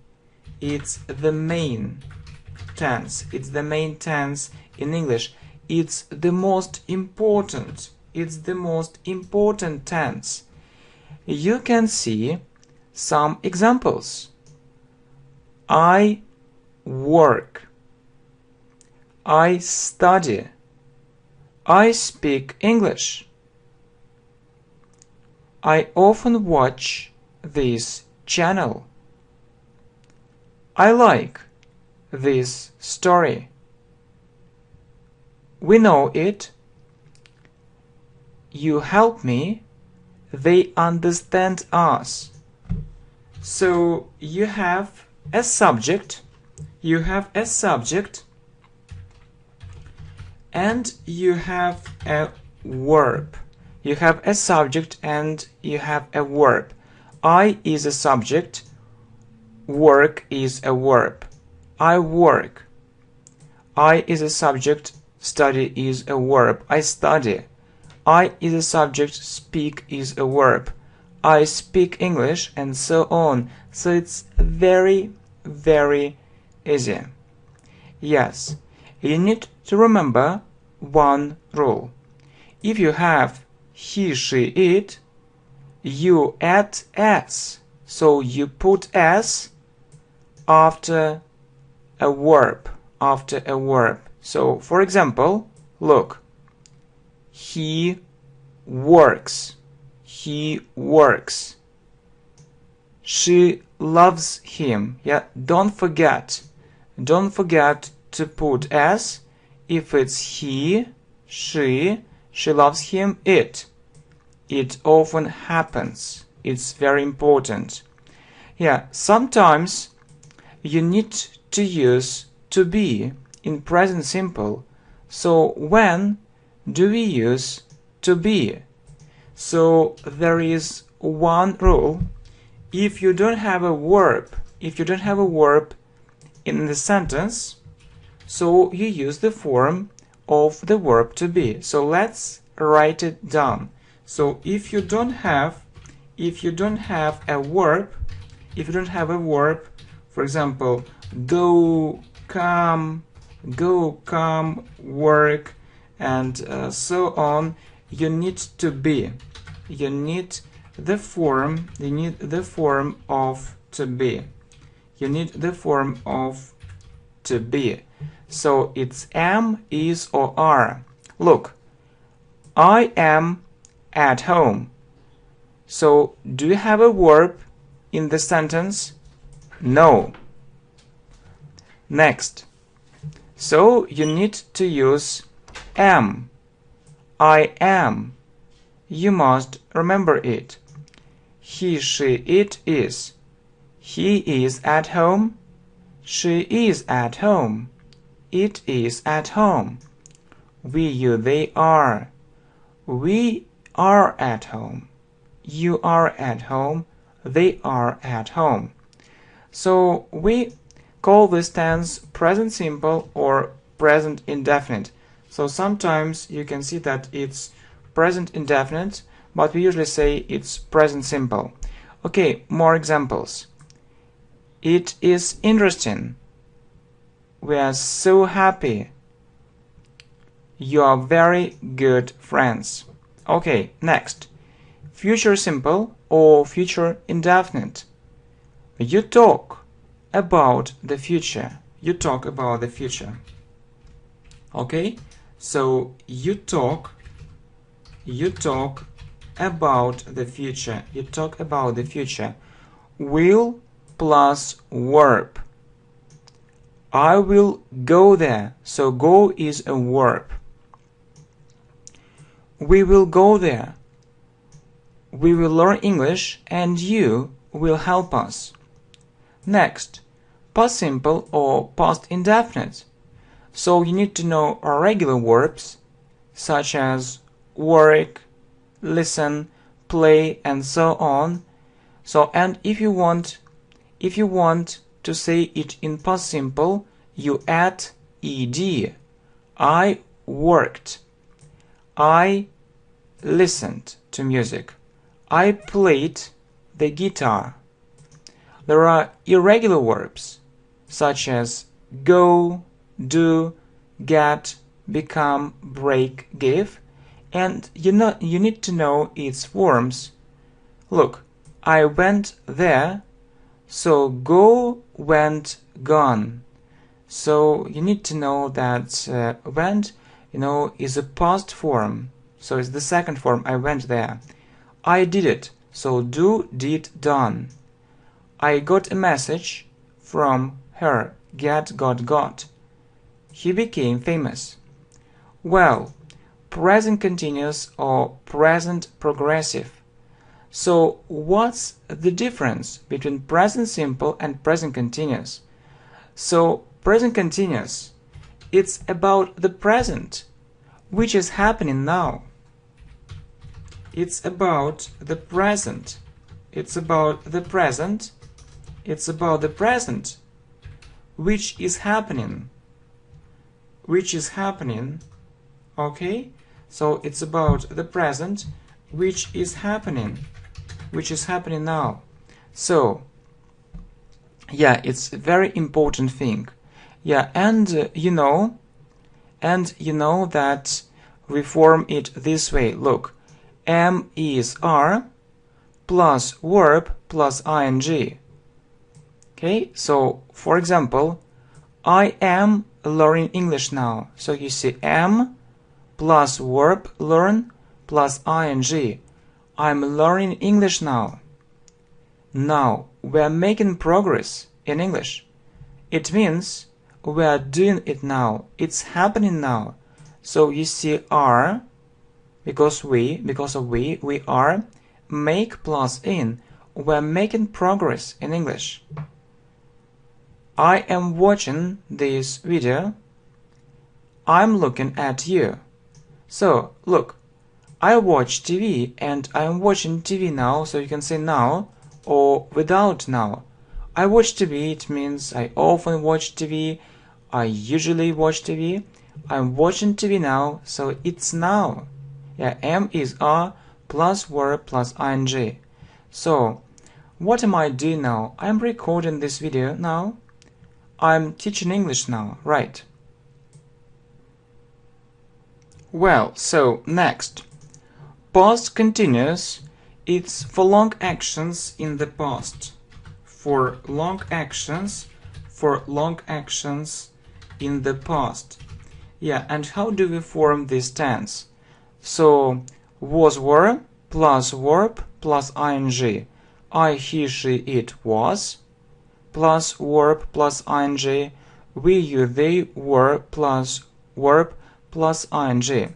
It's the main tense. It's the main tense in English. It's the most important. It's the most important tense. You can see some examples. I work. I study. I speak English. I often watch this channel. I like this story. We know it. You help me. They understand us. So you have a subject. You have a subject. And you have a verb. You have a subject and you have a verb. I is a subject. Work is a verb. I work. I is a subject. Study is a verb. I study. I is a subject. Speak is a verb. I speak English, and so on. So it's very, very easy. Yes, you need to remember one rule. If you have he, she, it, you add s. So you put s after a verb. After a verb. So, for example, look. He works. He works. She loves him. Yeah, don't forget. Don't forget to put s if it's he, she loves him, it. It often happens. It's very important. Yeah, sometimes you need to use to be in present simple. So when do we use to be? So there is one rule. If you don't have a verb, in the sentence, so you use the form of the verb to be. So let's write it down. So if you don't have a verb, for example, go, come, work, and so on, you need to be. You need the form of to be. You need the form of to be. So it's am, is, or are. Look, I am at home. So do you have a verb in the sentence? No. Next. So you need to use am. I am. You must remember it. He, she, it is. He is at home. She is at home. It is at home. We, you, they are. We are at home. You are at home. They are at home. So we call this tense present simple or present indefinite. So sometimes you can see that it's present indefinite, but we usually say it's present simple. Okay, more examples. It is interesting. We are so happy. You are very good friends. Okay, next. Future simple or future indefinite. You talk about the future. You talk about the future. Okay, so you talk about the future. You talk about the future. Will plus verb. I will go there. So go is a verb. We will go there. We will learn English and you will help us. Next, past simple or past indefinite. So you need to know irregular verbs such as work, listen, play, and so on. So, and if you want to say it in past simple, you add ed. I worked. I listened to music. I played the guitar. There are irregular verbs such as go, do, get, become, break, give, and you need to know its forms. Look, I went there, so go, went, gone. So you need to know that went, is a past form. So it's the second form, I went there. I did it, so do, did, done. I got a message from her, get, got. He became famous. Well, present continuous or present progressive. So what's the difference between present simple and present continuous? So present continuous, it's about the present, which is happening now. It's about the present. It's about the present. It's about the present, which is happening. Which is happening. Okay? So it's about the present, which is happening. Which is happening now. So, yeah, it's a very important thing. Yeah, and you know that we form it this way. Look, am is are plus verb plus ing. Okay, so for example, I am learning English now. So you see am plus verb learn plus ing. I'm learning English now. Now we are making progress in English. It means we are doing it now. It's happening now. So you see are, because of we are, make plus in. We are making progress in English. I am watching this video. I'm looking at you. So look, I watch TV and I'm watching TV now, so you can say now or without now. I watch TV, it means I often watch TV, I usually watch TV. I'm watching TV now, so it's now. Yeah, am is are plus verb plus ing. So, what am I doing now? I'm recording this video now. I'm teaching English now, right? Well, so next. Past continuous, it's for long actions in the past. For long actions in the past. Yeah, and how do we form this tense? So, was were plus verb plus ing. I, he, she, it was plus verb plus ing. We, you, they were plus verb plus ing.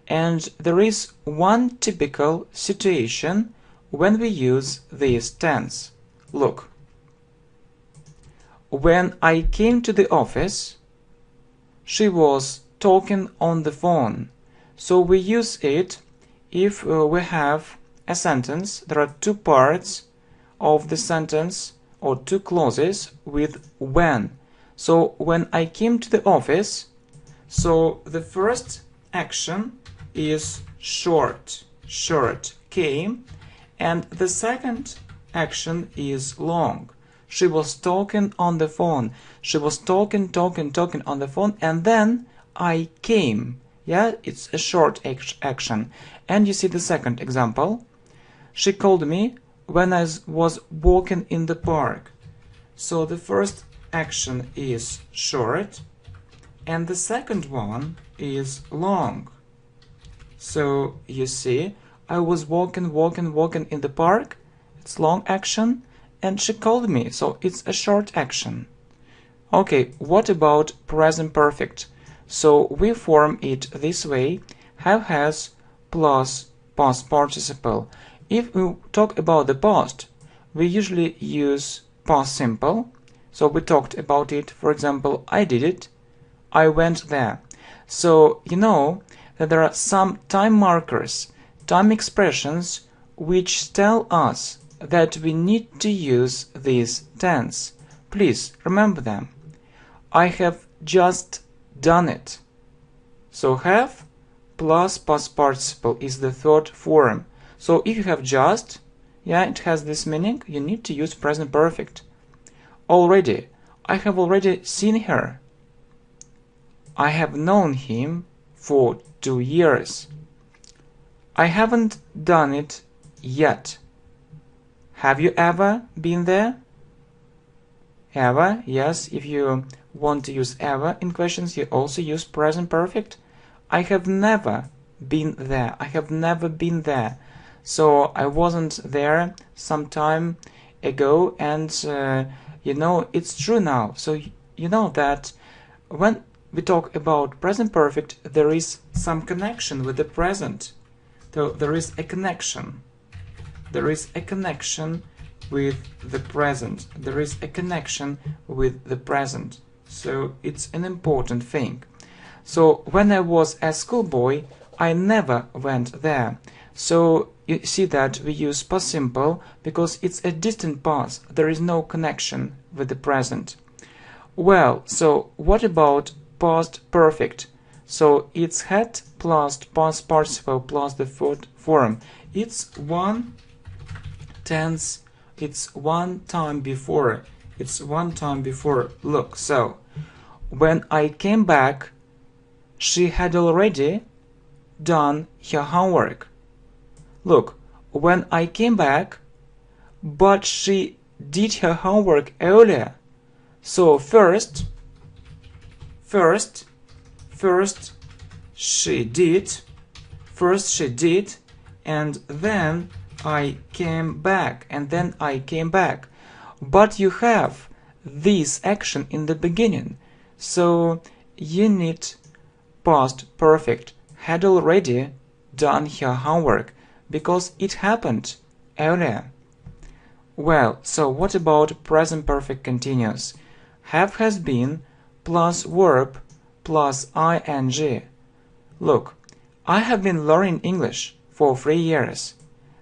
And there is one typical situation when we use this tense. Look. When I came to the office, she was talking on the phone. So we use it if we have a sentence, there are two parts of the sentence or two clauses with when. So when I came to the office, so the first action is short, came, and the second action is long. She was talking on the phone. She was talking on the phone, and then I came. Yeah, it's a short action. And you see the second example. She called me when I was walking in the park. So the first action is short, and the second one is long. So you see, I was walking in the park. It's long action, and she called me, so it's a short action. Okay, what about present perfect? So we form it this way: have, has plus past participle. If we talk about the past, we usually use past simple. So we talked about it. For example, I did it, I went there. So you know that there are some time markers, time expressions, which tell us that we need to use this tense. Please remember them. I have just done it. So have plus past participle is the third form. So if you have just, yeah, it has this meaning, you need to use present perfect. Already, I have already seen her. I have known him for 2 years. I haven't done it yet. Have you ever been there? Ever, yes, if you want to use ever in questions, you also use present perfect. I have never been there. I have never been there. So I wasn't there some time ago, and you know, it's true now. So you know that when we talk about present perfect, there is some connection with the present. So there is a connection. There is a connection with the present. There is a connection with the present. So it's an important thing. So when I was a schoolboy, I never went there. So you see that we use past simple because it's a distant past. There is no connection with the present. Well, so what about past perfect? So it's had plus past participle plus the third form. It's one tense. It's one time before. It's one time before. Look, so when I came back, she had already done her homework. Look, when I came back, but she did her homework earlier. So first she did, and then I came back, But you have this action in the beginning, so you need past perfect, had already done her homework, because it happened earlier. Well, so what about present perfect continuous? Have, has been plus verb plus ing. Look, I have been learning English for 3 years.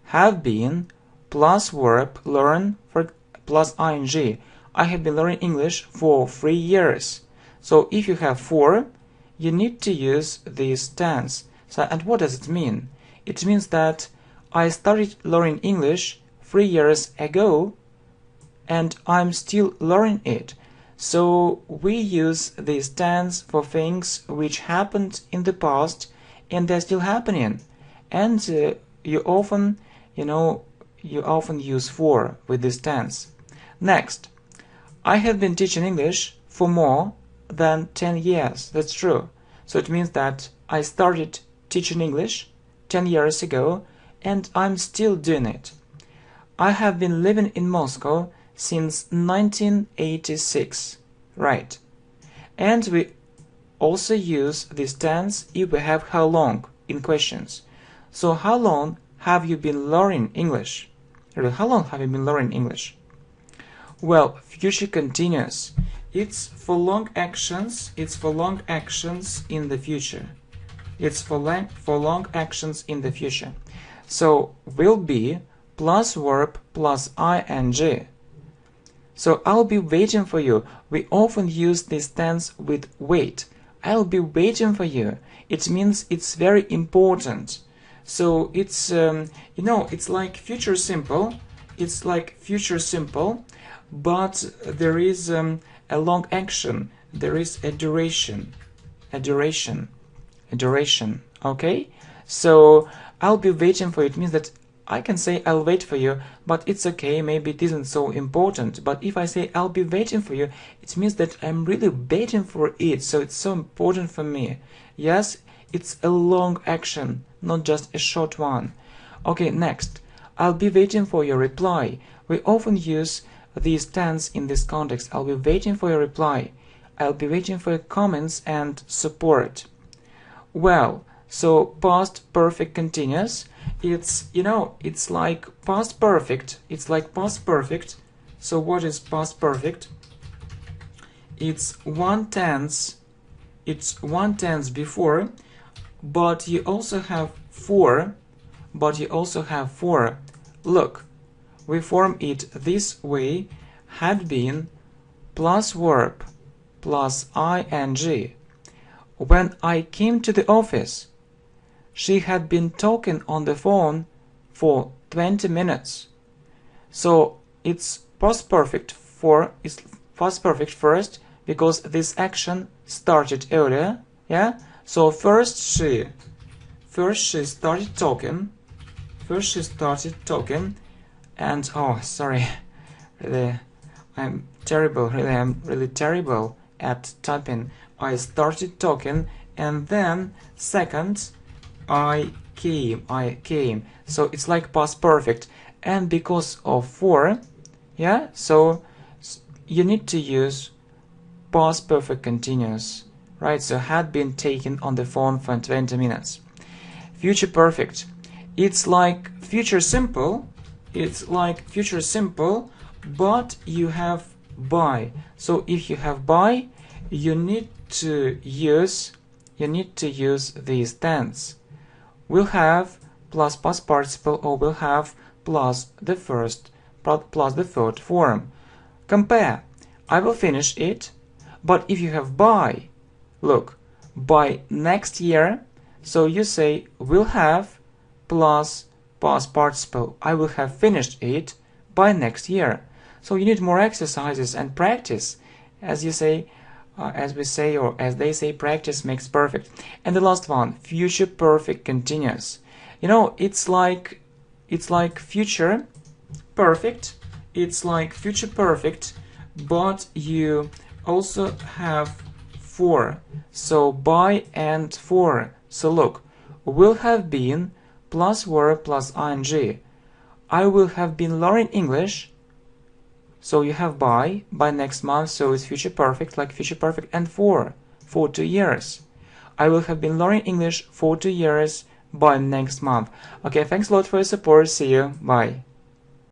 Have been plus verb learn for plus ing. I have been learning English for 3 years. So if you have 4, you need to use this tense. So, and what does it mean? It means that I started learning English 3 years ago, and I'm still learning it. So we use this tense for things which happened in the past and they're still happening. And you often use for with this tense. Next, I have been teaching English for more than 10 years. That's true. So it means that I started teaching English 10 years ago and I'm still doing it. I have been living in Moscow since 1986. Right. And we also use this tense if we have how long in questions. So how long have you been learning English? How long have you been learning English? Well, future continuous. It's for long actions in the future. It's for long actions in the future. So will be plus verb plus ing. So I'll be waiting for you. We often use this tense with wait. I'll be waiting for you. It means it's very important. So it's it's like future simple. It's like future simple, but there is a long action. There is a duration. Okay? So I'll be waiting for you. It means that I can say I'll wait for you, but it's okay, maybe it isn't so important. But if I say I'll be waiting for you, it means that I'm really waiting for it, so it's so important for me. Yes, it's a long action, not just a short one. Okay, next. I'll be waiting for your reply. We often use these tense in this context. I'll be waiting for your reply. I'll be waiting for your comments and support. Well, so past perfect continuous, it's like past perfect. It's like past perfect. So what is past perfect? It's one tense before, but you also have for. Look, we form it this way: had been plus verb plus ing. When I came to the office, she had been talking on the phone for 20 minutes. So it's past perfect first because this action started earlier. Yeah. So first she started talking. And oh, sorry, really, I'm terrible. Really, I'm really terrible at typing. I started talking, and then second, I came. So it's like past perfect, and because of for, yeah. So you need to use past perfect continuous, right? So had been taken on the phone for 20 minutes. Future perfect. It's like future simple. But you have by. So if you have by, you need to use these tense. We'll have plus past participle, or we'll have plus the third form. Compare. I will finish it. But if you have by, look, by next year, so you say will have plus past participle. I will have finished it by next year. So you need more exercises and practice. As you say, as we say, or as they say, practice makes perfect. And the last one, future perfect continuous. It's like future perfect. It's like future perfect, but you also have for. So by and for. So look, will have been plus verb plus ing. I will have been learning English. So you have by next month, so it's future perfect, like future perfect, and for 2 years. I will have been learning English for 2 years by next month. Okay, thanks a lot for your support. See you. Bye.